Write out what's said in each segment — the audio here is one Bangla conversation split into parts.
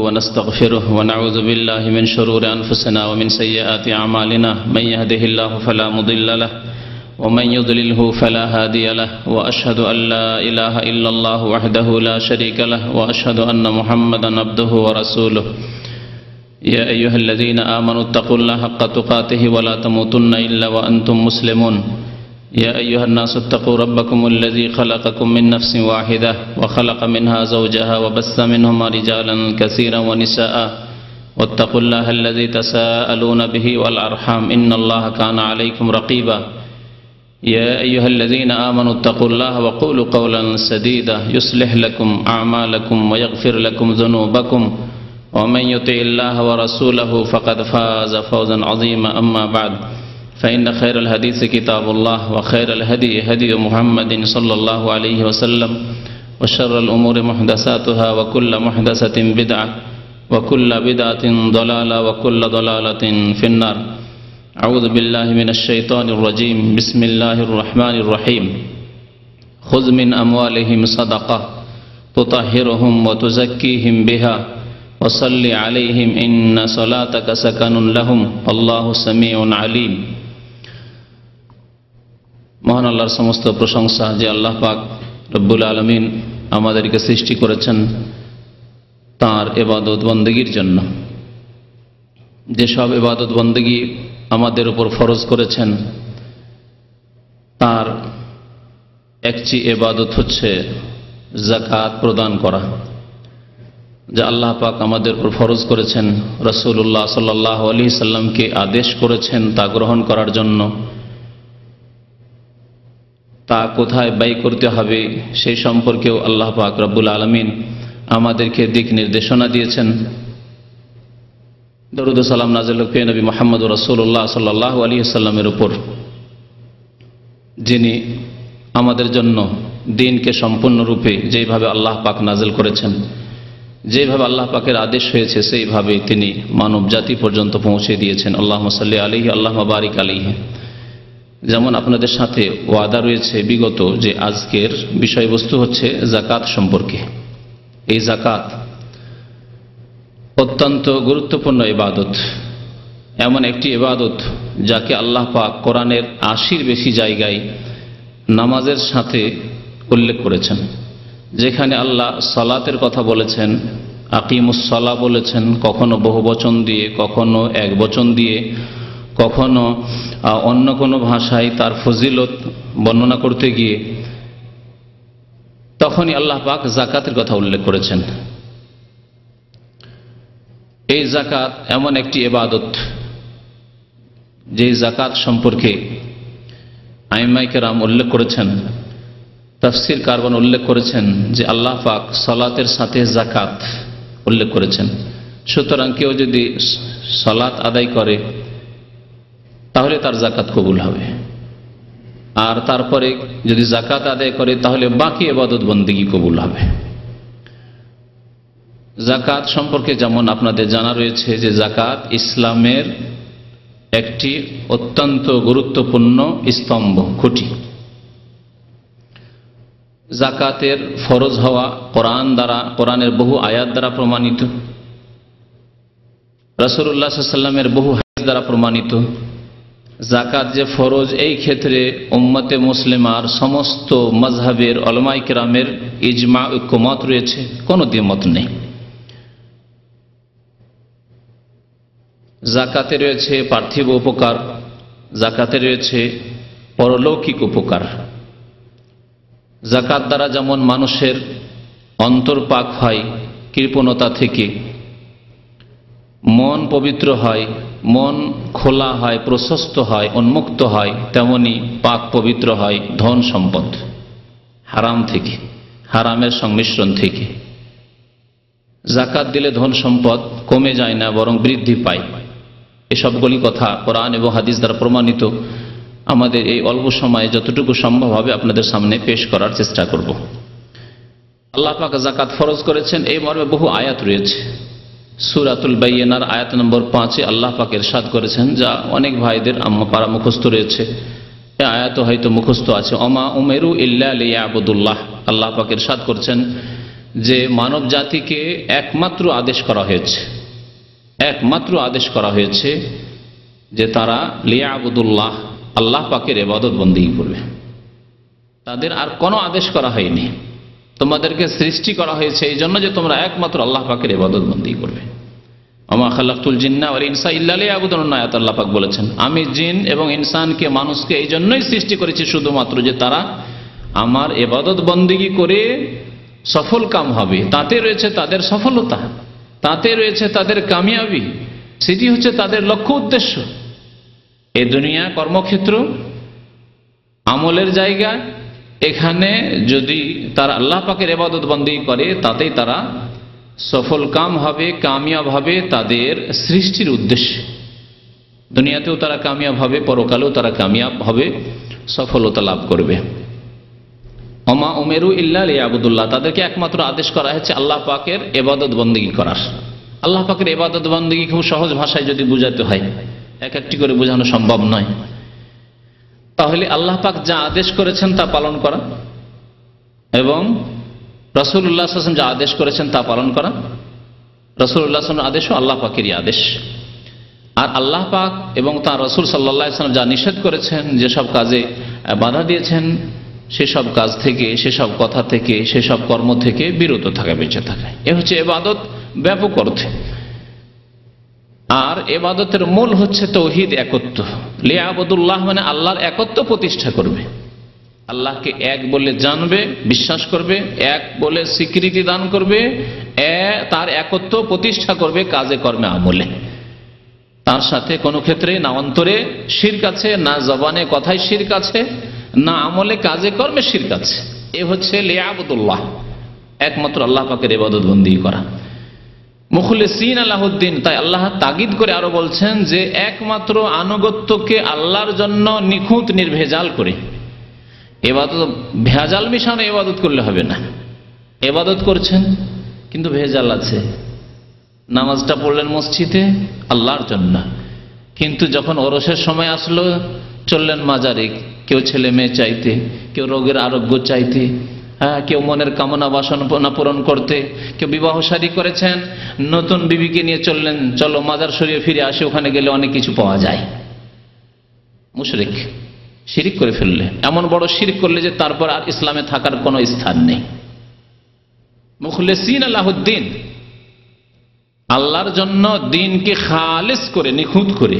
ونستغفره ونعوذ بالله من شرور أنفسنا ومن سيئات أعمالنا من يهده الله فلا مضل له ومن يضلله فلا هادي له وأشهد أن لا إله إلا الله وحده لا شريك له وأشهد أن محمدا عبده ورسوله يا أيها الذين آمنوا اتقوا الله حق تقاته ولا تموتن إلا وأنتم مسلمون يا أيها الناس اتقوا ربكم الذي خلقكم من نفس واحدة وخلق منها زوجها وبث منهما رجالا كثيرا ونساء واتقوا الله الذي تساءلون به والأرحام إن الله كان عليكم رقيبا يا أيها الذين آمنوا اتقوا الله وقولوا قولا سديدا يصلح لكم أعمالكم ويغفر لكم ذنوبكم ومن يطع الله ورسوله فقد فاز فوزا عظيما أما بعد فإن خير الحديث كتاب الله وخير الهدي هدي محمد صلى الله عليه وسلم وشر الأمور محدثاتها وكل محدثة بدعة وكل بدعة ضلالة وكل ضلالة في النار أعوذ بالله من الشيطان الرجيم بسم الله الرحمن الرحيم خذ من أموالهم صدقة تطهرهم وتزكيهم بها وصل عليهم إن صلاتك سكن لهم الله سميع عليم। মহান আল্লাহর সমস্ত প্রশংসা যে আল্লাহ পাক রব্বুল আলামিন আমাদেরকে সৃষ্টি করেছেন তাঁর ইবাদত বন্দেগীর জন্য। যেসব ইবাদত বন্দেগী আমাদের উপর ফরজ করেছেন তার একটি ইবাদত হচ্ছে যাকাত প্রদান করা, যা আল্লাহ পাক আমাদের উপর ফরজ করেছেন, রাসূলুল্লাহ সাল্লাল্লাহু আলাইহি সাল্লামকে আদেশ করেছেন তা গ্রহণ করার জন্য। তা কোথায় ব্যয় করতে হবে সেই সম্পর্কেও আল্লাহ পাক রব্বুল আলামিন আমাদেরকে দিক নির্দেশনা দিয়েছেন। দরুদ ও সালাম নাযিল হোক নবী মুহাম্মদ রাসূলুল্লাহ সাল্লাল্লাহু আলাইহি সাল্লামের উপর, যিনি আমাদের জন্য দ্বীনকে সম্পূর্ণরূপে যেইভাবে আল্লাহ পাক নাযিল করেছেন, যেভাবে আল্লাহ পাকের আদেশ হয়েছে সেইভাবে তিনি মানব জাতি পর্যন্ত পৌঁছে দিয়েছেন। আল্লাহুম্মা সাল্লি আলাইহি আল্লাহুম্মা বারিক আলাইহি। যেমন আপনাদের সাথে ওয়াদা রয়েছে বিগত যে আজকের বিষয়বস্তু হচ্ছে যাকাত সম্পর্কে। এই যাকাত অত্যন্ত গুরুত্বপূর্ণ ইবাদত, এমন একটি ইবাদত যাকে আল্লাহ পাক কোরআনের ৮০-র বেশি জায়গায় নামাজের সাথে উল্লেখ করেছেন। যেখানে আল্লাহ সালাতের কথা বলেছেন, আকিমুস সালাহ বলেছেন, কখনো বহুবচন দিয়ে, কখনো এক বচন দিয়ে, কখনো অন্য কোনো ভাষায় তার ফজিলত বর্ণনা করতে গিয়ে তখনই আল্লাহ পাক যাকাতের কথা উল্লেখ করেছেন। এই যাকাত এমন একটি ইবাদত যে যাকাত সম্পর্কে আইম্মায়ে কেরাম উল্লেখ করেছেন, তাফসীর কারবান উল্লেখ করেছেন যে আল্লাহ পাক সালাতের সাথে যাকাত উল্লেখ করেছেন। সুতরাং কেউ যদি সালাত আদায় করে তাহলে তার যাকাত কবুল হবে, আর তারপরে যদি যাকাত আদায় করে তাহলে বাকি ইবাদত বন্দেগী কবুল হবে। যাকাত সম্পর্কে যেমন আপনাদের জানা রয়েছে যে যাকাত ইসলামের একটি অত্যন্ত গুরুত্বপূর্ণ স্তম্ভ, খুঁটি। যাকাতের ফরজ হওয়া কোরআনের বহু আয়াত দ্বারা প্রমাণিত, রাসূলুল্লাহ সাল্লাল্লাহু আলাইহি ওয়াসাল্লামের বহু হাদিস দ্বারা প্রমাণিত। যাকাত যে ফরজ এই ক্ষেত্রে উম্মতে মুসলিমার সমস্ত মাযহাবের উলামায়ে কেরামের ইজমা, ঐক্যমত রয়েছে, কোনো দ্বিমত নেই। যাকাতে রয়েছে পার্থিব উপকার, যাকাতে রয়েছে পরলৌকিক উপকার। যাকাত দ্বারা যেমন মানুষের অন্তর পাক হয় কৃপণতা থেকে, মন পবিত্র হয়, মন খোলা হয়, প্রশস্ত হয়, উন্মুক্ত হয়, তেমনি পাক পবিত্র হয় ধন সম্পদ হারাম থেকে, হারামের সংমিশ্রণ থেকে। যাকাত দিলে ধন সম্পদ কমে যায় না, বরং বৃদ্ধি পায়। এসবগুলি কথা কোরআন এবং হাদিস দ্বারা প্রমাণিত। আমাদের এই অল্প সময়ে যতটুকু সম্ভব হবে আপনাদের সামনে পেশ করার চেষ্টা করব। আল্লাহ পাক যাকাত ফরজ করেছেন এই মর্মে বহু আয়াত রয়েছে। সূরাতুল বাইয়িনার আয়াত নম্বর 5-এ আল্লাহ পাক ইরশাদ করেছেন, যা অনেক ভাইদের পারা মুখস্থ রয়েছে, এই আয়াতও হয়তো মুখস্থ আছে। ওমা উমিরু ইল্লা লিয়াবুদুল্লাহ। আল্লাহ পাক ইরশাদ করছেন যে মানব জাতিকে একমাত্র আদেশ করা হয়েছে যে তারা লিয়াবুদুল্লাহ, আল্লাহ পাকের ইবাদত বন্দেগী করবে। তাদের আর কোনো আদেশ করা হয়নি। তোমাদেরকে সৃষ্টি করা হয়েছে এই জন্য যে তোমরা একমাত্র আল্লাহ পাকের ইবাদত বন্দেগী করবে। ওমা খালাকতুল জিন্না ওয়াল ইনসা ইল্লা লিয়াবুদুন, আয়াত আল্লাহ পাক বলেছেন, আমি জিন এবং ইনসানকে, মানুষকে এই জন্যই সৃষ্টি করেছি শুধুমাত্র যে তারা আমার ইবাদত বন্দেগী করে সফল কাম হবে। তাতে রয়েছে তাদের সফলতা, তাতে রয়েছে তাদের কামিয়াবি, সেটি হচ্ছে তাদের লক্ষ্য উদ্দেশ্য। এই দুনিয়া কর্মক্ষেত্র, আমলের জায়গা, এখানে যদি তারা আল্লাহ পাকের ইবাদত বন্দেগী করে তাতেই তারা সফল কাম হবে, কামিয়াব হবে তাদের সৃষ্টির উদ্দেশ্যে। দুনিয়াতেও তারা কামিয়াব হবে, পরকালেও তারা কামিয়াব হবে, সফলতা লাভ করবে। ওমা উমেরু ইল্লা লিয়াবুদুল্লাহ, তাদেরকে একমাত্র আদেশ করা হয়েছে আল্লাহ পাকের ইবাদত বন্দেগী করার। আল্লাহ পাকের ইবাদত বন্দেগী খুব সহজ ভাষায় যদি বুঝাতে হয়, এক একটি করে বোঝানো সম্ভব নয়। তাহলে আল্লাহ পাক যা আদেশ করেছেন তা পালন করা, এবং রাসূলুল্লাহ সাল্লাল্লাহু আলাইহি ওয়াসাল্লাম যা আদেশ করেছেন তা পালন করা। রাসূলুল্লাহ সাল্লাল্লাহু আলাইহি ওয়াসাল্লামের আদেশও আল্লাহ পাকেরই আদেশ। আর আল্লাহ পাক এবং তার রাসূল সাল্লাল্লাহু আলাইহি ওয়াসাল্লাম যা নিষেধ করেছেন, যেসব কাজে বাধা দিয়েছেন, সেসব কাজ থেকে, সেসব কথা থেকে, সেসব কর্ম থেকে বিরত থাকা, বেঁচে থাকা, এ হচ্ছে ইবাদত ব্যাপক অর্থে। আর ইবাদতের মূল হচ্ছে তাওহীদ, একত্ব। লিয়াবুদুল্লাহ মানে আল্লাহর একত্ব প্রতিষ্ঠা করবে, আল্লাহকে এক বলে জানবে, বিশ্বাস করবে, এক বলে স্বীকৃতি দান করবে, তার একত্ব প্রতিষ্ঠা করবে কাজে কর্মে আমলে। তার সাথে কোনো ক্ষেত্রে না অন্তরে শিরক আছে, না জবানে কথায় শিরক আছে, না আমলে কাজে কর্মে শিরক আছে। এ হচ্ছে লিয়াবুদুল্লাহ, একমাত্র আল্লাহ পাকের ইবাদত বন্দেগী করা। মুখলিসিন লাহুদ্দিন, তাই আল্লাহ তাগিদ করে আরো বলছেন যে একমাত্র আনুগত্যকে আল্লাহর জন্য নিখুঁত নির্ভেজাল করে। ইবাদত ভেজাল মিশানো ইবাদত করলে হবে না। ইবাদত করছেন কিন্তু ভেজাল আছে। নামাজটা পড়লেন মসজিদে আল্লাহর জন্য, কিন্তু যখন ওরসের সময় আসলো চললেন মাজারে, কেউ ছেলে মেয়ে চাইতে, কেউ রোগের আরোগ্য চাইতে, কেউ মনের কামনা বাসনা পূরণ করতে, কেউ বিবাহ শাদী করেছেন, নতুন বিবিকে নিয়ে চললেন, চলো মাজার শরীফে ফিরে আসে, ওখানে গেলে অনেক কিছু পাওয়া যায়। মুশরিক, শিরিক করে ফেললে, এমন বড় শিরিক করলে যে তারপর আর ইসলামে থাকার কোনো স্থান নেই। মুখলিসিন লাহুদ্দিন, আল্লাহর জন্য দ্বীনকে খালিস করে, নিখুঁত করে।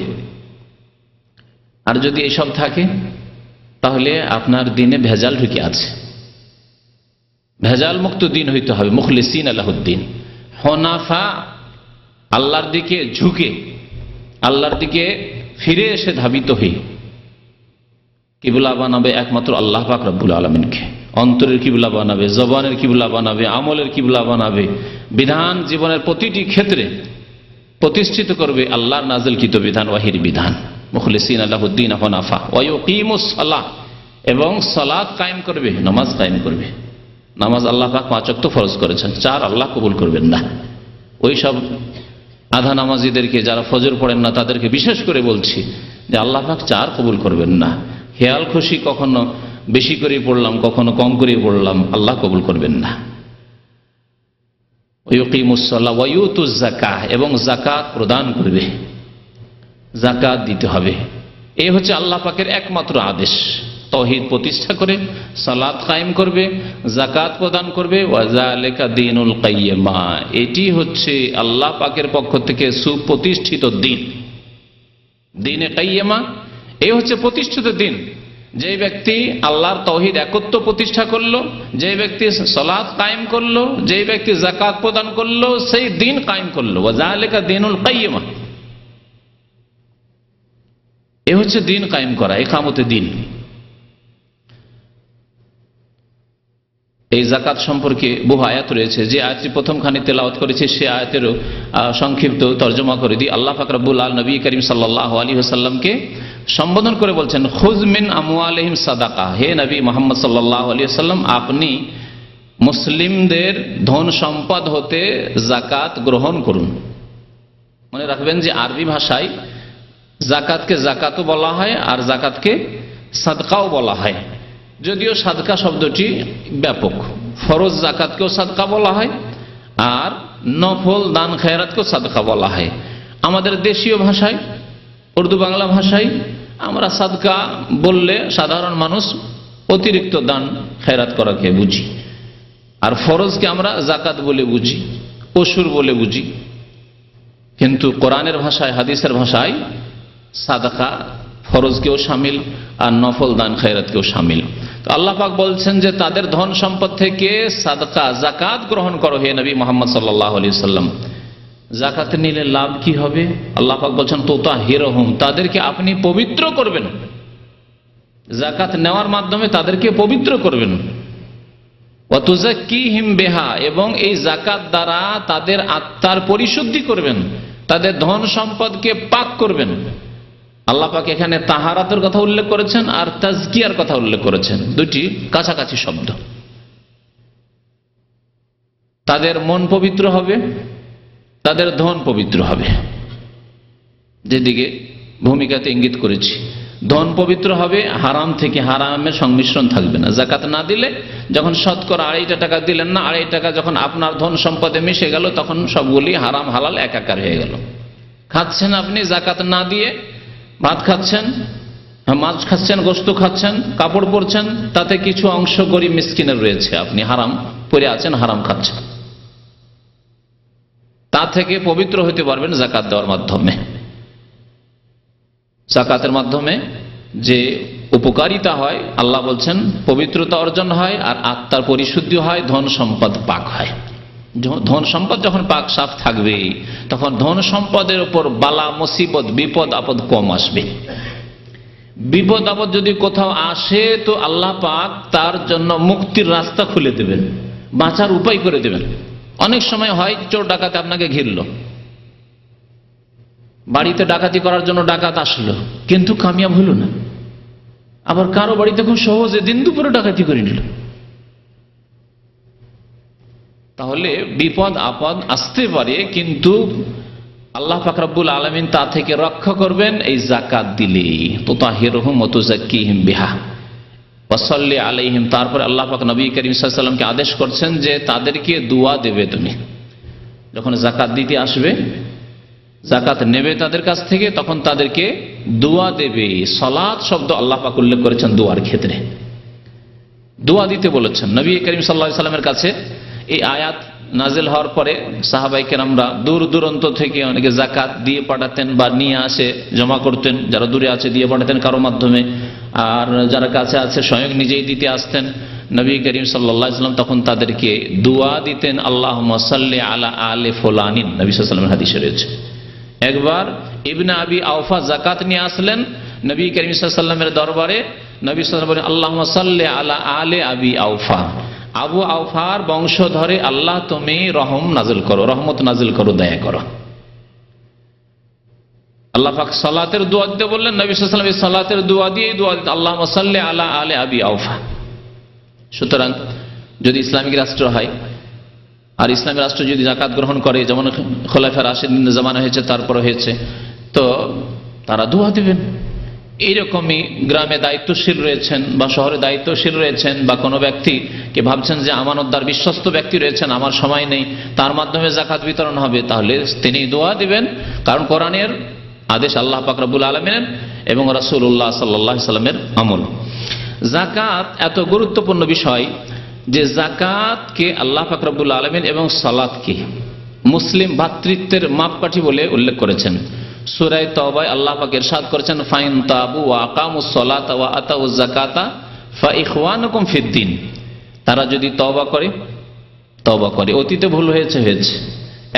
আর যদি এসব থাকে তাহলে আপনার দ্বীনে ভেজাল ঢুকে আছে। ভেজাল মুক্ত দ্বীন হইতে হবে। মুখলিসিন লাহুদ্দিন, হনাফা, আল্লাহর দিকে ঝুঁকে, আল্লাহর দিকে ফিরে এসে ধাবিত হই। কিবলা বানাবে একমাত্র আল্লাহ পাক রব্বুল আলামিনকে। অন্তরের কিবলা বানাবে, জবানের কিবলা বানাবে, আমলের কিবলা বানাবে। বিধান জীবনের প্রতিটি ক্ষেত্রে প্রতিষ্ঠিত করবে আল্লাহর নাযিলকৃত বিধান, ওয়াহির বিধান। মুখলিসিন লাহুদ্দিন হুনাফা ওয়া ইউকিমুস সালাহ, এবং সালাত কায়েম করবে, নামাজ কায়েম করবে। নামাজ আল্লাহ পাক 5 ওয়াক্ত ফরজ করেছেন, 4 আল্লাহ কবুল করবেন না। ওই সব আধা নামাজিদেরকে, যারা ফজর পড়েন না, তাদেরকে বিশেষ করে বলছি যে আল্লাহ পাক 4 কবুল করবেন না। খেয়াল খুশি কখনো বেশি করে পড়লাম, কখনো কম করে পড়লাম, আল্লাহ কবুল করবেন না। ইউকিমুস সালাহ ওয়া ইউতুজ যাকাহ, এবং যাকাত প্রদান করবে, যাকাত দিতে হবে। এই হচ্ছে আল্লাহ পাকের একমাত্র আদেশ। তাওহীদ প্রতিষ্ঠা করে সালাত কায়েম করবে, যাকাত প্রদান করবে। ওয়া যালিকা দীনুল কাইয়্যিমা, এটি হচ্ছে আল্লাহ পাকের পক্ষ থেকে সুপ্রতিষ্ঠিত দ্বীন। দ্বীনে কাইয়্যিমা, এই হচ্ছে প্রতিষ্ঠিত দ্বীন। যে ব্যক্তি আল্লাহর তাওহীদ একত্ব প্রতিষ্ঠা করলো, যে ব্যক্তি সালাত কায়েম করলো, যে ব্যক্তি যাকাত প্রদান করলো, সেই দ্বীন কায়েম করলো। ওয়া যালিকা দীনুল কাইয়্যিমা, এ হচ্ছে দ্বীন কায়েম করা, ইকামতে দ্বীন। এই যাকাত সম্পর্কে বহু আয়াত রয়েছে। যে আয়াতটি প্রথমখানে তেলাওয়াত করেছে সে আয়াতেরও সংক্ষিপ্ত তর্জমা করে দিই। আল্লাহ পাক রব্বুল আলামিন নবী করিম সাল্লাল্লাহু আলাইহি ওয়াসাল্লামকে সম্বোধন করে বলছেন, খুয মিন আমওয়ালিহিম সাদাকা, হে নবী মুহাম্মদ সাল্লাল্লাহু আলাইহি ওয়াসাল্লাম, আপনি মুসলিমদের ধন সম্পদ হতে যাকাত গ্রহণ করুন। মনে রাখবেন যে আরবি ভাষায় যাকাতকে যাকাতও বলা হয় আর যাকাতকে সাদকাও বলা হয়, যদিও সাদকা শব্দটি ব্যাপক, ফরজ জাকাতকেও সাদকা বলা হয় আর নফল দান খেরাতকেও সাদকা বলা হয়। আমাদের দেশীয় ভাষায়, উর্দু বাংলা ভাষায় আমরা সাদকা বললে সাধারণ মানুষ অতিরিক্ত দান খেরাত করাকে বুঝি, আর ফরজকে আমরা জাকাত বলে বুঝি, অসুর বলে বুঝি। কিন্তু কোরআনের ভাষায়, হাদিসের ভাষায় সাদকা ফরজকেও শামিল আর নফল দান খেরাতকেও শামিল। তো আল্লাহ পাক বলছেন যে তাদের ধন সম্পদ থেকে সাদকা জাকাত গ্রহণ করো হে নবী মুহাম্মদ সাল্লাল্লাহু আলাইহি সাল্লাম। জাকাত নিলে লাভ কি হবে? আল্লাহ পাক বলছেন তুতাহিরুহুম, তাদেরকে আপনি পবিত্র করবেন। জাকাত নেওয়ার মাধ্যমে তাদেরকে পবিত্র করবেন। ওয়া তুযাক্কিহিম বিহা, এবং এই জাকাত দ্বারা তাদের আত্মার পরিশুদ্ধি করবেন, তাদের ধন সম্পদকে পাক করবেন। আল্লাহ পাক এখানে তাহারাতের কথা উল্লেখ করেছেন আর তাজকিয়ার কথা উল্লেখ করেছেন, দুটি কাছাকাছি শব্দ। তাদের মন পবিত্র হবে, তাদের ধন পবিত্র হবে, যেদিকে ভূমিকাতে ইঙ্গিত করেছি। ধন পবিত্র হবে, হারাম থেকে, হারামের সংমিশ্রণ থাকবে না। জাকাত না দিলে, যখন শতকরা 2.5 টাকা দিলেন না, 2.5 টাকা যখন আপনার ধন সম্পদে মিশে গেল, তখন সবগুলি হারাম হালাল একাকার হয়ে গেল। খাচ্ছেন আপনি জাকাত না দিয়ে, ভাত খাচ্ছেন, মাছ খাচ্ছেন, গোস্ত খাচ্ছেন, কাপড় পরছেন, তাতে কিছু অংশ গরিব মিসকিনের রয়েছে, আপনি হারাম পরে আছেন, হারাম খাচ্ছেন। তা থেকে পবিত্র হতে পারবেন জাকাত দেওয়ার মাধ্যমে। জাকাতের মাধ্যমে যে উপকারিতা হয়, আল্লাহ বলছেন পবিত্রতা অর্জন হয় আর আত্মার পরিশুদ্ধি হয়, ধন সম্পদ পাক হয়। ধন সম্পদ যখন পাক সাফ থাকবে, তখন ধন সম্পদের উপর বালা মুসিবত, বিপদ আপদ কম আসবে। বিপদ আপদ যদি কোথাও আসে, তো আল্লাহ পাক তার জন্য মুক্তির রাস্তা খুলে দেবেন, বাঁচার উপায় করে দেবেন। অনেক সময় হয় চোর ডাকাতে আপনাকে ঘিরল, বাড়িতে ডাকাতি করার জন্য ডাকাত আসলো, কিন্তু কামিয়াব হইল না। আবার কারো বাড়িতে খুব সহজে দিন দুপুরে ডাকাতি করে নিল। তাহলে বিপদ আপদ আসতে পারে, কিন্তু আল্লাহ পাক রব্বুল আলামিন তা থেকে রক্ষা করবেন এই জাকাত দিলে। তুতাহিরুহুম ওয়া তুযাক্কিহিম বিহা ওয়া সাল্লি আলাইহিম। তারপর আল্লাহ পাক নবী করিম সাল্লাল্লাহু আলাইহি ওয়াসাল্লামকে আদেশ করছেন যে তাদেরকে দোয়া দেবে। তুমি যখন জাকাত দিতে আসবে, জাকাত নেবে তাদের কাছ থেকে, তখন তাদেরকে দোয়া দেবে। সালাত শব্দ আল্লাহ পাক উল্লেখ করেছেন দোয়ার ক্ষেত্রে, দোয়া দিতে বলেছেন। নবী করিম সাল্লাল্লাহু আলাইহি ওয়াসাল্লামের কাছে এই আয়াত নাজিল হওয়ার পরে সাহাবায়ে কেরামরা দূর দূরান্ত থেকে অনেকে জাকাত দিয়ে পাঠাতেন বা নিয়ে আসে জমা করতেন, যারা দূরে আছে দিয়ে পাঠাতেন কারো মাধ্যমে, আর যারা কাছে আছে স্বয়ং নিজেই দিতে আসতেন। নবী করিম সাল্লাল্লাহু আলাইহি ওয়াসাল্লাম তখন তাদেরকে দোয়া দিতেন, আল্লাহুম্মা সাল্লি আলা আলি ফুলানিন। নবী সাল্লাল্লাহু আলাইহি ওয়াসাল্লামের হাদিসে রয়েছে। একবার ইবনে আবি আওফা জাকাত নিয়ে আসলেন নবী করিম সাল্লাল্লাহু আলাইহি ওয়াসাল্লামের দরবারে। নবী সাল্লাল্লাহু আলাইহি ওয়াসাল্লাম বলেন, আল্লাহুম্মা সাল্লি আলা আলি আবি আওফা, আবু আওফার বংশধরে আল্লাহ তুমি রহম নাজিল করো, রহমত নাজিল করো, দয়া করো। আল্লাহ পাক সালাতের দোয়া দিতে বললেন। নবী সাল্লাল্লাহু আলাইহি ওয়াসাল্লাম সালাতের দোয়া দিয়ে দোয়া দিতেন, আল্লাহুম্মা সাল্লি আলা আলি আবি আওফা। সুতরাং যদি ইসলামিক রাষ্ট্র হয়, আর ইসলামী রাষ্ট্র যদি জাকাত গ্রহণ করে, যেমন খোলাফায়ে রাশিদিনের জামানা হয়েছে, তারপরে হয়েছে, তো তারা দোয়া দিবেন। এইরকমই গ্রামে দায়িত্বশীল রয়েছেন বা শহরে দায়িত্বশীল রয়েছেন, বা কোনো ব্যক্তিকে ভাবছেন যে আমানতদার বিশ্বস্ত ব্যক্তি রয়েছেন, আমার সময় নেই, তার মাধ্যমে জাকাত বিতরণ হবে, তাহলে তিনি দোয়া দিবেন। কারণ কোরআনের আদেশ আল্লাহ পাক রব্বুল আলামিনের এবং রাসূলুল্লাহ সাল্লাল্লাহু আলাইহি ওয়াসাল্লামের আমল। জাকাত এত গুরুত্বপূর্ণ বিষয় যে জাকাতকে আল্লাহ পাক রব্বুল আলামিন এবং সালাতকে মুসলিম ভ্রাতৃত্বের মাপকাঠি বলে উল্লেখ করেছেন। সূরা তাওবায় আল্লাহ পাক ইরশাদ করেছেন, ফাইন তাবু ওয়া আকামুস সালাতা ওয়া আতাউজ যাকাতা ফা ইখওয়ানুকুম ফিদ্দিন। তারা যদি তওবা করে, অতীতে ভুল হয়েছে,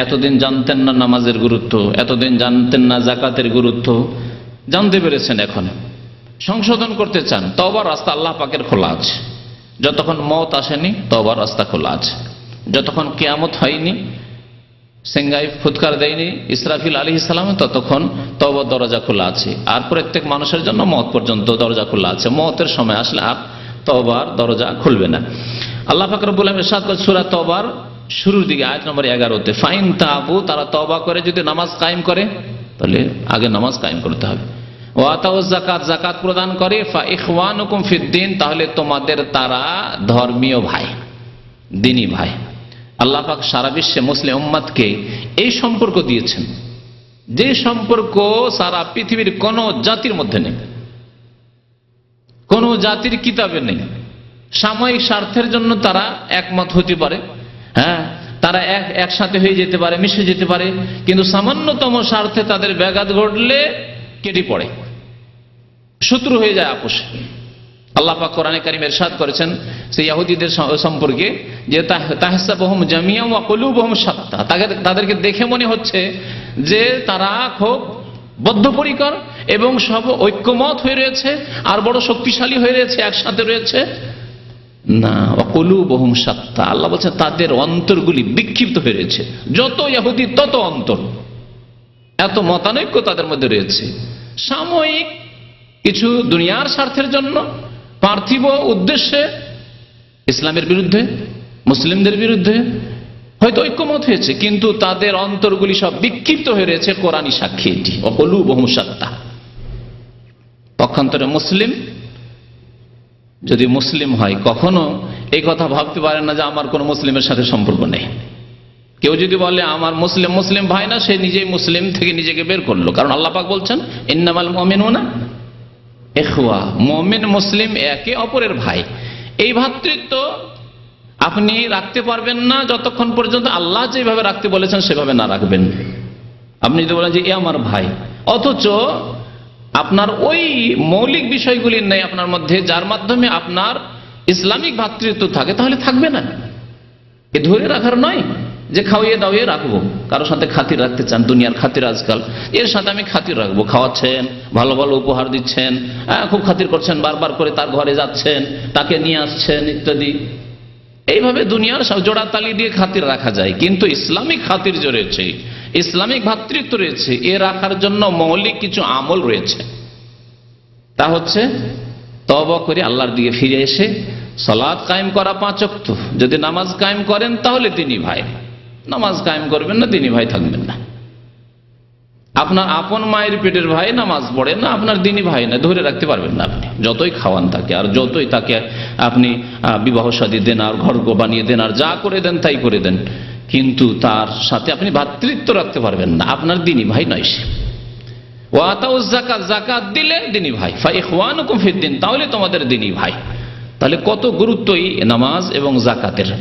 এতদিন জানতেন না নামাজের গুরুত্ব, এতদিন জানতেন না জাকাতের গুরুত্ব, জানতে পেরেছেন, এখন সংশোধন করতে চান, তওবার রাস্তা আল্লাহ পাকের খোলা আছে। যতক্ষণ মওত আসেনি তওবার রাস্তা খোলা আছে, যতক্ষণ কিয়ামত হয়নি, সেঙ্গাই ফুৎকার দেয়নি ইসরাফিল আলাইহিস সালাম, ততক্ষণ তওবার দরজা খোলা আছে। আর প্রত্যেক মানুষের জন্য মওত পর্যন্ত দরজা খোলা আছে। মওতের সময় আসলে আর তওবার দরজা খুলবে না। আল্লাহ পাক রব্বুল আলামিন ইরশাদ করেছেন সূরা তওবার শুরুর দিকে আয়াত নম্বর 11-তে, ফাইন তাবু, তারা তওবা করে যদি নামাজ কায়েম করে, তাহলে আগে নামাজ কায়েম করতে হবে। ওয়া আতাউজ যাকাত, যাকাত প্রদান করে, ফা ইখওয়ানুকুম ফিদ্দিন, তাহলে তোমাদের তারা ধর্মীয় ভাই। দিনী ভাই। আল্লাহ পাক সারা বিশ্বে মুসলিম উম্মাতকে এই সম্পর্ক দিয়েছেন, যে সম্পর্ক সারা পৃথিবীর কোন জাতির মধ্যে নেই, কোন জাতির কিতাবে নেই। সাময়িক স্বার্থের জন্য তারা একমত হতে পারে, হ্যাঁ, তারা একসাথে হয়ে যেতে পারে, মিশে যেতে পারে, কিন্তু সামান্যতম স্বার্থে তাদের ব্যাঘাত ঘটলে কেটে পড়ে, শত্রু হয়ে যায় আপোষে। আল্লাহ পাক কোরআনে কারীমে ইরশাদ করেছেন সেই ইহুদিদের সম্পর্কে যে তাহসাবুহুম জামিআন ওয়া কুলুবুহুম শাত্তা, তাদেরকে দেখে মনে হচ্ছে যে তারা খুব বদ্ধপরিকর এবং সব ঐক্যমত হয়ে রয়েছে আর বড় শক্তিশালী হয়ে রয়েছে, একসাথে রয়েছে। না, ওয়া কুলুবুহুম শাত্তা, আল্লাহ বলছেন তাদের অন্তরগুলি বিক্ষিপ্ত হয়ে রয়েছে। যত ইহুদি তত অন্তর, এত মতানৈক্য তাদের মধ্যে রয়েছে। সাময়িক কিছু দুনিয়ার স্বার্থের জন্য, পার্থিব উদ্দেশ্যে ইসলামের বিরুদ্ধে, মুসলিমদের বিরুদ্ধে হয়তো ঐক্যমত হয়েছে, কিন্তু তাদের অন্তরগুলি সব বিক্ষিপ্ত হয়ে রয়েছে। কোরআনী সাক্ষী এটি, ওয়াকুলুবুহুম শাত্তা। পক্ষান্তরে মুসলিম যদি মুসলিম হয়, কখনো এই কথা ভাবতে পারে না যে আমার কোন মুসলিমের সাথে সম্পর্ক নেই। কেউ যদি বলে আমার মুসলিম মুসলিম ভাই না, সে নিজেই মুসলিম থেকে নিজেকে বের করলো। কারণ আল্লাহ পাক বলছেন ইন্নামাল মুমিনুনা ইখওয়া, মুমিন মুসলিম একে অপরের ভাই। এই ভ্রাতৃত্ব আপনি রাখতে পারবেন না যতক্ষণ পর্যন্ত আল্লাহ যেভাবে রাখতে বলেছেন সেভাবে না রাখবেন। আপনি যদি বলেন যে এ আমার ভাই, অথচ আপনার ওই মৌলিক বিষয়গুলি নেই আপনার মধ্যে যার মাধ্যমে আপনার ইসলামিক ভ্রাতৃত্ব থাকে, তাহলে থাকবে না। এ ধরে রাখার নয় যে খাওয়িয়ে দাওয়িয়ে রাখবো, কারোর সাথে খাতির রাখতে চান, দুনিয়ার খাতির আজকাল, এর সাথে আমি খাতির রাখবো। খাওয়াচ্ছেন, ভালো ভালো উপহার দিচ্ছেন, খুব খাতির করছেন, বারবার করে তার ঘরে যাচ্ছেন, তাকে নিয়ে আসছেন ইত্যাদি। এইভাবে দুনিয়ার সব জোড়াতালি দিয়ে খাতির রাখা যায়, কিন্তু ইসলামিক খাতির যে রয়েছে, ইসলামিক ভ্রাতৃত্ব রয়েছে, এ রাখার জন্য মৌলিক কিছু আমল রয়েছে। তা হচ্ছে তওবা করে আল্লাহর দিকে ফিরে এসে সালাত কায়েম করা 5 ওয়াক্ত। যদি নামাজ কায়েম করেন তাহলে দিনী ভাই, নামাজ কায়েম করবেন না দিনী ভাই থাকবেন না। আপনার আপন মায়ের পেটের ভাই নামাজ পড়েন না, আপনার দিনী ভাই না, ধরে রাখতে পারবেন না আপনি, যতই খাওয়ান তাকে আর যতই তাকে আপনি বিবাহ শাদী দেন আর ঘর বানিয়ে দেন আর যা করে দেন তাই করে দেন, কিন্তু তার সাথে আপনি ভ্রাতৃত্ব রাখতে পারবেন না, আপনার দিনী ভাই নয় সে। ওয়া আতাউজ যাকাত, যাকাত দিলে দিনী ভাই, ফা ইখওয়ানুকুম ফিদ্দিন, তাহলে তোমাদের দিনী ভাই। তাহলে কত গুরুত্বই নামাজ এবং যাকাতের।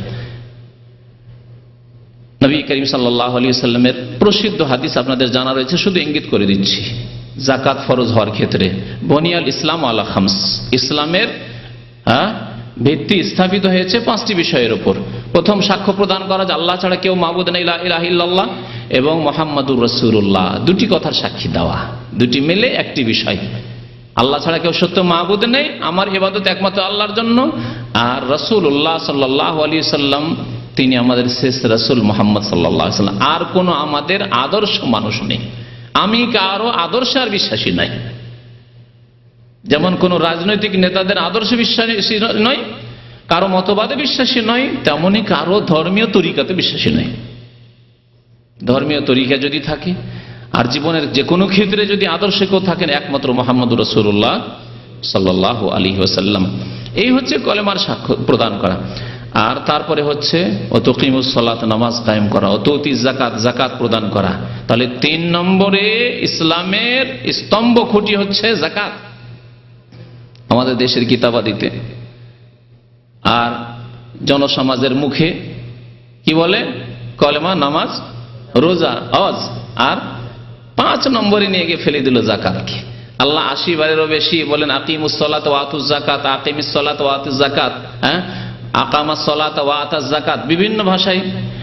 নবী করিম সাল্লাল্লাহু আলাইহি ওয়াসাল্লামের প্রসিদ্ধ হাদিস আপনাদের জানা রয়েছে, শুধু ইঙ্গিত করে দিচ্ছি। যাকাত ফরজ হওয়ার ক্ষেত্রে বনিয়াল ইসলাম আলা খামস, ইসলামের ভিত্তি স্থাপিত হয়েছে 5টি বিষয়ের উপর। প্রথম, সাক্ষ্য প্রদান করা যে আল্লাহ ছাড়া কেউ মাবুদ নেই, লা ইলাহা ইল্লাল্লাহ, এবং মুহাম্মাদুর রাসূলুল্লাহ, দুটি কথার সাক্ষী দেওয়া, দুটি মিলে একটি বিষয়। আল্লাহ ছাড়া কেউ সত্য মাবুদ নেই, আমার ইবাদত একমাত্র আল্লাহর জন্য, আর রাসূলুল্লাহ সাল্লাল্লাহু আলাইহি সাল্লাম তিনি আমাদের শেষ রাসূল মুহাম্মদ সাল্লাল্লাহু আলাইহি সাল্লাম। আর কোনো আমাদের আদর্শ মানুষ নেই, আমি কারো আদর্শে আর বিশ্বাসী নাই। যেমন কোন রাজনৈতিক নেতাদের আদর্শে বিশ্বাসী নয়, কারো মতবাদে বিশ্বাসী নয়, তেমনি কারো ধর্মীয় তরিকাতে বিশ্বাসী নয়। ধর্মীয় তরিকা যদি থাকে আর জীবনের যে কোনো ক্ষেত্রে যদি আদর্শে কেউ থাকেন, একমাত্র মুহাম্মদুর রাসূলুল্লাহ সাল্লাল্লাহু আলাইহি ওয়াসাল্লাম। এই হচ্ছে কলেমার সাক্ষ্য প্রদান করা। আর তারপরে হচ্ছে ওয়াতুকিমুস সালাত, নামাজ কায়েম করা, ওতুতি যাকাত, যাকাত প্রদান করা। তাহলে 3 নম্বরে ইসলামের স্তম্ভ খুঁটি হচ্ছে যাকাত আমাদের দেশের কিতাবাদিতে। আর জনসমাজের মুখে কি বলে? কলেমা, নামাজ, রোজা, হজ। আর 5 নম্বরে নিয়ে গিয়ে ফেলে দিল যাকাতকে। আল্লাহ 80 বারেরও বেশি বলেন আকিমুস সালাত ওয়া আতুজ যাকাত, আকিমিস সালাত ওয়া আতুজ যাকাত, আকামাস সালাত ওয়া আতাজ যাকাত, বিভিন্ন ভাষায়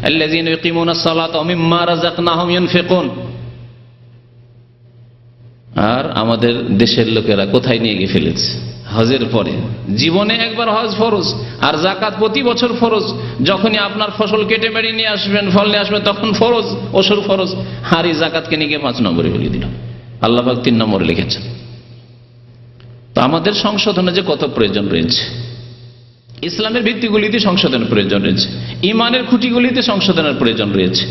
আল্লাযীনা ইউকিমুনাস সালাত ওয়া মিম্মা রাযাকনাহুম ইউনফিকুন। আর আমাদের দেশের লোকেরা কোথায় নিয়ে গিয়ে ফেলেছে? হজের পরে জীবনে একবার হজ ফরজ, আর যাকাত প্রতি বছর ফরজ। যখনই আপনার ফসল কেটে বেড়ে নিয়ে আসবেন, ফল নিয়ে আসবেন, তখন ফরজ, ওসর ফরজ। আর এই যাকাতকে নিয়ে গিয়ে 5 নম্বরে ফেলে দিল। আল্লাহ পাক 3 নম্বরে লিখেছেন। তো আমাদের সংশোধনে যে কত প্রয়োজন রয়েছে, ইসলামের ভিত্তিগুলিতে সংশোধনের প্রয়োজন রয়েছে, ইমানের খুঁটিগুলিতে সংশোধনের প্রয়োজন রয়েছে।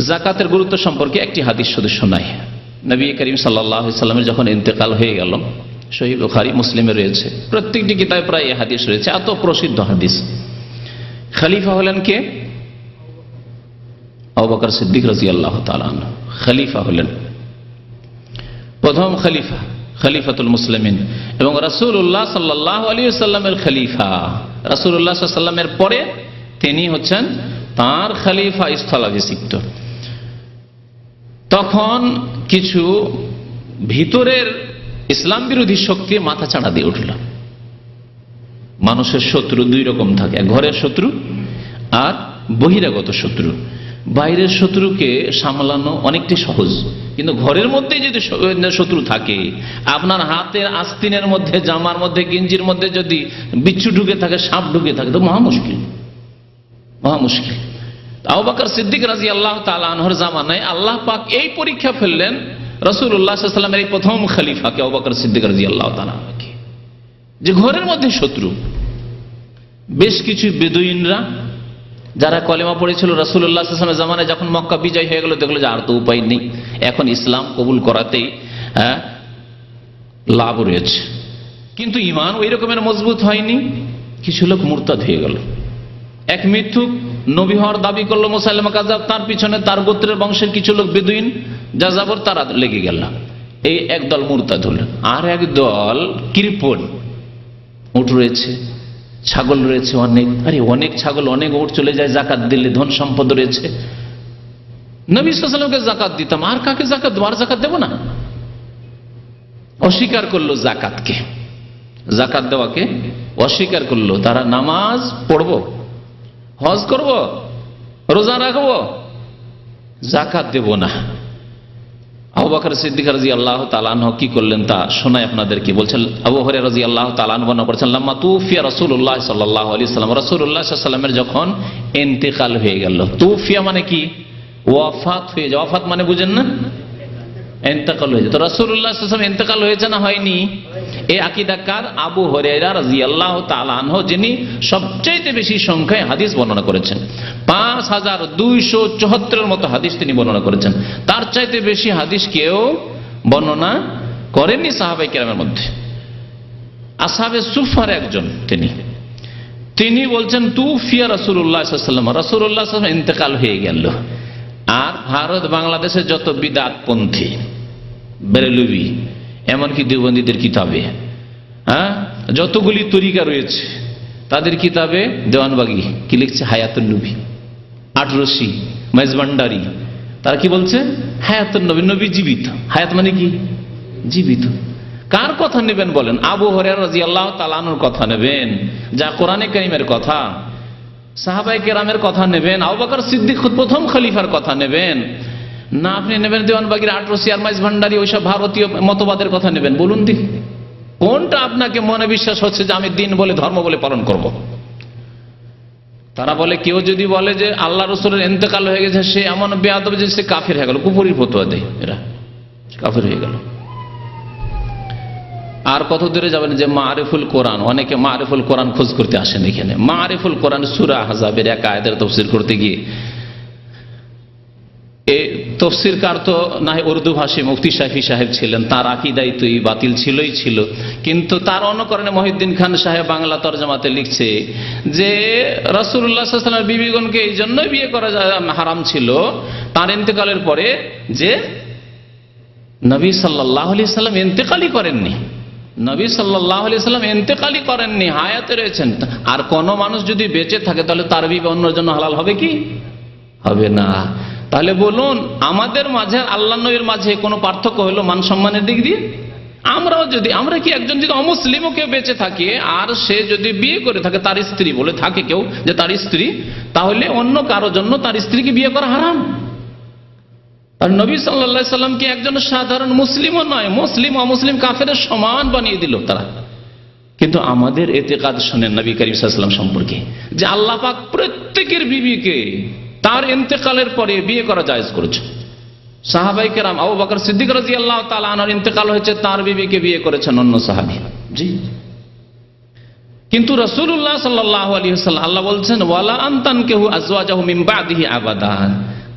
যাকাতের গুরুত্ব সম্পর্কে একটি হাদিস শুধু শোনাই। নবী করিম সাল্লাল্লাহু আলাইহি ওয়াসাল্লামের যখন ইন্তেকাল হয়ে গেল, সহিহ বুখারী, মুসলিমে রয়েছে, প্রত্যেকটি কিতাবে প্রায় এই হাদিস রয়েছে, এত প্রসিদ্ধ হাদিস। খলিফা হলেন কে? আবু বকর সিদ্দিক রাদিয়াল্লাহু তাআলা আনহু খলিফা হলেন, প্রথম খলিফা, খলিফাতুল মুসলিমিন, এবং রাসূলুল্লাহ সাল্লাল্লাহু আলাইহি ওয়াসাল্লামের খলিফা। রাসূলুল্লাহ সাল্লাল্লাহু আলাইহি ওয়াসাল্লামের পরে তিনি হচ্ছেন তার খলিফা স্থলাভিষিক্ত। তখন কিছু ভিতরের ইসলাম বিরোধী শক্তি মাথা চাড়া দিয়ে উঠল। মানুষের শত্রু দুই রকম থাকে, ঘরের শত্রু আর বহিরাগত শত্রু। বাইরের শত্রুকে সামলানো অনেকটা সহজ, কিন্তু ঘরের মধ্যে যদি শত্রু থাকে, আপনার হাতের আস্তিনের মধ্যে, জামার মধ্যে, গেঞ্জির মধ্যে যদি বিচ্ছু ঢুকে থাকে, সাপ ঢুকে থাকে, তো মহা মুশকিল, মহা মুশকিল। আবু বকর সিদ্দিক রাদিয়াল্লাহু তাআলা আনহুর জামানায় আল্লাহ পাক এই পরীক্ষা ফেললেন রাসূলুল্লাহ সাল্লাল্লাহু আলাইহি ওয়াসাল্লামের এই প্রথম খলিফাকে, আবু বকর সিদ্দিক রাদিয়াল্লাহু তাআলা আনহুকে, যে ঘরের মধ্যে শত্রু। বেশ কিছু বেদুইনরা যারা কলেমা পড়েছিল রাসূলুল্লাহ সাল্লাল্লাহু আলাইহি ওয়াসাল্লামের জামানায়, যখন মক্কা বিজয় হয়ে গেল, দেখলো যে আর তো উপায় নেই, এখন ইসলাম কবুল করাতেই লাভ রয়েছে, কিন্তু ঈমান ওই রকমের মজবুত হয়নি। কিছু লোক মুরতাদ হয়ে গেল। এক মিথ্যুক নবী হওয়ার দাবি করলো মুসাইলামা কাযাব, তার পিছনে তার গোত্রের বংশের কিছু লোক বেদুইন যাযাবর, তারা লেগে গেল। এই একদল মুরতাদ হল। আর এক দল কৃপণ, উট রয়েছে, ছাগল রয়েছে অনেক, আরে অনেক ছাগল অনেক উট চলে যায়, জাকাত দিলে ধন সম্পদ রয়েছে, নবী সাল্লাল্লাহু আলাইহি ওয়াসাল্লামকে জাকাত দিতাম, আর কাকে জাকাত দেবো, আর জাকাত দেবো না। অস্বীকার করলো জাকাতকে, জাকাত দেওয়াকে অস্বীকার করলো। তারা নামাজ পড়বো, হজ করব, রোজা রাখবো, জাকাত দেব না। আবু বকর সিদ্দিক রাদিয়াল্লাহু তাআলা আনহু কি করলেন তা শোনাই আপনাদেরকে। বলছেন আবু হুরায়রা রাদিয়াল্লাহু তাআলা আনহু বর্ণনা করেছেন, লাম্মা তুফিয়া রাসূলুল্লাহ সাল্লাল্লাহু আলাইহি ওয়াসাল্লাম, রাসূলুল্লাহ সাল্লাল্লাহু আলাইহি ওয়াসাল্লামের যখন ইন্তেকাল হয়ে গেল। তুফিয়া মানে কি? ওয়াফাত হয়ে যাওয়া। ওয়াফাত মানে বুঝেন না? ইন্তেকাল হয়েছে। তো রাসূলুল্লাহ সাল্লাল্লাহু আলাইহি ওয়াসাল্লাম ইন্তেকাল হয়েছে না হয়নি? এই আকীদাকার আবু হুরায়রা রাদিয়াল্লাহু তাআলা আনহু, যিনি সবচেয়ে বেশি সংখ্যায় হাদিস বর্ণনা করেছেন, 5274 মতো হাদিস তিনি বর্ণনা করেছেন। তার চাইতে বেশি হাদিস কেউ বর্ণনা করেননি সাহাবায়ে কেরামের মধ্যে। আসহাবে সুফার একজন তিনি বলছেন তুফিয়া রাসূলুল্লাহ সাল্লাল্লাহু আলাইহি ওয়াসাল্লাম, রাসূলুল্লাহ সাল্লাল্লাহু আলাইহি ওয়াসাল্লাম ইন্তেকাল হয়ে গেল। আর ভারত বাংলাদেশের যত বিদআতপন্থী, বেরেলভি, এমনকি দেওবন্দীদের কিতাবে যতগুলি তরিকা রয়েছে, তাদের কিতাবে দেওয়ানবাগি কি লিখছে? হায়াতুন নবী, আটরশি, মেজভান্ডারি, তারা কি বলছে? হায়াতুন নবী, নবী জীবিত। হায়াত মানে কি? জীবিত। কার কথা নেবেন বলেন? আবু হুরায়রা রাদিয়াল্লাহু তাআলা আনহুর কথা নেবেন, যা কোরআনে কারীমের কথা, সাহাবায়ে কেরামের কথা নেবেন, আবু বকর সিদ্দিক প্রথম খলিফার কথা নেবেন, না আপনি নেবেন দেওয়ানবাগির আটরশি আর মাইজভান্ডারি, ওইসব ভারতীয় মতবাদের কথা নেবেন? বলুন দিন, কোনটা আপনাকে মনে বিশ্বাস হচ্ছে যে আমি দিন বলে, ধর্ম বলে পালন করব? তারা বলে, কেউ যদি বলে যে আল্লাহ রাসূলের ইন্তেকাল হয়ে গেছে, সে এমন বেয়াদব যে সে কাফির হয়ে গেল, কুফরি ফতোয়া দেয়, এরা কাফির হয়ে গেল। আর কত দূরে যাবেন যে মারিফুল কোরআন, অনেকে মারিফুল কোরআন খোঁজ করতে আসেন এখানে। মারিফুল কোরআন সূরা আহজাবের এক আয়াতের তাফসীর করতে গিয়ে, এই তফসিরকার তো না হয় উর্দু ভাষী মুফতি শাফি সাহেব ছিলেন, তার আকীদাই তো এই বাতিল ছিল, কিন্তু তার অনুকরণে মহিউদ্দিন খান সাহেব বাংলা তরজমাতে লিখছে যে রাসূলুল্লাহ সাল্লাল্লাহু আলাইহি ওয়াসাল্লামের বিবিগণকে এই জন্যই বিয়ে করা হারাম ছিল তার ইন্তেকালের পরে, যে নবী সাল্লাল্লাহু আলাইহি ওয়াসাল্লাম ইন্তেকালই করেননি, নবী সাল্লাল্লাহু আলাইহি ওয়াসাল্লাম ইন্তেকালই করেননি, হায়াতে রয়েছেন। আর কোন মানুষ যদি বেঁচে থাকে তাহলে তার বিবি অন্যের জন্য হালাল হবে কি? হবে না। তাহলে বলুন, আমাদের মাঝে আল্লাহ নবীর মাঝে কোনো পার্থক্য হলো মান সম্মানের দিক দিয়ে? আমরা কি একজন যদি অমুসলিমও কেউ বেঁচে থাকে আর সে যদি বিয়ে করে থাকে, তার স্ত্রী বলে থাকে কেউ যে তার স্ত্রী, তাহলে অন্য কারোর জন্য তার স্ত্রীকে বিয়ে করা হারাম। আর নবী সাল্লাল্লাহু আলাইহি সাল্লামকে একজন সাধারণ মুসলিমও নয়, মুসলিম অমুসলিম কাফেরের সমান বানিয়ে দিল তারা। কিন্তু আমাদের ইতিকাদ শুনেন নবী করিম সাল্লাল্লাহু আলাইহি ওয়াসাল্লাম সম্পর্কে, যে আল্লাহ পাক প্রত্যেকের বিবিকে তার ইন্তেকালের পরে বিয়ে করা জায়েজ করেছে। সাহাবায়ে কেরাম, আবু বকর সিদ্দিক রাদিয়াল্লাহু তাআলা আনহুর ইন্তেকাল হয়েছে, তার বিবিকে বিয়ে করেছেন অন্য সাহাবী। জি, কিন্তু রাসূলুল্লাহ সাল্লাল্লাহু আলাইহি ওয়াসাল্লাম, আল্লাহ বলছেন ওয়ালা আনতানকিহু আজওয়াজাহু মিন বাদিহি আবাদা,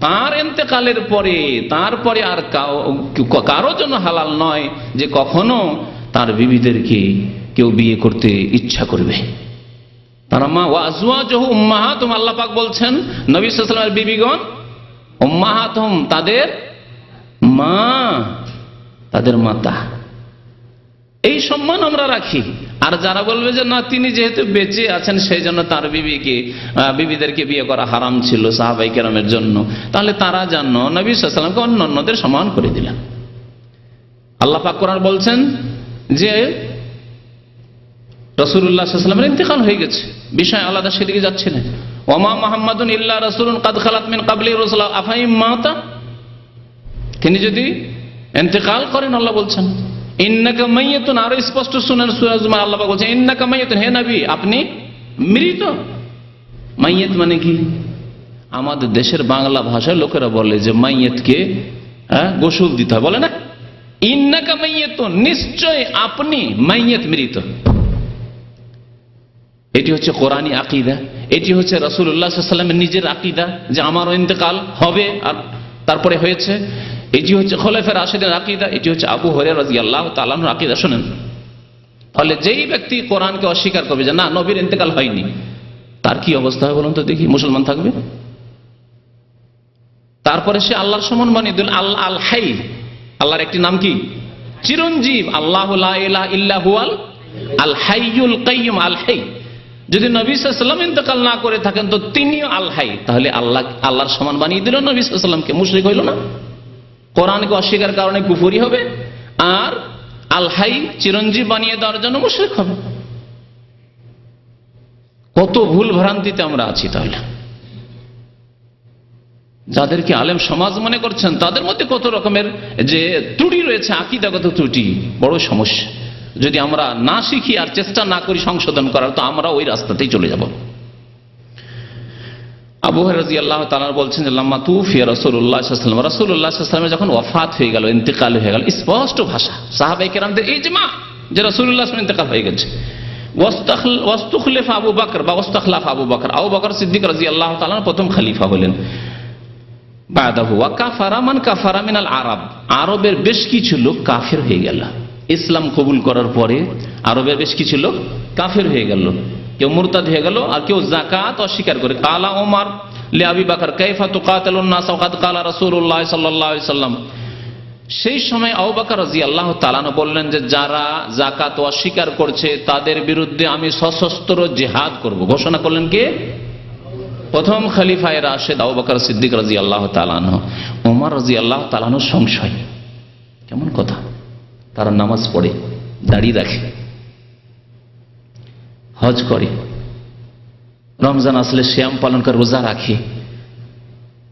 তার ইন্তেকালের পরে তারপরে আর কারো জন্য হালাল নয় যে কখনো তার বিবিদেরকে কেউ বিয়ে করতে ইচ্ছা করবে। তারা মা ওয়া আজওয়াজুহু উম্মাহাতুহুম, আল্লাহ পাক বলছেন নবী সাল্লাল্লাহু আলাইহি ওয়াসাল্লামের বিবিগণ উম্মাহাতুহুম, তাদের মা, তাদের মাতা। এই সম্মান আমরা রাখি। আর যারা বলবে যে না, তিনি যেহেতু বেঁচে আছেন সেই জন্য তার বিবিদেরকে বিয়ে করা হারাম ছিল সাহাবায়ে কেরামের জন্য, তাহলে তারা যেন নবী সাল্লাল্লাহু আলাইহি ওয়াসাল্লামকে অন্যান্যদের সমান করে দিলেন। আল্লাহ পাক কোরআন বলছেন যে রাসূলুল্লাহ সাল্লাল্লাহু আলাইহি ওয়াসাল্লামের ইন্তেকাল হয়ে গেছে, বিষয় আলাদা, সেদিকে যাচ্ছে না। ওয়া মা মুহাম্মাদুন ইল্লা রাসূলুন কাদ খালাত মিন ক্বাবলিহি রাসূল আফাইম মাতা, তিনি যদি ইন্তেকাল করেন আল্লাহ বলছেন ইন্নাকা মাইয়াতুন, আরো স্পষ্ট শুনেন সূরা জুমার আল্লাহ পাক বলছেন ইন্নাকা মাইয়াতুন, হে নবী আপনি মৃত। মাইয়াত মানে কি? আমাদের দেশের বাংলা ভাষায় লোকেরা বলে যে মাইয়াতকে গোসল দিতে হয়, বলে না? ইন্নাকা মাইয়াতুন, নিশ্চয় আপনি মাইয়াত, মৃত। এটি হচ্ছে কোরআনী আকীদা, এটি হচ্ছে রাসূলুল্লাহ সাল্লাল্লাহু আলাইহি ওয়াসাল্লামের নিজের আকীদা যে আমারও ইন্তেকাল হবে আর তারপরে হয়েছে। এটি হচ্ছে খোলাফায়ে রাশিদিনের আকীদা, এটি হচ্ছে আবু হুরায়রা রাদিয়াল্লাহু তাআলা আনহুর আকীদা। শুনেন, তাহলে যেই ব্যক্তি কোরআনকে অস্বীকার করবে যে না নবীর ইন্তেকাল হয়নি, তার কি অবস্থা হবে বলুন তো দেখি? মুসলমান থাকবে? তারপরে সে আল্লাহর সমান বানিয়ে দিল আল্লাহ আল হাই, আল্লাহর একটি নাম কি? চিরঞ্জীব। আল্লাহু লা ইলাহা ইল্লা হুয়াল আল হাইয়ুল কাইয়্যুম, আল হাই। যদি নবী সাল্লাল্লাহু আলাইহি ওয়াসাল্লাম ইন্তেকাল না করে থাকেন তো তিনিও আল হাই, তাহলে আল্লাহর সমান বানিয়ে দিল নবী সাল্লাল্লাহু আলাইহি ওয়াসাল্লামকে। মুশরিক হইল না? কোরআনকে অস্বীকার কারণে কুফরি হবে, আর আল হাই চিরঞ্জীব বানিয়ে দেওয়ার জন্য মুশরিক হবে। কত ভুল ভ্রান্তিতে আমরা আছি। তাহলে যাদেরকে আলেম সমাজ মনে করছেন তাদের মধ্যে কত রকমের যে ত্রুটি রয়েছে, আকীদাগত ত্রুটি, বড় সমস্যা। যদি আমরা না শিখি আর চেষ্টা না করি সংশোধন করার, তো আমরা ওই রাস্তাতেই চলে যাব। আবু হুরায়রা রাদিয়াল্লাহু তাআলা বলছেন যে লাম্মা তুফিয়া রাসূলুল্লাহ সাল্লাল্লাহু আলাইহি ওয়াসাল্লাম, রাসূলুল্লাহ সাল্লাল্লাহু আলাইহি ওয়াসাল্লাম যখন ওয়াফাত হয়ে গেল, ইন্তেকাল হয়ে গেল, স্পষ্ট ভাষা, সাহাবায়ে কেরামদের ইজমা যে রাসূলুল্লাহ সাল্লাল্লাহু আলাইহি ওয়াসাল্লাম ইন্তেকাল হয়ে গেছে। ওয়াস্তাখলাফা আবু বকর, বা ওয়াস্তাখলাফা আবু বকর, আবু বকর সিদ্দিক রাদিয়াল্লাহু তাআলা প্রথম খলিফা হলেন। বাদাহু ওয়া কাফারা মান কাফারা মিনাল আরব, আরবের বেশ কিছু লোক কাফের হয়ে গেল। ইসলাম কবুল করার পরে আরবের বেশ কিছু লোক কাফের হয়ে গেল, কেউ মুরতাদ হয়ে গেল, আর কেউ যাকাত অস্বীকার করে। কালা ওমর লি আবি বকর কাইফা তুকাতিলুন নাস ওয়া কাদ কালা রাসূলুল্লাহ সাল্লাল্লাহু আলাইহি ওয়াসাল্লাম, সেই সময় আবু বকর রাদিয়াল্লাহু তাআলা আনহু বললেন যে যারা যাকাত অস্বীকার করছে তাদের বিরুদ্ধে আমি সশস্ত্র জিহাদ করব। ঘোষণা করলেন কে? প্রথম খলিফায়ে রাশিদ আবু বকর সিদ্দিক রাদিয়াল্লাহু তাআলা আনহু। ওমর রাদিয়াল্লাহু তাআলা আনহু সংশয়, কেমন কথা, তারা নামাজ পড়ে, দাড়ি রাখে, হজ করে, রমজান আসলে সিয়াম পালন করে, রোজা রাখে,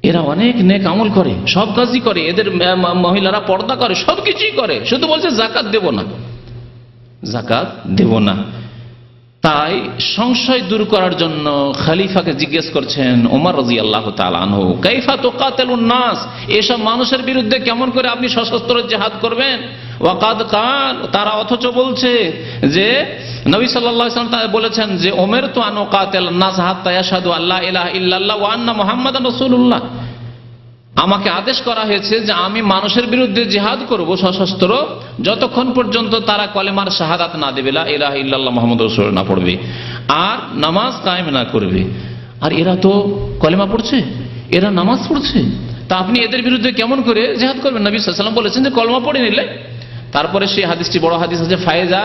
এরা অনেক নেক আমল করে, সব কাজই করে, এদের মহিলারা পর্দা করে, সবকিছুই করে, শুধু বলছে যাকাত দেব না, যাকাত দেব না। তাই সংশয় দূর করার জন্য খলিফাকে জিজ্ঞেস করছেন ওমর রাদিয়াল্লাহু তাআলা আনহু, কাইফা তুকাতিলুন নাস, এসব মানুষের বিরুদ্ধে কেমন করে আপনি সশস্ত্র জিহাদ করবেন? ওয়াকাদ কাল, তারা অথচ বলছে যে নবী সাল্লাল্লাহু আলাইহি ওয়াসাল্লাম বলেছেন যে উমিরতু আন উকাতিলান নাস হাত্তা ইয়াশহাদু আল্লা ইলাহা ইল্লাল্লাহ ওয়া আন্না মুহাম্মাদান রাসূলুল্লাহ, আমাকে আদেশ করা হয়েছে যে আমি মানুষের বিরুদ্ধে জিহাদ করব সশস্ত্র যতক্ষণ পর্যন্ত তারা কলেমার শাহাদাত না দেবে, লা ইলাহা ইল্লাল্লাহ মুহাম্মাদুর রাসূলুল্লাহ না পড়বে আর নামাজ কায়েম না করবে। আর এরা তো কলেমা পড়ছে, এরা নামাজ পড়ছে, তা আপনি এদের বিরুদ্ধে কেমন করে জিহাদ করবেন? নবী সাল্লাল্লাহু আলাইহি ওয়াসাল্লাম বলেছেন যে কলেমা পড়ে নিলে। তারপরে সেই হাদিসটি বড় হাদিস আছে, ফায়জা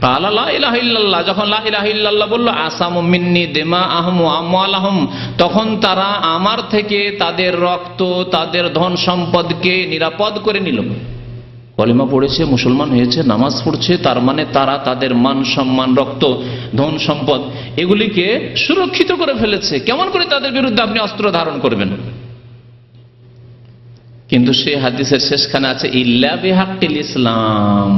কালা লা ইলাহা ইল্লাল্লাহ, যখন লা ইলাহা ইল্লাল্লাহ বলল, আসামু মিন্নি দিমাআহুম ওয়া আমওয়ালাহুম, তখন তারা আমার থেকে তাদের রক্ত, তাদের ধন সম্পদকে নিরাপদ করে নিল। কলেমা পড়েছে, মুসলমান হয়েছে, নামাজ পড়ছে, তার মানে তারা তাদের মান সম্মান, রক্ত, ধন সম্পদ এগুলিকে সুরক্ষিত করে ফেলেছে। কেমন করে তাদের বিরুদ্ধে আপনি অস্ত্র ধারণ করবেন? কিন্তু সেই হাদিসের শেষখানে আছে ইল্লা বিহাক্কিল ইসলাম,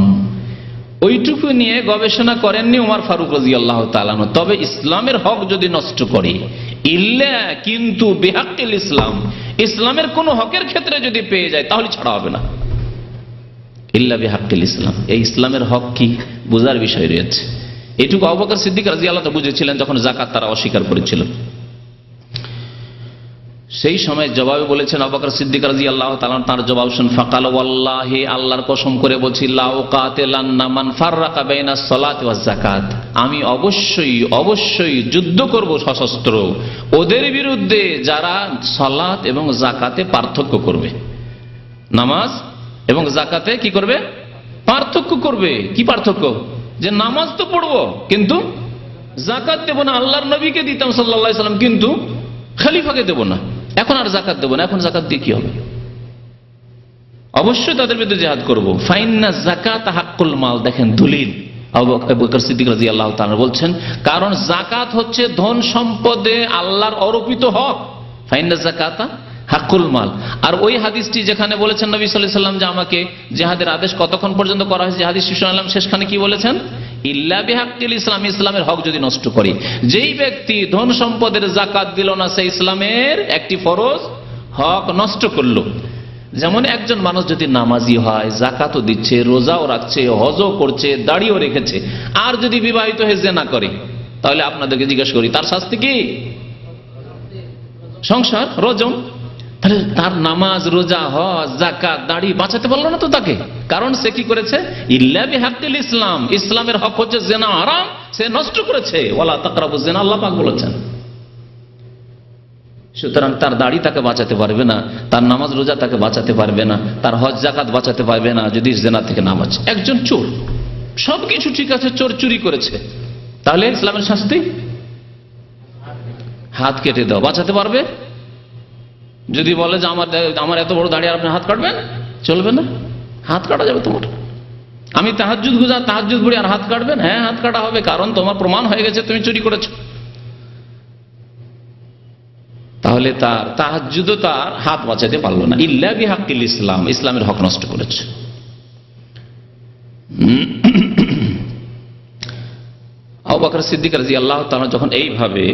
ওইটুকু নিয়ে গবেষণা করেননি ওমর ফারুক রাদিয়াল্লাহু তাআলা আনহু। তবে ইসলামের হক যদি নষ্ট করে, ইল্লা কিন্তু বিহাক্কিল ইসলাম, ইসলামের কোন হকের ক্ষেত্রে যদি পেয়ে যায় তাহলে ছাড়া হবে না। ইল্লা বিহাক্কিল ইসলাম, এই ইসলামের হক কি বোঝার বিষয় রয়েছে। এইটুকু আবু বকর সিদ্দিক রাদিয়াল্লাহু তাআলা বুঝেছিলেন যখন যাকাত তারা অস্বীকার করেছিল। সেই সময় জবাবে বলেছেন আবু বকর সিদ্দিক রাদিয়াল্লাহু তাআলা, তার জবাব শুন, ফাকাল ওয়াল্লাহি, আল্লাহর কসম করে বলছি, লা উকাতিলান্না মান ফাররাকা বাইনাস সালাতি ওয়াজ যাকাত, আমি অবশ্যই যুদ্ধ করব সশস্ত্র ওদের বিরুদ্ধে যারা সালাত এবং যাকাতে পার্থক্য করবে। নামাজ এবং যাকাতে কি করবে? পার্থক্য করবে। কি পার্থক্য? যে নামাজ তো পড়বো কিন্তু যাকাত দেব না। আল্লাহর নবীকে দিতাম সাল্লাল্লাহু আলাইহি সাল্লাম, কিন্তু খলিফাকে দেব না। এখন আর যাকাত দেব না। এখন যাকাত দিয়ে কি হবে? অবশ্যই তাদের বিরুদ্ধে জিহাদ করব। ফাইন্না যাকাত হাক্কুল মাল। দেখেন দলিল, আবু বকর সিদ্দিক রাদিয়াল্লাহু তাআলা বলছেন, কারণ যাকাত হচ্ছে ধন সম্পদে আল্লাহর অর্পিত হক। ফাইন্না যাকাতা হাক্কুল মাল। আর ওই হাদিসটি যেখানে বলেছেন নবী সাল্লাল্লাহু আলাইহি সাল্লাম যে আমাকে জিহাদের আদেশ কতক্ষণ পর্যন্ত করা হয়েছে, যে হাদিস শুনলাম শেষখানে কি বলেছেন? ইল্লা বিহাক্কিল ইসলাম, ইসলামের হক যদি নষ্ট করে। যেই ব্যক্তি ধন সম্পদের যাকাত দিল না, সে ইসলামের একটি ফরজ হক নষ্ট করলো। যেমন একজন মানুষ যদি নামাজি হয়, যাকাতও দিচ্ছে, রোজাও রাখছে, হজও করছে, দাড়িও রেখেছে, আর যদি বিবাহিত হয়ে জিনা করে, তাহলে আপনাদেরকে জিজ্ঞেস করি তার শাস্তি কি? সংসার, রজম। তাহলে তার নামাজ, রোজা, হজ, যাকাত, দাড়ি বাঁচাতে পারলো না তো তাকে, কারণ সে কি করেছে? ইল্লা বিহাক্কিল ইসলাম, ইসলামের হক হচ্ছে জিনা হারাম, সে নষ্ট করেছে। ওয়ালা তাকরাবুজ জিনা, আল্লাহ পাক বলেছেন। সুতরাং তার দাড়ি তাকে বাঁচাতে পারবে না, তার নামাজ রোজা তাকে বাঁচাতে পারবে না, তার হজ যাকাত বাঁচাতে পারবে না যদি জিনা থেকে না বাঁচে। একজন চোর, সবকিছু ঠিক আছে, চোর চুরি করেছে, তাহলে ইসলামের শাস্তি হাত কেটে দাও। বাঁচাতে পারবে? যদি বলে যে আমার এত বড় দাড়ি, আর আপনি হাত কাটবেন, চলবে না। হাত কাটা যাবে তোমার। আমি তাহাজ্জুদ গুজার, তাহাজ্জুদ পড়ি, আর হাত কাটবেন? হ্যাঁ, হাত কাটা হবে, কারণ তোমার প্রমাণ হয়ে গেছে তুমি চুরি করেছো। তাহলে তার তাহাজ্জুদও তার হাত বাঁচাতে পারলো না। ইল্লা বিহাক্কিল ইসলাম, ইসলামের হক নষ্ট করেছে। আবু বকর সিদ্দিক রাদিয়াল্লাহু তাআলা যখন এইভাবে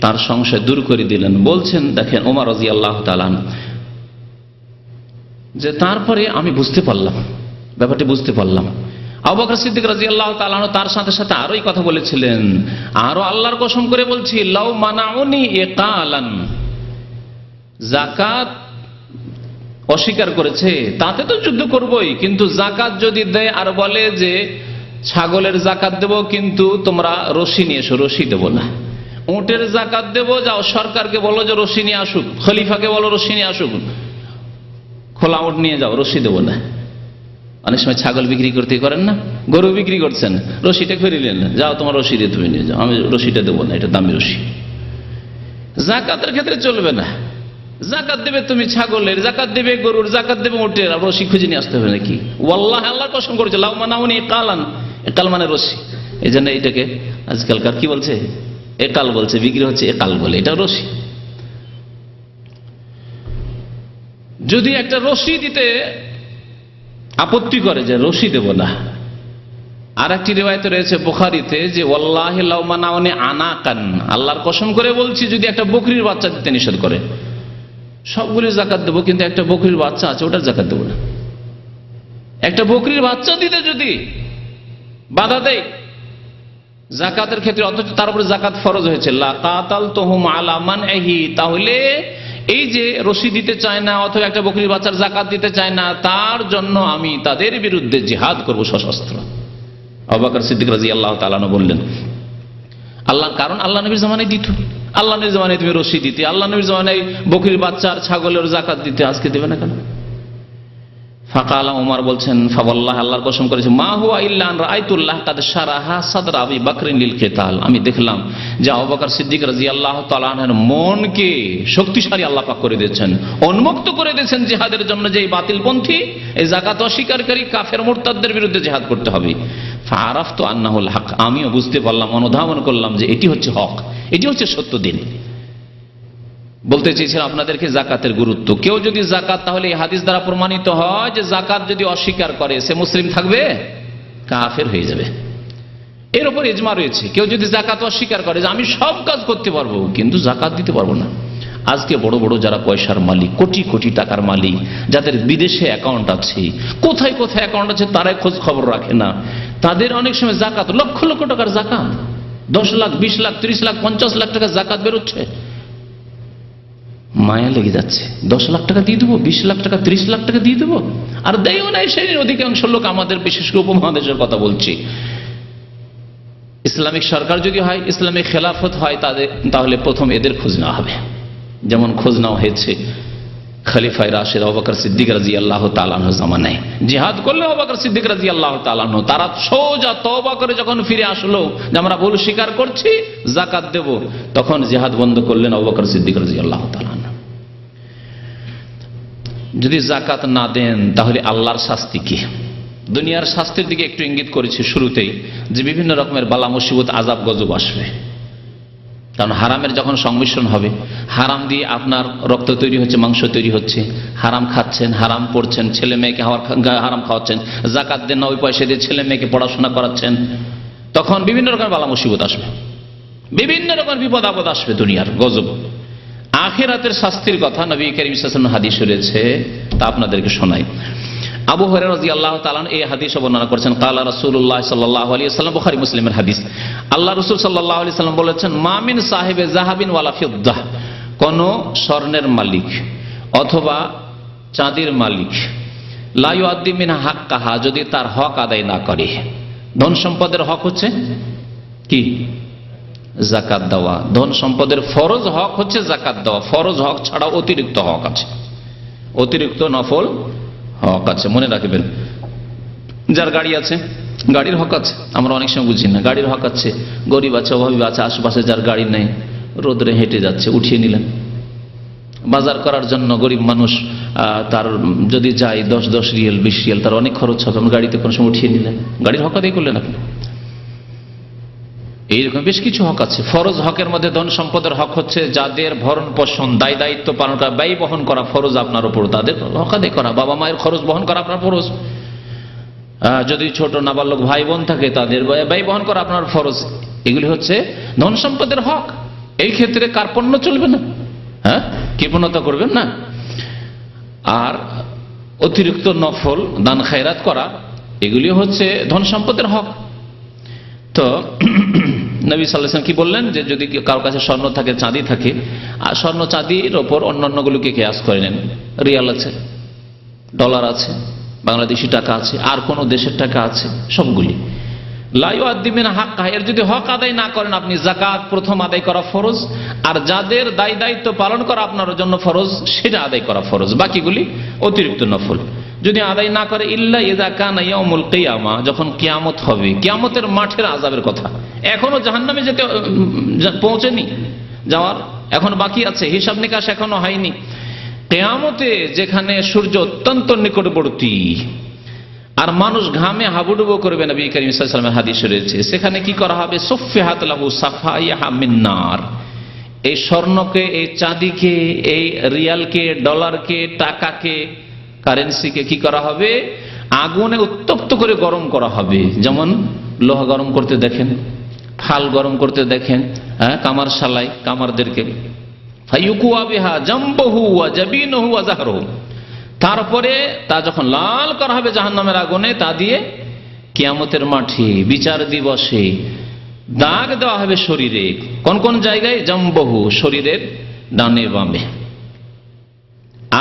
তার সংশয় দূর করে দিলেন, বলছেন, দেখেন ওমর রাদিয়াল্লাহু তাআলা যে তারপরে আমি বুঝতে পারলাম, ব্যাপারটি বুঝতে পারলাম। আবু বকর সিদ্দিক রাদিয়াল্লাহু তাআলা তার সাথে সাথে আরো এই কথা বলেছিলেন, আরো আল্লাহর কসম করে বলছি, লাউ মানাউনি ইকালান, যাকাত অস্বীকার করেছে তাতে তো যুদ্ধ করবই, কিন্তু যাকাত যদি দেয় আর বলে যে ছাগলের যাকাত দেব কিন্তু তোমরা রশি নিয়ে এসো, রশি দেব না। উটের যাকাত দেব, যাও সরকারকে বলো যে রশি নিয়ে আসুক, খলিফাকে বলো রশি নিয়ে আসুক, খোলা উট নিয়ে যাও, রশি দেব না। অনেক সময় ছাগল বিক্রি করতে করেন না, গরু বিক্রি করছেন, রশিটা ফিরিলেন, যাও তোমার রশি দিয়ে তুমি নিয়ে যাও, আমি রশিটা দেবো না, এটা দামি রশি। যাকাতের ক্ষেত্রে চলবে না। যাকাত দেবে তুমি ছাগলের, যাকাত দেবে গরুর, যাকাত দেবে উটের, আর রশি খুঁজে নিয়ে আসতে হবে নাকি? ওয়াল্লাহি, আল্লাহর কসম করেছে, লাউ মানাউনি ইকালান, একাল মানে রশি। এই জন্য এটাকে আজকালকার কি বলছে? একাল বলছে, বিক্রি হচ্ছে একাল বলে, এটা রশি। যদি একটা রশি দিতে আপত্তি করে যে রশি দেব না, আর একটি রিওয়ায়াতে রয়েছে বুখারীতে যে ওয়াল্লাহি লাউ মানাউনি আনাকান, আল্লাহর কসম করে বলছি, যদি একটা বকরির বাচ্চা দিতে নিষেধ করে, সবগুলি যাকাত দেবো কিন্তু একটা বকরির বাচ্চা আছে, ওটার যাকাত দেবো না। একটা বকরির বাচ্চা দিতে যদি বাধা দেয় যাকাতের ক্ষেত্রে, অথচ তার উপরে যাকাত ফরজ হয়েছে, লা কাতালতুহুম আলা মানহি, তাহলে এই যে রশি দিতে চায় না অথবা একটা বকরির বাচ্চার যাকাত দিতে চায় না, তার জন্য আমি তাদের বিরুদ্ধে জিহাদ করব সশস্ত্র। আবু বকর সিদ্দিক রাদিয়াল্লাহু তাআলা বললেন, আল্লাহ, কারণ আল্লাহ নবীর জামানায় দিত, আল্লাহ নবীর জামানায় তুমি রশি দিতে, আল্লাহ নবীর জামানায় বকরির বাচ্চার ছাগলের যাকাত দিতে, আজকে দেবে না কেন? ফাকালা, ওমর বলছেন, ফাওয়াল্লাহি, আল্লাহর কসম করেছে, মা হুয়া ইল্লা আন রাআইতুল্লাহ কাদ শারাহা সাদর আবি বকরিন লিল কিতাল, আমি দেখলাম যে আবু বকর সিদ্দিক রাদিয়াল্লাহু তাআলা আনহুর মনকে শক্তিশালী আল্লাহ পাক করে দিয়েছেন, উন্মুক্ত করে দিয়েছেন জিহাদের জন্য। যে এই বাতিলপন্থী, এই যাকাত অস্বীকারী কাফের মুরতাদদের বিরুদ্ধে জিহাদ করতে হবে। ফাআরাফতু আন্নাহুল হক, আমিও বুঝতে পারলাম, অনুধাবন করলাম যে এটি হচ্ছে হক, এটি হচ্ছে সত্য দিন। বলতে চেয়েছিলাম আপনাদেরকে যাকাতের গুরুত্ব। কেউ যদি যাকাত, তাহলে এই হাদিস দ্বারা প্রমাণিত হয় যে যাকাত যদি অস্বীকার করে সে মুসলিম থাকবে, কাফের হয়ে যাবে। এর উপর ইজমা রয়েছে। কেউ যদি যাকাত অস্বীকার করে যে আমি সব কাজ করতে পারবো কিন্তু যাকাত দিতে পারবো না। আজকে বড় বড় যারা পয়সার মালিক, কোটি কোটি টাকার মালিক, যাদের বিদেশে অ্যাকাউন্ট আছে, কোথায় কোথায় অ্যাকাউন্ট আছে তারাই খোঁজ খবর রাখে না, তাদের অনেক সময় যাকাত লক্ষ লক্ষ টাকার যাকাত, 10 লাখ 20 লাখ 30 লাখ 50 লাখ টাকা যাকাত বেরোচ্ছে। মায়া লেগে যাচ্ছে। 10 লাখ টাকা দিয়ে দেবো, 20 লাখ টাকা, 30 লাখ টাকা দিয়ে দেবো, আর দেয়ও নাই। সেই অধিকাংশ লোক, আমাদের বিশেষ করে উপমহাদেশের কথা বলছি, ইসলামিক সরকার যদি হয়, ইসলামিক খেলাফত হয়, তাহলে প্রথম এদের খোঁজ নেওয়া হবে। যেমন খোঁজ নেওয়া হয়েছে খলিফায়ে রাশিদ আবু বকর সিদ্দিক রাদিয়াল্লাহু তাআলা আনহু জামানায়। জিহাদ করলে আবু বকর সিদ্দিক রাদিয়াল্লাহু তাআলা আনহু, তারা সোজা তওবা করে যখন ফিরে আসলো যে আমরা ভুল স্বীকার করছি, যাকাত দেব, তখন জিহাদ বন্ধ করলেন আবু বকর সিদ্দিক রাদিয়াল্লাহু তাআলা আনহু। যদি যাকাত না দেন তাহলে আল্লাহর শাস্তি কি? দুনিয়ার শাস্তির দিকে একটু ইঙ্গিত করেছি শুরুতেই, যে বিভিন্ন রকমের বালা মুসিবত, আযাব গজব আসবে। কারণ হারামের যখন সংমিশ্রণ হবে, হারাম দিয়ে আপনার রক্ত তৈরি হচ্ছে, মাংস তৈরি হচ্ছে, হারাম খাচ্ছেন, হারাম পড়ছেন, ছেলে মেয়েকে হারাম খাওয়াচ্ছেন, যাকাত দেন না, ওই পয়সা দিয়ে ছেলে মেয়েকে পড়াশোনা করাচ্ছেন, তখন বিভিন্ন রকমের বালা মুসিবত আসবে, বিভিন্ন রকমের বিপদ আপদ আসবে, দুনিয়ার গজব। আখিরাতের শাস্তির কথা নবী করিম সাল্লাল্লাহু আলাইহি ওয়াসাল্লাম হাদিস রয়েছে, তা আপনাদেরকে শোনাই। আবু হুরায়রা রাদিয়াল্লাহু তাআলা এই হাদিস বর্ণনা করেছেন, ক্বালা রাসূলুল্লাহ সাল্লাল্লাহু আলাইহি ওয়াসাল্লাম, বুখারী মুসলিমের হাদিস। আল্লাহ রাসূল সাল্লাল্লাহু আলাইহি ওয়াসাল্লাম বলেছেন, মা মিন সাহিবে যাহাবিন ওয়ালা ফিদ্দাহ, কোন স্বর্ণের মালিক অথবা চাঁদির মালিক, লা ইউআদ্দি মিনহা হাক্কাহা, যদি তার হক আদায় না করে। ধন সম্পদের হক হচ্ছে কি? যাকাত দেওয়া। ধন সম্পদের ফরজ হক হচ্ছে যাকাত দেওয়া। ফরজ হক ছাড়াও অতিরিক্ত হক আছে, অতিরিক্ত নফল হক আছে, মনে রাখবেন। যার গাড়ি আছে, গাড়ির হক আছে, আমরা অনেক সময় বুঝি না। গাড়ির হক আছে, গরিব আছে, অভাবী আছে, আশেপাশে যার গাড়ি নেই, রোদরে হেঁটে যাচ্ছে, উঠিয়ে নিলেন। বাজার করার জন্য গরিব মানুষ, তার যদি যায় 10 রিয়াল 20 রিয়াল, তার অনেক খরচ হবে, গাড়িতে কোনো সময় উঠিয়ে নিলেন, গাড়ির হক আদায় করলেন আপনি। এইরকম বেশ কিছু হক আছে। ফরজ হকের মধ্যে ধন সম্পদের হক হচ্ছে যাদের ভরণ পোষণ, দায় দায়িত্ব পালন করা, ব্যয় বহন করা ফরজ আপনার উপর, তাদের হক আদায় করা। বাবা মায়ের খরচ বহন করা আপনার ফরজ। যদি ছোট নাবালক ভাই বোন থাকে, তাদের ব্যয় বহন করা আপনার ফরজ। এগুলি হচ্ছে ধন সম্পদের হক। এই ক্ষেত্রে কার্পণ্য চলবে না, হ্যাঁ, কৃপণতা করবেন না। আর অতিরিক্ত নফল দান খায়রাত করা, এগুলি হচ্ছে ধন সম্পদের হক। তো নবী সাল্লাল্লাহু আলাইহি ওয়াসাল্লাম কি বললেন, যে যদি কারোর কাছে স্বর্ণ থাকে, চাঁদি থাকে, আর স্বর্ণ চাঁদির ওপর অন্যান্যগুলোকে কিয়াস করে নেন, রিয়াল আছে, ডলার আছে, বাংলাদেশি টাকা আছে, আর কোন দেশের টাকা আছে, সবগুলি লা ইউআদ্দি মিনহা হাক্কাহা, এর যদি হক আদায় না করেন আপনি, যাকাত প্রথম আদায় করা ফরজ, আর যাদের দায় দায়িত্ব পালন করা আপনার জন্য ফরজ, সেটা আদায় করা ফরজ, বাকিগুলি অতিরিক্ত নফল। যদি আদায় না করে, ইল্লা ইযা কানা ইয়াউমুল কিয়ামা, যখন কিয়ামত হবে, কিয়ামতের মাঠের আযাবের কথা, এখনো জাহান্নামে যেতে পৌঁছেনি, যাওয়ার এখন বাকি আছে, হিসাব নিকাশ এখনো হয়নি। কিয়ামতে যেখানে সূর্য অত্যন্ত নিকটবর্তী আর মানুষ ঘামে হাবুডুবু করবে, নবী করিম সাল্লাল্লাহু আলাইহি ওয়াসাল্লামের হাদিস রয়েছে, সেখানে কি করা হবে? সুফিহাত লাহু সাফাইহা মিন নার, এই স্বর্ণকে, এই চাঁদিকে, এই রিয়ালকে, ডলারকে, টাকাকে, কারেন্সিকে কি করা হবে? আগুনে উত্তপ্ত করে গরম করা হবে। যেমন লোহা গরম করতে দেখেন, ফাল গরম করতে দেখেন, হ্যাঁ, কামার শালায় কামারদেরকে, ফায়ুকুয়া বিহা জামবহু ওয়া জাবিনহু ওয়া যাহরহু, তারপরে তা যখন লাল করা হবে জাহান্নামের আগুনে, তা দিয়ে কিয়ামতের মাঠে বিচার দিবসে দাগ দেওয়া হবে শরীরে। কোন কোন জায়গায়? জামবহু, শরীরের ডানে বামে,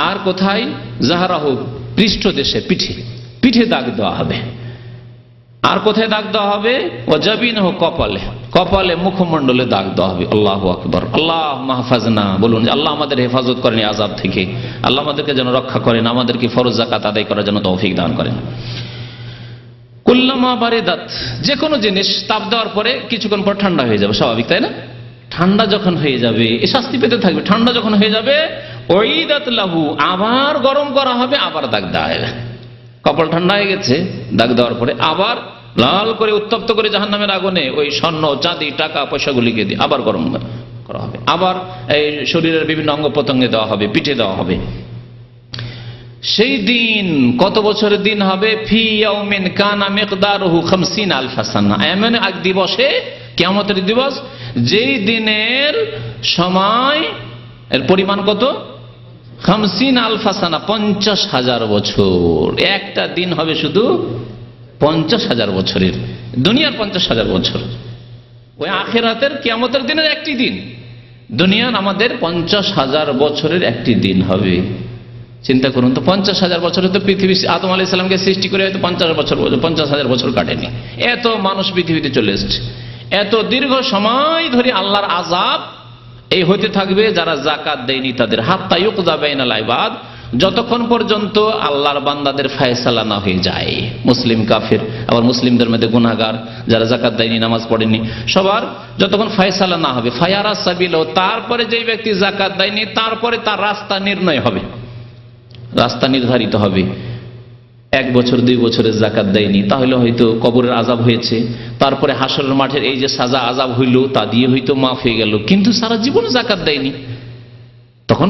আর কোথায়? জাহরাহু, পৃষ্ঠদেশে, পিঠে, পিঠে দাগ দেওয়া হবে। আর কোথায় দাগ দেওয়া হবে? ওয়াজাবিনহু, কপালে, কপালে, মুখমণ্ডলে দাগ দেওয়া হবে। আল্লাহু আকবার। আল্লাহ মাহফাজনা, বলুন আল্লাহ আমাদের হেফাজত করেন এই আযাব থেকে, আল্লাহ আমাদেরকে যেন রক্ষা করেন, আমাদেরকে ফরজ যাকাত আদায় করার জন্য তৌফিক দান করেন। কুল্লামা বারিদাত, যে কোনো জিনিস তাপ দেওয়ার পরে কিছুক্ষণ পর ঠান্ডা হয়ে যাবে, স্বাভাবিক তাই না? ঠান্ডা যখন হয়ে যাবে, এ শাস্তি পেতে থাকবে। ঠান্ডা যখন হয়ে যাবে, উইদাত লাহু, আবার গরম করা হবে, আবার দাগ দেওয়া হবে। কপাল ঠান্ডা হয়ে গেছে, দাগ দেওয়ার পরে আবার লাল করে উত্তপ্ত করে জাহান্নামের আগুনে ওই স্বর্ণ, চাঁদি, টাকা পয়সাগুলিকে দিয়ে আবার গরম করা হবে, আবার এই শরীরের বিভিন্ন অঙ্গ প্রত্যঙ্গে দেওয়া হবে, পিঠে দেওয়া হবে। সেই দিন কত বছরের দিন হবে? ফি ইয়াউমিন কানা মিকদারুহু 50,000 সানা, এমন এক দিবসে, কিয়ামতের দিবস, যেই দিনের সময় এর পরিমাণ কত? 50,000 সানা, 50,000 বছর। একটা দিন হবে শুধু 50,000 বছরের, দুনিয়ার 50,000 বছর। ওই আখিরাতের কিয়ামতের দিনের একটি দিন, দুনিয়ার আমাদের 50,000 বছরের একটি দিন হবে। চিন্তা করুন তো, 50,000 বছরে তো পৃথিবী আদম আলাইহিস সালামকে সৃষ্টি করে হয়তো 50,000 বছর কাটেনি। এত মানুষ পৃথিবীতে চলে এসছে, এত দীর্ঘ সময় ধরে আল্লাহর আযাব এই হতে থাকবে যারা যাকাত দেয়নি তাদের। হাত্তা ইউকযা বাইনাল ইবাদ, যতক্ষণ পর্যন্ত আল্লাহর বান্দাদের ফয়সালা না হয়ে যায়। মুসলিম কাফের, আবার মুসলিমদের মধ্যে গুনাহগার যারা যাকাত দেয়নি, নামাজ পড়েনি, সবার যতক্ষণ ফয়সালা না হবে, ফায়ারা সাবিল, তারপরে যেই ব্যক্তি যাকাত দেয়নি তারপরে তার রাস্তা নির্ণয় হবে, রাস্তা নির্ধারিত হবে। 1 বছর 2 বছরের যাকাত দেয়নি, তাহলে হয়তো কবরের আযাব হয়েছে, তারপরে হাসরের মাঠের এই যে সাজা আযাব হইল তা দিয়ে হয়তো মাফ হয়ে গেল। কিন্তু সারা জীবনে যাকাত দেয়নি, তখন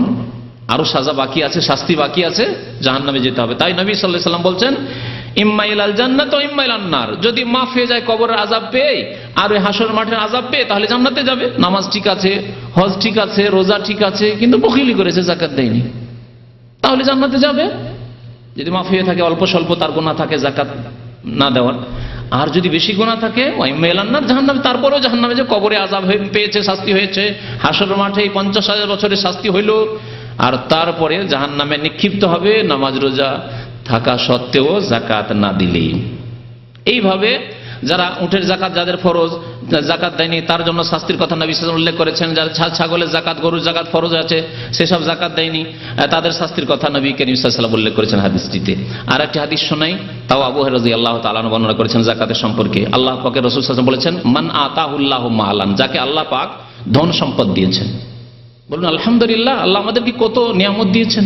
আরো সাজা বাকি আছে, শাস্তি বাকি আছে, জাহান্নামে যেতে হবে। তাই নবী সাল্লাল্লাহু আলাইহি ওয়াসাল্লাম বলছেন, ইম্মা ইলাল জান্নাত ওয়া ইম্মা ইলান নার। যদি মাফ হয়ে যায় কবরের আযাব পেয়ে আর ওই হাসরের মাঠের আযাব পেয়ে, তাহলে জান্নাতে যাবে। নামাজ ঠিক আছে, হজ ঠিক আছে, রোজা ঠিক আছে, কিন্তু বখিলি করেছে, যাকাত দেয়নি, তাহলে জান্নাতে যাবে। যদি মাফ হয়ে থাকে, অল্প স্বল্প তার গুনাহ থাকে যাকাত না দেওয়ার, আর যদি বেশি গুনাহ থাকে ওয়া ইম্মা ইলান নার, জাহান্নামে। তারপরেও জাহান্নামে যে কবরে আযাব পেয়েছে, শাস্তি হয়েছে, হাসরের মাঠে 50,000 বছরের শাস্তি হইল, আর তারপরে জাহান্নামে নিক্ষিপ্ত হবে নামাজ রোজা থাকা সত্ত্বেও যাকাত না দিলেই। এইভাবে যারা উটের যাকাত যাদের ফরজ, যাকাত দেয়নি তার জন্য শাস্তির কথা নবী সাল্লাল্লাহু আলাইহি ওয়াসাল্লাম উল্লেখ করেছেন। যারা ছাগলের যাকাত, গরুর যাকাত ফরজ আছে, সেসব যাকাত দেয়নি, তাদের শাস্তির কথা নবী করিম সাল্লাল্লাহু আলাইহি ওয়াসাল্লাম উল্লেখ করেছেন হাদিসটিতে। আর একটি হাদিস শোনাই, তাও আবু হুরায়রা রাদিয়াল্লাহু তাআলা আনহু বর্ণনা করেছেন যাকাতের সম্পর্কে। আল্লাহ পাকের রাসূল সাল্লাল্লাহু আলাইহি ওয়াসাল্লাম বলেছেন, মান আতাহুল্লাহু মালান, যাকে আল্লাহ পাক ধন সম্পদ দিয়েছেন। বলুন আলহামদুলিল্লাহ, আল্লাহ আমাদেরকে কত নিয়ামত দিয়েছেন।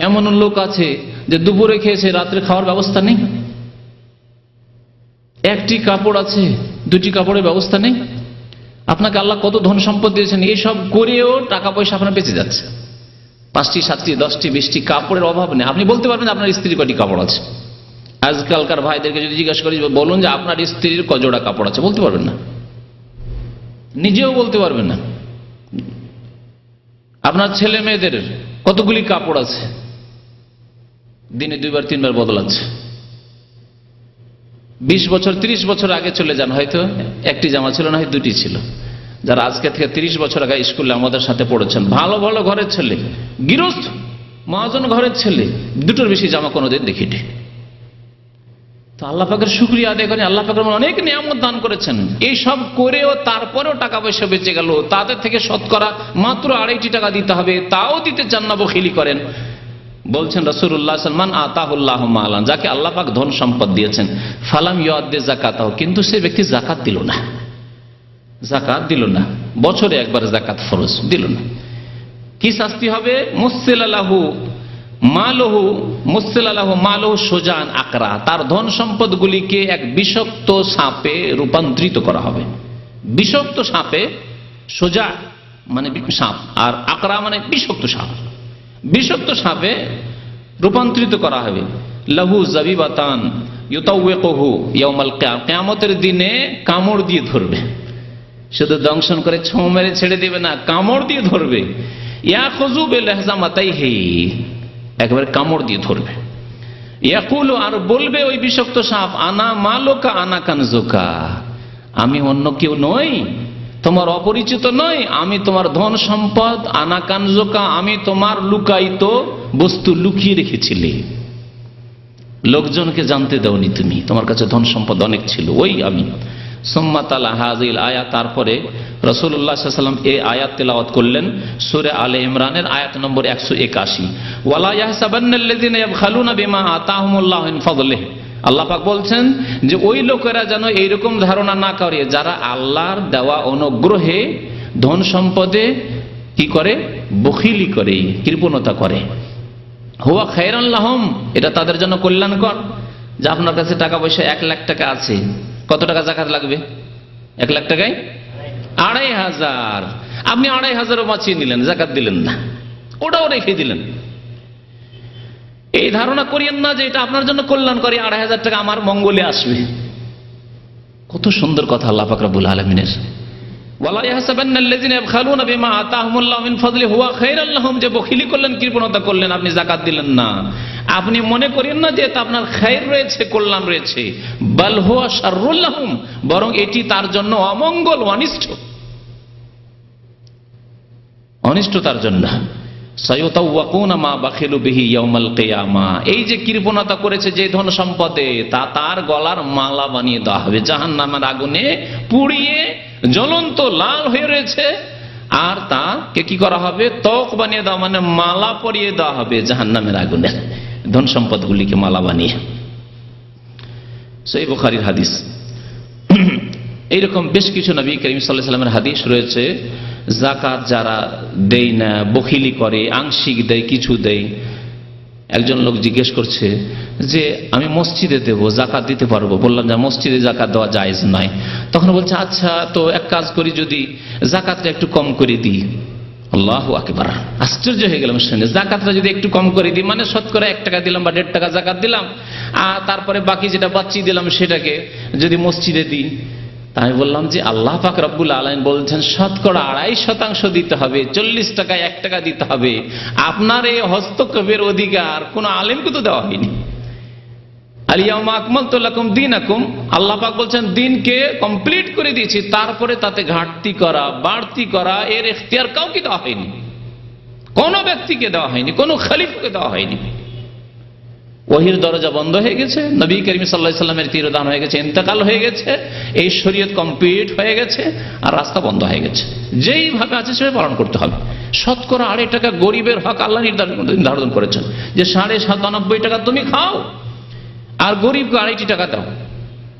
এমন লোক আছে যে দুপুরে খেয়েছে, রাত্রে খাওয়ার ব্যবস্থা নেই, একটি কাপড় আছে, 2টি কাপড়ের ব্যবস্থা নেই। আপনাকে আল্লাহ কত ধন সম্পদ দিয়েছেন, এইসব করেও টাকা পয়সা আপনার বেঁচে যাচ্ছে। 5টি 7টি 10টি 20টি কাপড়ের অভাব নেই। আপনি বলতে পারবেন আপনার স্ত্রীর কয়টি কাপড় আছে? আজকালকার ভাইদেরকে যদি জিজ্ঞাসা করি, বলুন যে আপনার স্ত্রীর কজোড়া কাপড় আছে, বলতে পারবেন না, নিজেও বলতে পারবেন না। আপনার ছেলে মেয়েদের কতগুলি কাপড় আছে, দিনে 2বার 3বার বদলাচ্ছে। 20 বছর 30 বছর আগে চলে যান, হয়তো একটি জামা ছিল না, হয় 2টি ছিল। যারা আজকে থেকে 30 বছর আগে স্কুলে আমাদের সাথে পড়েছেন, ভালো ভালো ঘরের ছেলে, গৃহস্থ মহাজন ঘরের ছেলে, 2টোর বেশি জামা কোনোদিন দেখিনি। তো আল্লাহ পাকের শুকরিয়া আদায় করেন, আল্লাহ পাকের অনেক নিয়ামত দান করেছেন। এই সব করেও তারপরেও টাকা পয়সা বেঁচে গেল, তাদের থেকে শতকরা মাত্র 2.5 টাকা দিতে হবে, তাও দিতে চান না, বখিলি করেন। বলছেন রাসূলুল্লাহ সাল্লাল্লাহু আলাইহি ওয়াসাল্লাম, মান আতাহুল্লাহু মালান, যাকে আল্লাহ পাক ধন সম্পদ দিয়েছেন, ফালাম ইউআদ্দি যাকাতাহু, কিন্তু সে ব্যক্তি যাকাত দিল না, যাকাত দিল না, বছরে একবার যাকাত ফরজ দিল না। কি শাস্তি হবে? মুসসিলালাহু মালহু, মুসসিলালাহু মালহু সুজান আকরা, তার ধন সম্পদগুলিকে এক বিষাক্ত সাপে রূপান্তরিত করা হবে। বিষাক্ত সাপে, সুজা মানে সাপ, আর আকরা মানে বিষাক্ত সাপ, বিষাক্ত সাপে রূপান্তরিত করা হবে। লাহু জাবিবাতান ইউতাওয়িকুহু ইয়াউমাল কিয়ামতের দিনে কামড় দিয়ে ধরবে, শুধু দংশন করে ছোঁ মেরে ছেড়ে দেবে না, কামড় দিয়ে ধরবে। ইয়াখুযু বিলহজামাতাইহি, একবার কামড় দিয়ে ধরবে। ইয়াকুলু, আর বলবে ওই বিষাক্ত সাপ, আনা মালুকা আনা কানজুকা, আমি অন্য কেউ নই, তোমার অপরিচিত নই, আমি তোমার ধন সম্পদ, আনা কানজুকা, আমি তোমার লুকায়িত বস্তু লুকিয়ে রেখেছিলে, লোকজনকে জানতে দাওনি তুমি, তোমার কাছে ধন সম্পদ অনেক ছিল, ওই আমি। সুম্মা তালা হাযিল আয়াত, তারপরে রাসূলুল্লাহ সাল্লাল্লাহু আলাইহি ওয়াসাল্লাম এই আয়াত তেলাওয়াত করলেন, সূরা আলে ইমরানের আয়াত নম্বর 181, ওয়ালা ইয়াহসাবান্নাল্লাযিনা ইয়াবখালুনা বিমা আতাহুমুল্লাহু মিন ফাদলিহি। আল্লাহ পাক বলছেন যে ওই লোকেরা যেন এইরকম ধারণা না করে যারা আল্লাহর দেওয়া অনুগ্রহে ধন সম্পদে কি করে? বখিলি করে, কৃপণতা করে। হুয়া খায়রান লাহুম, এটা তাদের জন্য কল্যাণকর। যে আপনার কাছে টাকা পয়সা 1 লাখ টাকা আছে, কত টাকা যাকাত লাগবে? 1 লাখ টাকায় 2,500, আপনি 2,500 বাঁচিয়ে নিলেন, যাকাত দিলেন না, ওটাও রেখে দিলেন। এই ধারণা করিয়েন না যে এটা আপনার জন্য কল্যাণকরী, 2,500 টাকা আমার মঙ্গলে আসবে। কত সুন্দর কথা আল্লাহ পাক রব্বুল আলামিনের। ওয়ালা ইয়াহসাবান্নাল্লাযিনা ইয়াবখালুনা বিমা আতাহুমুল্লাহু মিন ফাদলিহি হুয়া খায়রান লাহুম, যে বখিলি করলেন, কৃপণতা করলেন, আপনি যাকাত দিলেন না, আপনি মনে করেন না যে এটা আপনার খায়র রয়েছে, কল্যাণ রয়েছে। বাল হুয়া শাররুল লাহুম, বরং এটি তার জন্য অমঙ্গল, অনিষ্ট। অনিষ্টতার জন্য। সায়ুতাওয়াকুনা মা বাখিলু বিহি ইয়াউমাল কিয়ামা, এই যে কৃপণতা করেছে যে ধন সম্পদে, তা তার গলার মালা বানিয়ে দেওয়া হবে, জাহান্নামের আগুনে পুড়িয়ে জ্বলন্ত লাল হয়ে রয়েছে, আর তাকে কি করা হবে, ত্বক বানিয়ে দেওয়া, মানে মালা পরিয়ে দেওয়া হবে জাহান্নামের আগুনে, ধন সম্পদগুলিকে মালা বানিয়ে। সহিহ বুখারীর হাদিস। এইরকম বেশ কিছু নবী করিম সাল্লাল্লাহু আলাইহি ওয়াসাল্লামের হাদিস রয়েছে। যাকাত যারা দেয় না, বখিলি করে, আংশিক দেয়, কিছু দেয়। একজন লোক জিজ্ঞেস করছে যে আমি মসজিদে দেব, যাকাত দিতে পারবো? বললাম যে মসজিদে যাকাত দেওয়া জায়েজ নয়। তখন বলছে আচ্ছা তো এক কাজ করি, যদি যাকাতটা একটু কম করে দিই। আল্লাহু আকবার, আশ্চর্য হয়ে গেলাম শুনে। যাকাতটা যদি একটু কম করে দিই, মানে শতকরা 1 টাকা দিলাম বা 1.5 টাকা যাকাত দিলাম, আর তারপরে বাকি যেটা বাঁচিয়ে দিলাম সেটাকে যদি মসজিদে দিই। তাই বললাম যে আল্লাহ পাক রব্বুল আলামিন বলছেন শতকরা 2.5% দিতে হবে, 40 টাকায় 1 টাকা দিতে হবে। আপনার এই হস্তক্ষেপের অধিকার কোন আলেমকে তো দেওয়া হয়নি। আল-ইয়াওমা আকমালতু লাকুম দীনাকুম, আল্লাহ পাক বলছেন দিনকে কমপ্লিট করে দিয়েছি, তারপরে তাতে ঘাটতি করা, বাড়তি করা এর ইখতিয়ার কাউকে দেওয়া হয়নি, কোন ব্যক্তিকে দেওয়া হয়নি, কোন খলিফাকে দেওয়া হয়নি। ওহির দরজা বন্ধ হয়ে গেছে, নবী করিম সাল্লাল্লাহু আলাইহি ওয়াসাল্লামের তিরোধান হয়ে গেছে, ইন্তেকাল হয়ে গেছে, এই শরীয়ত কমপ্লিট হয়ে গেছে, আর রাস্তা বন্ধ হয়ে গেছে। যেইভাবে আছে সেভাবে পালন করতে হবে। শতকরা 2.5 টাকা গরিবের হক আল্লাহ নির্ধারণ করেছেন যে 97.5 টাকা তুমি খাও, আর গরিবকে 2.5 টাকা দাও।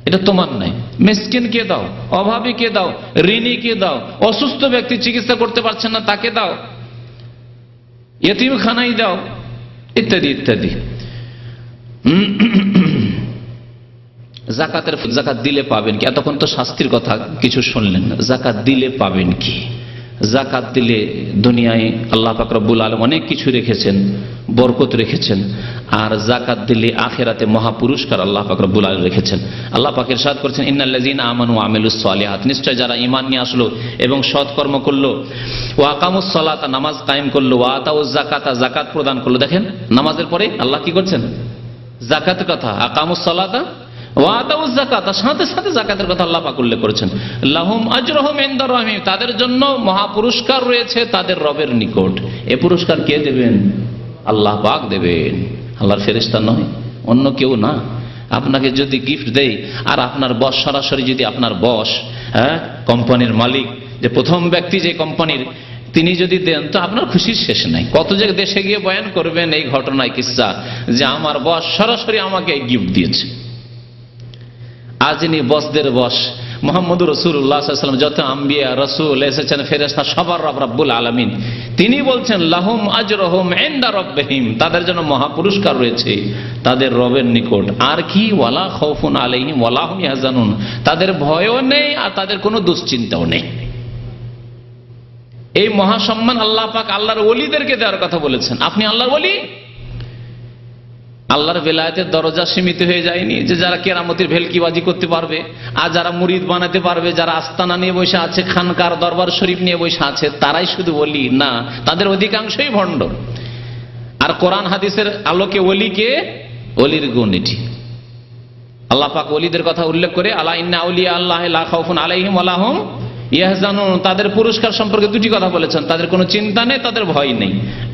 এটা তোমার নাই, মিসকিনকে দাও, অভাবীকে দাও, ঋণীকে দাও, অসুস্থ ব্যক্তি চিকিৎসা করতে পারছেন না তাকে দাও, ইয়েতিমখানায় দাও, ইত্যাদি ইত্যাদি। জাকাত দিলে পাবেন কি? এতক্ষণ তো শাস্তির কথা কিছু শুনলেন না, জাকাত দিলে পাবেন কি? জাকাত দিলে দুনিয়ায় আল্লাহ পাক রব্বুল আলামিন অনেক কিছু রেখেছেন, বরকত রেখেছেন, আর জাকাত দিলে আখিরাতে মহা পুরস্কার আল্লাহ পাক রব্বুল আলামিন রেখেছেন। আল্লাহ পাক ইরশাদ করেছেন ইন্নাল্লাযীনা আমানু ওয়া আমিলুস সালিহাত, নিশ্চয় যারা ঈমান নিয়ে আসলো এবং সৎকর্ম করলো, ওয়া আকামুস সালাতা, নামাজ কায়েম করলো, ওয়া আতাউজ যাকাতা, যাকাত প্রদান করলো। দেখেন নামাজের পরে আল্লাহ কি করছেন? যাকাতের কথা, আকামুস সালাতা ওয়া আতাউজ যাকাতা, সাথে সাথে যাকাতের কথা আল্লাহ পাক উল্লেখ করেছেন। লাহুম আজরুহুম ইনদা রাব্বিহিম, তাদের জন্য মহা পুরস্কার রয়েছে তাদের রবের নিকট। এই পুরস্কার কে দেবেন? আল্লাহ পাক দেবেন, আল্লাহর ফেরেশতা নয়, অন্য কেউ না। আপনাকে যদি গিফট দেয়, আর আপনার বস সরাসরি যদি আপনার বস, কোম্পানির মালিক, যে প্রথম ব্যক্তি যে কোম্পানির, তিনি যদি দেন তো আপনার খুশির শেষ নাই। কত যে দেশে গিয়ে বয়ান করবেন এই ঘটনায় কিসসা, যে আমার বস সরাসরি আমাকে গিফট দিয়েছে। আর যিনি বসদের বস মুহাম্মদুর রাসূলুল্লাহ সাল্লাল্লাহু আলাইহি ওয়াসাল্লাম, যত আম্বিয়া রাসূল এসেছেন ফেরেশতা সবার রব রব্বুল আলামিন, তিনি বলছেন লাহুম আজরুহুম ইনদা রাব্বিহিম, তাদের জন্য মহা পুরস্কার রয়েছে তাদের রবের নিকট। আর কি? ওয়ালা খাউফুন আলাইহিম ওয়ালা হুম ইয়াহজানুন, তাদের ভয়ও নেই আর তাদের কোনো দুশ্চিন্তাও নেই। এই মহা সম্মান আল্লাহ পাক আল্লাহর ওলিদেরকে দেওয়ার কথা বলেছেন। আপনি আল্লাহর ওলি, আল্লাহর বেলায়েতের দরজা সীমিত হয়ে যায়নি যে যারা কেরামতির ভেলকিবাজি করতে পারবে, আর যারা মুরিদ বানাতে পারবে, যারা আস্তানা নিয়ে বসে আছে, খানকার দরবার শরীফ নিয়ে বসে আছে, তারাই শুধু ওলি না, তাদের অধিকাংশই ভণ্ড। আর কোরআন হাদিসের আলোকে ওলিকে, ওলির গুণ এটি। আল্লাহ পাক ওলিদের কথা উল্লেখ করে আলা ইন্না আউলিয়া আল্লাহি লা খাউফুন আলাইহিম ওয়া লা হুম ইয়াহজানুন, তাদের পুরস্কার সম্পর্কে দুটি কথা বলেছেন, তাদের কোনো চিন্তা নেই, তাদের ভয় নেই।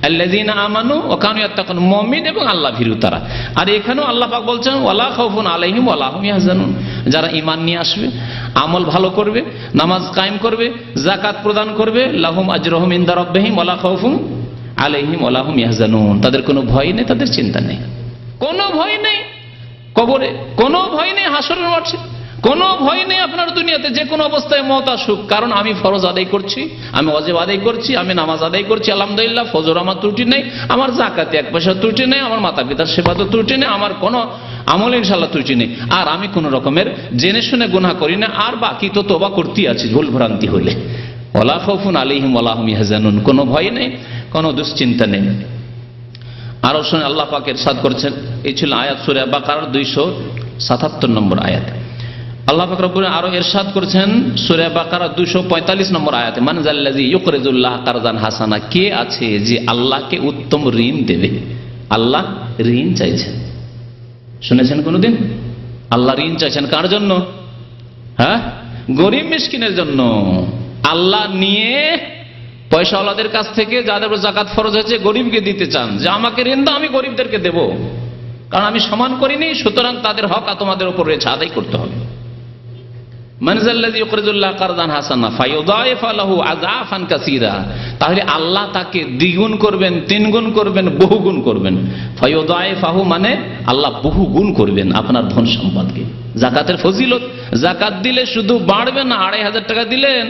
আল্লাযীনা আমানু ওয়া কানু ইয়াত্তাকুন, মুমিন এবং আল্লাহ ভীরু তারা। আর এখানেও আল্লাহ পাক বলছেন ওয়ালা খাউফুন আলাইহিম ওয়ালা হুম ইয়াহজানুন, যারা ঈমান নিয়ে আসবে, আমল ভালো করবে, নামাজ কায়েম করবে, যাকাত প্রদান করবে, লাহুম আজরুহুম ইনদা রাব্বিহিম ওয়ালা খাউফুন আলাইহিম ওয়ালা হুম ইয়াহজানুন, তাদের কোনো ভয় নেই, তাদের চিন্তা নেই, কোনো ভয় নেই কবরে, কোনো ভয় নেই হাসরের মাঠে, কোনো ভয় নেই আপনার দুনিয়াতে যে কোনো অবস্থায় মওত আসুক। কারণ আমি ফরজ আদায় করছি, আমি ওয়াজিব আদায় করছি, আমি নামাজ আদায় করছি আলহামদুলিল্লাহ, ফজর আমার ত্রুটি নেই, আমার যাকাতে 1 পয়সা ত্রুটি নেই, আমার মাতা পিতার সেবাতে ত্রুটি নেই, আমার কোনো আমলে ইনশাআল্লাহ ত্রুটি নেই, আর আমি কোনো রকমের জেনে শুনে গুনাহ করি না, আর বাকি তো তওবা করতেই আছি ভুল ভ্রান্তি হলে। ওয়ালা খাউফুন আলাইহিম ওয়ালা হুম ইয়াহজানুন, কোনো ভয় নেই, কোনো দুশ্চিন্তা নেই। আরো শুনে আল্লাহ পাক ইরশাদ করেছেন, এই ছিল আয়াত সূরা বাকারার 277 নম্বর আয়াত। আল্লাহ পাক রব্বুল আরো ইরশাদ করেছেন সূরা বাকারা 245 নম্বর আয়াতে, মান জাল্লাযী ইউকরিজুল্লাহ কারজান হাসানা, কে আছে যে আল্লাহকে উত্তম ঋণ দেবে? আল্লাহ ঋণ চাইছেন, শুনেছেন কোনদিন? আল্লাহ ঋণ চাইছেন কার জন্য? গরিব মিসকিনের জন্য। আল্লাহ নিয়ে পয়সাওয়ালাদের কাছ থেকে যাদের উপর যাকাত ফরজ হয়েছে গরিবকে দিতে চান, যে আমাকে ঋণ দাও, আমি গরিবদেরকে দেব, কারণ আমি সমান করিনি, সুতরাং তাদের হক তোমাদের উপর রয়েছে, আদায় করতে হবে। তাহলে আল্লাহ তাকে দ্বিগুণ করবেন, তিনগুণ করবেন, বহুগুণ করবেন। ফায়ুদাইফাহু মানে আল্লাহ বহুগুণ করবেন আপনার ধন সম্পদকে। যাকাতের ফজিলত, যাকাত দিলে শুধু বাড়বে না, 2500 টাকা দিলেন,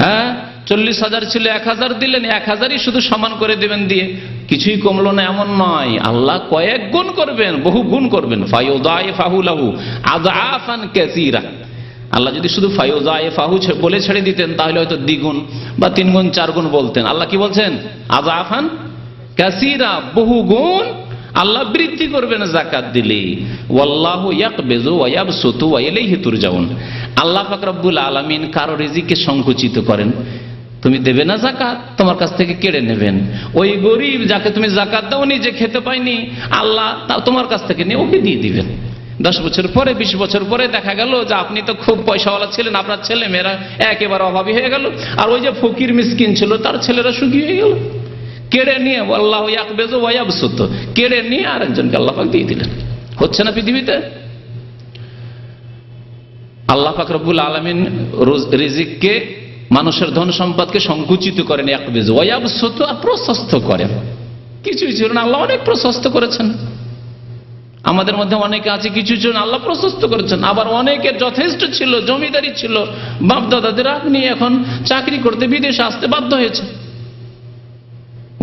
হ্যাঁ 40,000 ছিল 1000 দিলেন, 1000ই শুধু সমান করে দেবেন, দিয়ে কিছুই কমলো না এমন নয়, আল্লাহ কয়েক গুণ করবেন, বহু গুণ করবেন। ফায়ুদাইফাহু লাহু আযআফান কাসীরা। আল্লাহ যদি শুধু ফায়ুদাইফাহু বলে ছেড়ে দিতেন তাহলে হয়তো দ্বিগুণ বা 3 গুণ 4 গুণ বলতেন। আল্লাহ কি বলছেন? আযআফান কাসীরা, বহু গুণ আল্লাহ বৃদ্ধি করবেন যাকাত দিলে। ওয়াল্লাহু ইয়াকবিজু ওয়া ইয়াবসুতু ওয়া ইলাইহি তুরজাউন। আল্লাহ পাক রব্বুল আলামিন কারো রিজিককে সংকুচিত করেন। তুমি দেবে না যাকাত, তোমার কাছ থেকে কেড়ে নেবেন। ওই গরিব যাকে তুমি যাকাত দাওনি, যে খেতে পায়নি, আল্লাহ তোমার কাছ থেকে নিয়ে ওকে দিয়ে দিবেন। 10 বছর পরে, 20 বছর পরে দেখা গেল যে আপনি তো খুব পয়সাওয়ালা ছিলেন, আপনার ছেলে মেয়েরা একেবারে অভাবী হয়ে গেল, আর ওই যে ফকির মিসকিন ছিল তার ছেলেরা সুখী হয়ে গেল। কেড়ে নিয়ে আল্লাহ ইয়াকবিজু ওয়া ইয়াবসুতু, কেড়ে নিয়ে আরেকজনকে আল্লাহ পাক দিয়ে দিলেন। হচ্ছে না পৃথিবীতে? আল্লাহ পাক রব্বুল আলামিন রিজিককে, মানুষের ধন সম্পদকে সংকুচিত করেন, ইয়াকবিজু ওয়া ইয়াবসুতু, প্রশস্ত করেন। কিছুই ছিল না, আল্লাহ অনেক প্রশস্ত করেছেন। আমাদের মধ্যে অনেকে আছে কিছু জন আল্লাহ প্রশস্ত করেছেন, আবার অনেকের যথেষ্ট ছিল, জমিদারি ছিল, বাপ দাদাদের, আপনি এখন চাকরি করতে বিদেশে আসতে বাধ্য হয়েছে।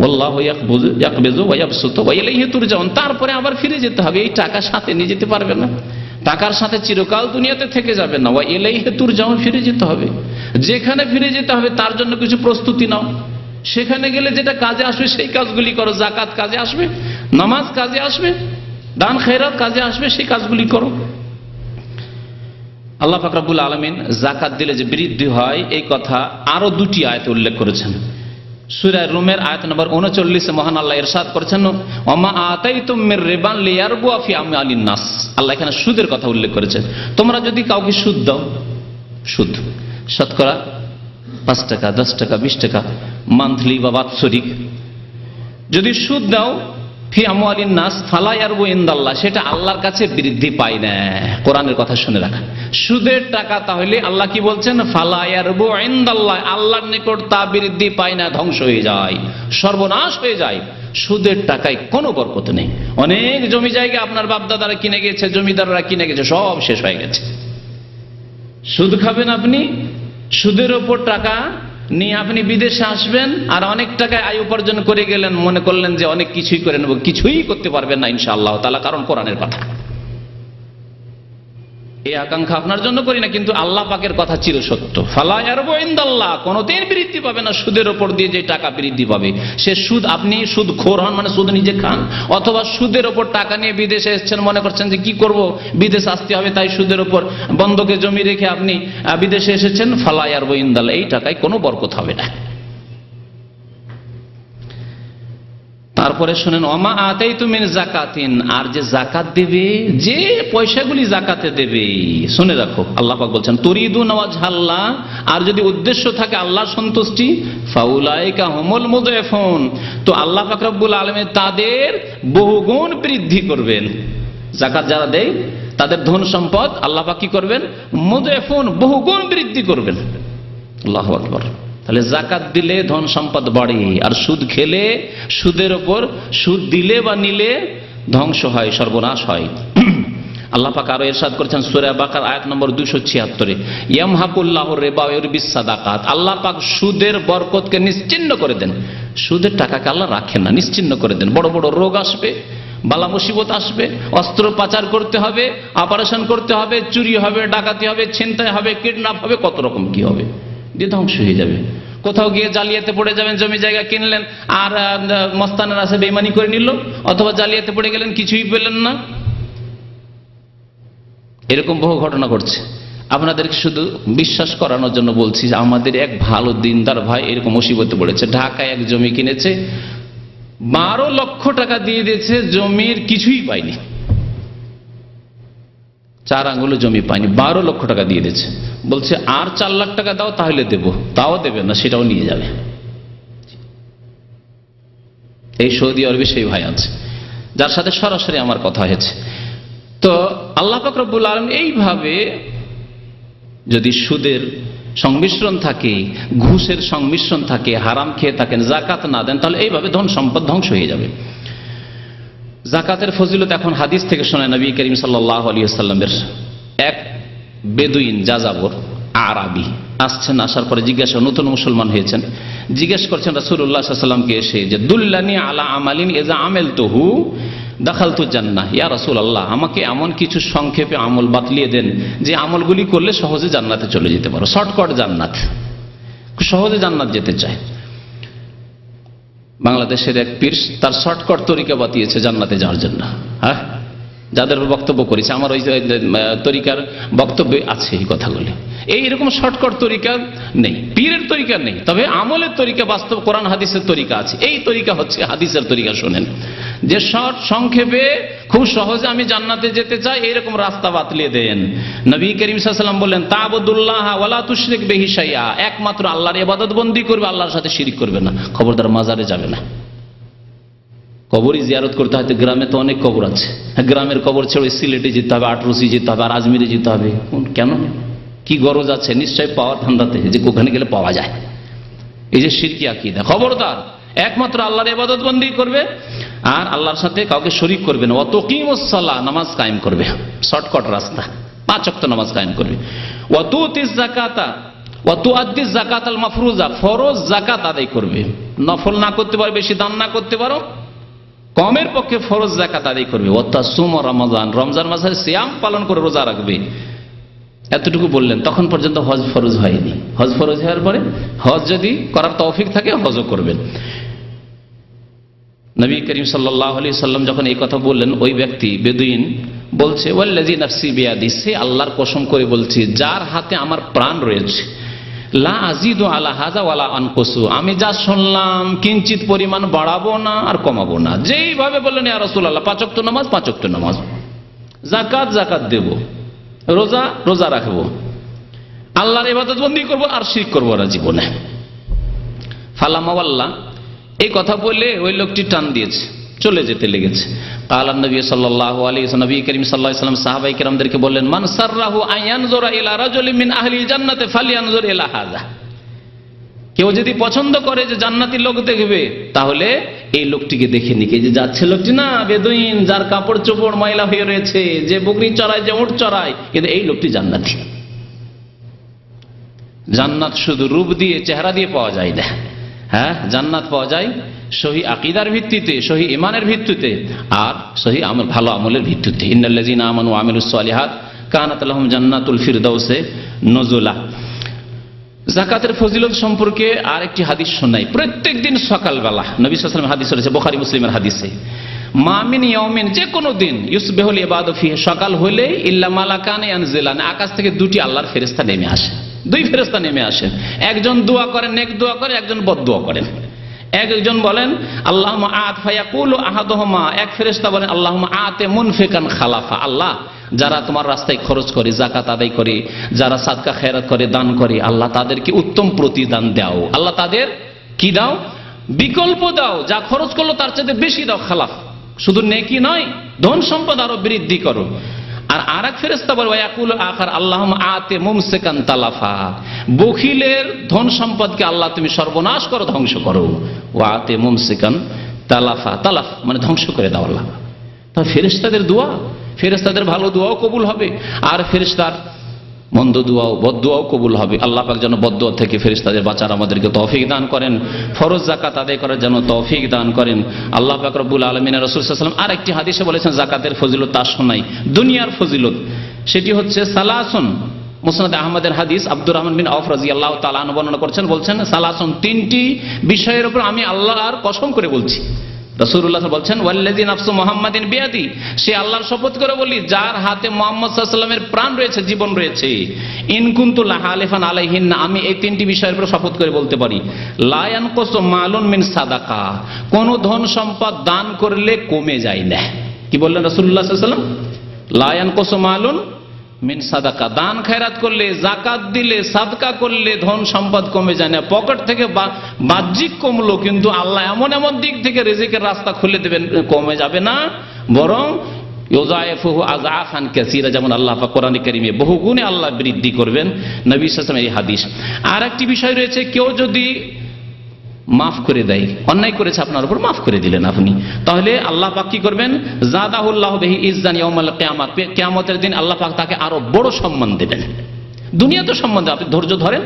আল্লাহু ইয়াকবিজু ওয়া ইয়াবসুতু ওয়া ইলাইহি তুরজাউন। তারপরে আবার ফিরে যেতে হবে, এই টাকা সাথে নিয়ে যেতে পারবে না, টাকার সাথে চিরকাল দুনিয়াতে থেকে যাবে না। ওয়া ইলাইহি তুরজাউন, ফিরে যেতে হবে। যেখানে ফিরে যেতে হবে তার জন্য কিছু প্রস্তুতি নাও, সেখানে গেলে যেটা কাজে আসবে সেই কাজগুলি করো। যাকাত কাজে আসবে, নামাজ কাজে আসবে, দান খেরাত কাজে আসবে, সেই কাজগুলি করো। আল্লাহ পাক রব্বুল আলামিন যাকাত দিলে যে বৃদ্ধি হয় এই কথা আরো 2টি আয়াতে উল্লেখ করেছেন। সূরা রুমের আয়াত নম্বর 39 মহান আল্লাহ ইরশাদ করেছেন, ওমা আতাইতুম মির রিবান লিয়ারবু ফি আমওয়ালিন নাস। আল্লাহ এখানে সুদের কথা উল্লেখ করেছেন। তোমরা যদি কাউকে সুদ দাও, সুদ শতকরা 5 টাকা, 10 টাকা, 20 টাকা মান্থলি বা বাৎসরিক যদি সুদ দাও, ফি আমওয়ালিন নাস ফালা ইয়ারবু ইনদাল্লাহ, সেটা আল্লাহর কাছে বৃদ্ধি পায় না। কোরআনের কথা শুনে রাখা, সুদের টাকা তাহলে আল্লাহ কি বলছেন? ফালা ইয়ারবু ইনদাল্লাহ, আল্লাহর নিকট তা বৃদ্ধি পায় না, ধ্বংস হয়ে যায়, সর্বনাশ হয়ে যায়। সুদের টাকায় কোনো বরকত নেই। অনেক জমি জায়গা আপনার বাপ দাদারা কিনে গেছে, জমিদাররা কিনে গেছে, সব শেষ হয়ে গেছে। সুদ খাবেন আপনি, সুদের ওপর টাকা নিয়ে আপনি বিদেশে আসবেন, আর অনেক টাকায় আয় উপার্জন করে গেলেন, মনে করলেন যে অনেক কিছুই করে নেব, কিছুই করতে পারবেন না ইনশাআল্লাহ তাআলা, কারণ কোরআনের কথা। এই আকাঙ্ক্ষা আপনার জন্য করি না, কিন্তু আল্লাহ পাকের কথা চিরসত্য। ফালা ইয়ারবু ইনদাল্লাহ, কোনদিন বৃদ্ধি পাবে না সুদের ওপর দিয়ে যে টাকা বৃদ্ধি পাবে। সে সুদ, আপনি সুদখোর হন মানে সুদ নিজে খান, অথবা সুদের ওপর টাকা নিয়ে বিদেশে এসেছেন, মনে করছেন যে কি করব, বিদেশ আসতে হবে, তাই সুদের ওপর বন্ধকে জমি রেখে আপনি বিদেশে এসেছেন। ফালা ইয়ারবু ইনদাল্লাহ, এই টাকায় কোনো বরকত হবে না। তারপরে শুনেন, ওমা আতাইতু মিন যাকাতিন, আর যে যাকাত দেবে, যে পয়সাগুলি যাকাতে দেবে, শুনে রাখো আল্লাহ পাক বলছেন তুরিদুনা ওয়াজহাল্লাহ, আর যদি উদ্দেশ্য থাকে আল্লাহর সন্তুষ্টি, ফাউলাইকা হুমুল মুযাফুন, তো আল্লাহ পাক রব্বুল আলামিন তাদের বহুগুণ বৃদ্ধি করবেন। যাকাত যারা দেয় তাদের ধন সম্পদ আল্লাহ পাক কি করবেন? মুযাফুন, বহুগুণ বৃদ্ধি করবেন। আল্লাহু আকবার। তাহলে যাকাত দিলে ধন সম্পদ বাড়ে, আর সুদ খেলে, সুদের ওপর সুদ দিলে বা নিলে ধ্বংস হয়, সর্বনাশ হয়। আল্লাহ পাক আরো ইরশাদ করেছেন সূরা বাকারা আয়াত নম্বর 276, ইয়ামহাকুল্লাহুর রিবা ওয়া ইউরবিস সাদাকাত, আল্লাহ পাক সুদের বরকতকে নিশ্চিহ্ন করে দেন। সুদের টাকাকে আল্লাহ রাখেন না, নিশ্চিহ্ন করে দেন। বড় বড় রোগ আসবে, বালা মুসিবত আসবে, অস্ত্র পাচার করতে হবে, অপারেশন করতে হবে, চুরি হবে, ডাকাতি হবে, ছিনতাই হবে, কিডন্যাপ হবে, কত রকম কি হবে, দিয়ে ধ্বংস হয়ে যাবে। কোথাও গিয়ে জালিয়াতে পড়ে যাবেন, জমি জায়গা কিনলেন আর মস্তানের আছে বেঈমানি করে নিল, অথবা জালিয়াতে পড়ে গেলেন, কিছুই পেলেন না। এরকম বহু ঘটনা ঘটছে। আপনাদেরকে শুধু বিশ্বাস করানোর জন্য বলছি যে আমাদের এক ভালো দিনদার ভাই এরকম মুসিবতে পড়েছে। ঢাকায় এক জমি কিনেছে, 12 লক্ষ টাকা দিয়ে দিয়েছে, জমির কিছুই পায়নি, 4 আঙ্গুল জমি পায়নি, 12 লক্ষ টাকা দিয়ে দিয়েছে। বলছে আর 4 লাখ টাকা দাও তাহলে দেব, তাও দেবে না, সেটাও নিয়ে যাবে। এই সৌদি আরবে সেই ভাই আছে যার সাথে সরাসরি আমার কথা হয়েছে। তো আল্লাহ পাক রব্বুল আলামিন এইভাবে যদি সুদের সংমিশ্রণ থাকে, ঘুষের সংমিশ্রণ থাকে, হারাম খেয়ে থাকেন, যাকাত না দেন, তাহলে এইভাবে ধন সম্পদ ধ্বংস হয়ে যাবে। যাকাতের ফজিলত এখন হাদিস থেকে শোনায় নবী করিম সাল্লাল্লাহু আলাইহি ওয়াসাল্লামের এক বেদুইন যাযাবর আরাবি আসছেন, আসার পরে জিজ্ঞাসা, নতুন মুসলমান হয়েছেন, জিজ্ঞেস করছেন রাসূলুল্লাহ সাল্লাল্লাহু আলাইহি ওয়াসাল্লামকে এসে যে দুল্লানি আলা আমালিন ইযা আমিলতুহু দাখালতু জান্নাহ, ইয়া রাসূলুল্লাহ আমাকে এমন কিছু সংক্ষেপে আমল বাতলিয়ে দেন যে আমলগুলি করলে সহজে জান্নাতে চলে যেতে পারো, শর্টকাট জান্নাত, সহজে জান্নাত যেতে চায়। বাংলাদেশের এক পীর তার শর্টকাট তরিকা বাতিয়েছে জান্নাতে যাওয়ার জন্য। হ্যাঁ, যাদের বক্তব্য করেছে আমার ওই তরিকার বক্তব্যে আছে এই কথাগুলি। এইরকম শর্টকাট তরিকা নেই, পীরের তরিকা নেই, তবে আমলের তরিকা, বাস্তব কোরআন হাদিসের তরিকা আছে। এই তরিকা হচ্ছে হাদিসের তরিকা। শোনেন, যে শর্ট সংক্ষেপে খুব সহজে আমি জান্নাতে যেতে চাই, এইরকম রাস্তা বাতলিয়ে দেন। নবী করিম সাল্লাল্লাহু আলাইহি ওয়াসাল্লাম বললেন তা'বুদুল্লাহ ওয়ালা তুশরিক বিহি শাইআ, একমাত্র আল্লাহর ইবাদত বন্দি করবে, আল্লাহর সাথে শিরিক করবে না। খবরদার মাজারে যাবে না। কবরই জিয়ারত করতে হয়, গ্রামে তো অনেক কবর আছে, গ্রামের কবর ছেড়ে সিলেটে যেতে হবে, আটরসি যেতে হবে, আর আজমিরে যেতে হবে। কেন, কি গরজ আছে? নিশ্চয় পাওয়ার ধান্দাতে, যে ওখানে গেলে পাওয়া যায়। এই যে শিরকি আকীদা, খবরদার একমাত্র আল্লাহর ইবাদত বন্দি করবে আর আল্লাহর সাথে কাউকে শরীক করবে না। ওয়া তুকিমুস সালাহ, নামাজ কায়েম করবে, শর্টকাট রাস্তা, 5 ওয়াক্ত নামাজ কায়েম করবে। ওয়া তুতিজ যাকাতা ওয়া তুআদ্দিজ যাকাতাল মাফরুজা, ফরজ যাকাত আদায় করবে, নফল না করতে পারো, বেশি দান না করতে পারো, কমের পক্ষে ফরজ যাকাত আদায় করবে। ওয়া তাসুম রমাজান, রমজান মাসে সিয়াম পালন করে রোজা রাখবে। এতটুকু বললেন, তখন পর্যন্ত হজ ফরজ হয়নি। হজ ফরজ হওয়ার পরে হজ যদি করার তৌফিক থাকে হজও করবেন। নবী করিম সাল্লাল্লাহু আলাইহি ওয়াসাল্লাম যখন এই কথা বললেন, ওই ব্যক্তি বেদুইন বলছে ওয়াল্লাযী নাফসি বিয়াদি, সে আল্লাহর কসম করে বলছি যার হাতে আমার প্রাণ রয়েছে, লা আজিদু আলা হাযা ওয়ালা আনকুসু, আমি যা শুনলাম কিঞ্চিত পরিমাণ বাড়াবো না আর কমাবো না। যেইভাবে বললেন ইয়া রাসূলুল্লাহ 5 ওয়াক্ত নামাজ 5 ওয়াক্ত নামাজ, যাকাত যাকাত দেব, রোজা রোজা রাখবো, আল্লাহর ইবাদত বন্দি করবো আর শিরক করবো না জীবনে। ফালামা ওয়াল্লাহ, এই কথা বলে ওই লোকটি টান দিয়েছে, চলে যেতে লেগেছে। কালা নবী সাল্লাল্লাহু আলাইহি ওয়াসাল্লাম, নবী করিম সাল্লাল্লাহু আলাইহি ওয়াসাল্লাম সাহাবায়ে কেরামদেরকে বললেন, মান সাররাহু আয়ানজুরা ইলা রাজুলিন মিন আহলিল জান্নাতি ফালয়ানজুর ইলা হাযা, কেউ যদি পছন্দ করে যে জান্নাতি লোক দেখবে, তাহলে এই লোকটিকে দেখে নিকে। যে যাচ্ছে লোকটি না বেদুইন, যার কাপড় চোপড় ময়লা হয়ে রয়েছে, যে বকরি চড়ায়, যে উট চড়ায়, কিন্তু এই লোকটি জান্নাতি। জান্নাত শুধু রূপ দিয়ে, চেহারা দিয়ে পাওয়া যায় না। হ্যাঁ, জান্নাত পাওয়া যায় সহি আকীদার ভিত্তিতে, সহি ঈমানের ভিত্তিতে, আর সহি আমল, ভালো আমলের ভিত্তিতে। ইন্নাল্লাযীনা আমানু ওয়া আমিলুস সালিহাত কানাত লাহুম জান্নাতুল ফিরদাউসে নুজুলা। যাকাতের ফজিলত সম্পর্কে আরেকটি হাদিস শোনাই। প্রত্যেকদিন সকালবেলা নবী সাল্লাল্লাহু আলাইহি ওয়াসাল্লাম হাদিস রয়েছে বুখারী মুসলিমের হাদিসে, মা মিন ইয়াউমিন, যে কোনো দিন, ইউসবিহুল ইবাদু ফিহি, সকাল হলে ইল্লা মালাকান ইয়ানজিলান, আকাশ থেকে 2টি আল্লাহর ফেরেশতা নেমে আসে, 2 ফেরেশতা নেমে আসেন। একজন দোয়া করেন, নেক দোয়া করে, একজন বদদোয়া করেন। একজন বলেন আল্লাহুম্মা আত, ফায়াকুলু আহাদুহুমা, এক ফেরেশতা বলেন আল্লাহুম্মা আতে মুনফিকান খালাফা, আল্লাহ যারা তোমার রাস্তায় খরচ করে, যাকাত আদায় করে, যারা সাদকা খেরাত করে, দান করে, আল্লাহ তাদেরকে উত্তম প্রতিদান দাও, আল্লাহ তাদের কি দাও, বিকল্প দাও, যা খরচ করলো তার চাইতে বেশি দাও। খালাফ শুধু নেকি নয়, ধন সম্পদ আরো বৃদ্ধি করো। আর আরেক ফেরেশতা বলে ওয়াকুল আখার আল্লাহুম্মা আতে মুমসিকান তালাফা, বখিলের ধন সম্পদকে আল্লাহ তুমি সর্বনাশ করো, ধ্বংস করো। ওয়া আতে মুমসিকান তালাফা, তালাফ মানে ধ্বংস করে দাও আল্লাহ। তা ফেরেশতাদের দোয়া, ফেরেশতাদের ভালো দোয়াও কবুল হবে, আর ফেরেশতার মন্দ দোয়াও, বদদোয়াও কবুল হবে। আল্লাহ পাক যেন বদদোয়া থেকে ফেরেশতাদের বাঁচার আমাদেরকে তৌফিক দান করেন, ফরজ যাকাত আদায় করার জন্য তৌফিক দান করেন। আল্লাহ পাক রব্বুল আলামিন, রাসূল সাল্লাল্লাহু আলাইহি ওয়াসাল্লাম আরেকটি হাদিসে বলেছেন যাকাতের ফজিলত তার শোনাই, দুনিয়ার ফজিলত। সেটি হচ্ছে সালাসুন, মুসনাদ আহমদের হাদিস, আব্দুর রহমান বিন আওফ রাদিয়াল্লাহু তাআলা আনহু বর্ণনা করছেন, বলছেন সালাসুন, 3টি বিষয়ের উপর আমি আল্লাহর কসম করে বলছি। রাসূলুল্লাহ বলছেন ওয়াল্লাযী নাফসু মুহাম্মাদিন বিয়াদি, সে আল্লাহর শপথ করে বলি যার হাতে মুহাম্মদ সাল্লাল্লাহু আলাইহি ওয়াসাল্লামের প্রাণ রয়েছে, জীবন রয়েছে। ইন কুনতু লাহালিফান আলাইহিন্না, আমি এই 3টি বিষয়ের উপর শপথ করে বলতে পারি। লা ইয়ানকুসু মালুন মিন সাদাকা, কোন ধন সম্পদ দান করলে কমে যায় না। কি বললেন রাসূলুল্লাহ সাল্লাল্লাহু আলাইহি ওয়াসাল্লাম? লা ইয়ানকুসু মালুন মিন সাদাকা, দান খায়রাত করলে, যাকাত দিলে, সাদকা করলে ধন সম্পদ কমে যায় না, পকেট থেকে বাহ্যিক কমলো, কিন্তু আল্লাহ এমন এমন দিক থেকে রিজিকের রাস্তা খুলে দেবেন, কমে যাবে না, বরং ইউযায়িফুহু আযআফান কাসীরা, যেমন আল্লাহ পাক কোরআনে কারীমে বহু গুণে আল্লাহ বৃদ্ধি করবেন, নবী সাল্লাল্লাহু আলাইহি ওয়াসাল্লামের এই হাদিস। আর একটি বিষয় রয়েছে, কেউ যদি মাফ করে দেয়, অন্যায় করেছে আপনার উপর, মাফ করে দিলেন আপনি, তাহলে আল্লাহ পাক কি করবেন, যাদাহুল্লাহু বিহি ইজ্জান ইয়াউমাল কিয়ামাহ, কিয়ামতের দিন আল্লাহ পাক তাকে আরো বড় সম্মান দেবেন। দুনিয়াতে সম্মান দেন, আপনি ধৈর্য ধরেন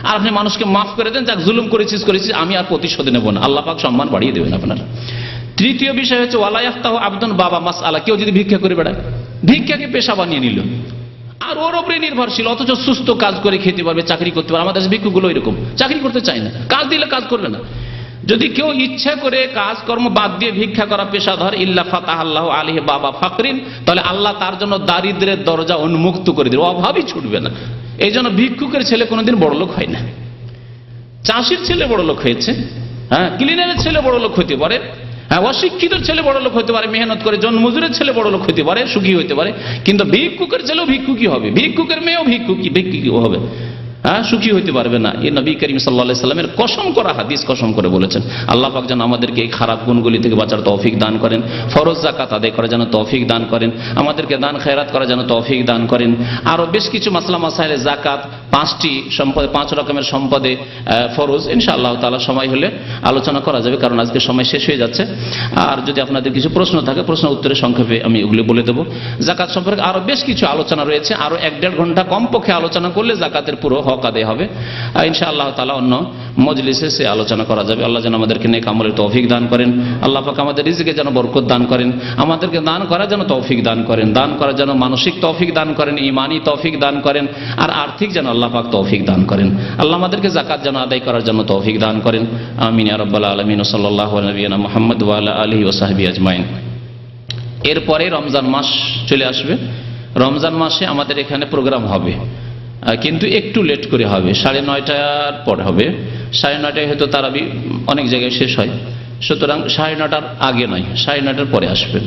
আর আপনি মানুষকে মাফ করে দেন, যাক জুলুম করেছিস, আমি আর প্রতিশোধ নেব না, আল্লাহ পাক সম্মান বাড়িয়ে দেবেন আপনার। তৃতীয় বিষয় হচ্ছে ওয়ালা ইয়াফতাহু আবদুন বাবা মাসআলা, কেউ যদি ভিক্ষা করে বেড়ায়, ভিক্ষাকে পেশা বানিয়ে নিল আর ওর উপরে নির্ভরশীল, অথচ সুস্থ কাজ করে খেতে পারবে, চাকরি করতে পারবে। আমাদের ভিক্ষুগুলো এরকম, চাকরি করতে চায় না, কাজ দিলে কাজ করবে না। যদি কেউ ইচ্ছা করে কাজকর্ম বাদ দিয়ে ভিক্ষা করা পেশাধর, ইল্লা ফাতাহাল্লাহু আলাইহি বাবা ফাকরিন, তাহলে আল্লাহ তার জন্য দারিদ্রের দরজা উন্মুক্ত করে দেবে, অভাবই ছুটবে না। এই জন্য ভিক্ষুকের ছেলে কোনোদিন বড় লোক হয় না। চাষির ছেলে বড় লোক হয়েছে, হ্যাঁ, ক্লিনারের ছেলে বড় লোক হতে পারে, হ্যাঁ, অশিক্ষিতের ছেলে বড় লোক হতে পারে, মেহনত করে জন মজুরের ছেলে বড় লোক হতে পারে, সুখী হতে পারে, কিন্তু ভিক্ষুকের ছেলেও ভিক্ষুকই হবে, ভিক্ষুকের মেয়েও ভিক্ষুকই হবে, হ্যাঁ, সুখী হইতে পারবে না। এই নবী করিম সাল্লাল্লাহু আলাইহি সাল্লামের কসম করা হাদিস, কসম করে বলেছেন। আল্লাহ পাক যেন আমাদেরকে এই খারাপ গুণগুলি থেকে বাঁচার তৌফিক দান করেন, ফরজ যাকাত আদায় করার যেন তৌফিক দান করেন, আমাদেরকে দান খায়রাত করার যেন তৌফিক দান করেন। আরো বেশ কিছু মাসলা মাসাইলে যাকাত, 5টি সম্পদে, 5 রকমের সম্পদে ফরজ, ইনশাআল্লাহ তাআলা সময় হলে আলোচনা করা যাবে, কারণ আজকে সময় শেষ হয়ে যাচ্ছে। আর যদি আপনাদের কিছু প্রশ্ন থাকে, প্রশ্ন উত্তরে সংক্ষেপে আমি ওগুলি বলে দেবো। যাকাত সম্পর্কে আরো বেশ কিছু আলোচনা রয়েছে, আরো 1-1.5 ঘন্টা কমপক্ষে আলোচনা করলে যাকাতের পুরো হক আদায় হবে। ইনশাআল্লাহ তাআলা অন্য মজলিসে সে আলোচনা করা যাবে। আল্লাহ যেন আমাদেরকে নেক আমলের তৌফিক দান করেন, আল্লাহ পাক আমাদের রিজিকে যেন বরকত দান করেন, আমাদেরকে দান করার যেন তৌফিক দান করেন, দান করার যেন মানসিক তৌফিক দান করেন, ঈমানি তৌফিক দান করেন, আর আর্থিক যেন আল্লাহ পাক তৌফিক দান করেন। আল্লাহ আমাদেরকে যাকাত যেন আদায় করার জন্য তৌফিক দান করেন। আমিন ইয়া রাব্বাল আলামিন। সাল্লাল্লাহু আলা নবিয়িনা মুহাম্মদ ওয়া আলা আলিহি ওয়া সাহবিহি আজমাইন। এরপরে রমজান মাস চলে আসবে। রমজান মাসে আমাদের এখানে প্রোগ্রাম হবে, কিন্তু একটু লেট করে হবে, 9:30টার পরে হবে। 9:30টায় হয়তো তারাবি অনেক জায়গায় শেষ হয়, সুতরাং 9:30টার আগে নয়, 9:30টার পরে আসবেন।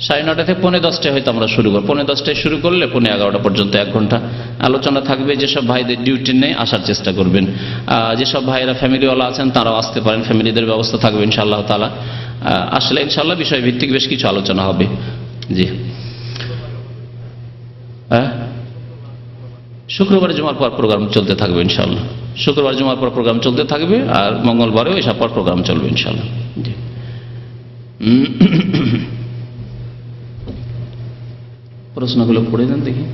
9:30 থেকে 9:45টায় হয়তো আমরা শুরু করব। 9:10টায় শুরু করলে 11:30 পর্যন্ত 1 ঘন্টা আলোচনা থাকবে। যেসব ভাইদের ডিউটি নেই আসার চেষ্টা করবেন, যেসব ভাইয়েরা ফ্যামিলিওয়ালা আছেন তারাও আসতে পারেন, ফ্যামিলিদের ব্যবস্থা থাকবে ইনশাআল্লাহ তাআলা। আসলে ইনশাআল্লাহ বিষয় ভিত্তিক বেশ কিছু আলোচনা হবে। জি, শুক্রবার জুমার পর প্রোগ্রাম চলতে থাকবে ইনশাআল্লাহ। শুক্রবার জুমার পর প্রোগ্রাম চলতে থাকবে, আর মঙ্গলবারেও এসব পর প্রোগ্রাম চলবে ইনশাআল্লাহ। জি, প্রশ্নগুলো পড়ে দেন দেখি।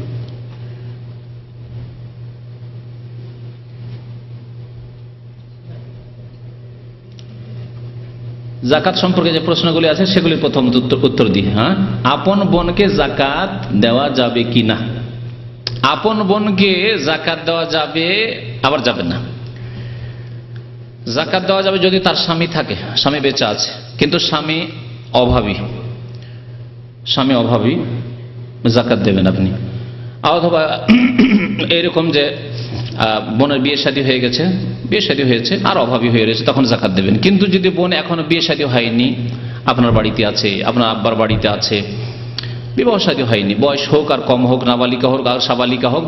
যাকাত সম্পর্কে যে প্রশ্নগুলি আছে সেগুলির প্রথম উত্তর দিই। হ্যাঁ, আপন বোনকে যাকাত দেওয়া যাবে কি না? আপন বোনকে যাকাত দেওয়া যাবে, আবার যাবে না। যাকাত দেওয়া যাবে যদি তার স্বামী থাকে, স্বামী বেঁচে আছে, কিন্তু স্বামী অভাবী, যাকাত দেবেন আপনি। অথবা এরকম যে বোনের বিয়ে শাদী হয়ে গেছে, বিয়ে শাদী হয়েছে আর অভাবী হয়ে রয়েছে, তখন যাকাত দেবেন। কিন্তু যদি বোন এখনো বিয়ে শাদী হয়নি, আপনার বাড়িতে আছে, আপনার আব্বার বাড়িতে আছে, বিবাহ শাদী হয়নি, বয়স হোক আর কম হোক, নাবালিকা হোক আর সাবালিকা হোক,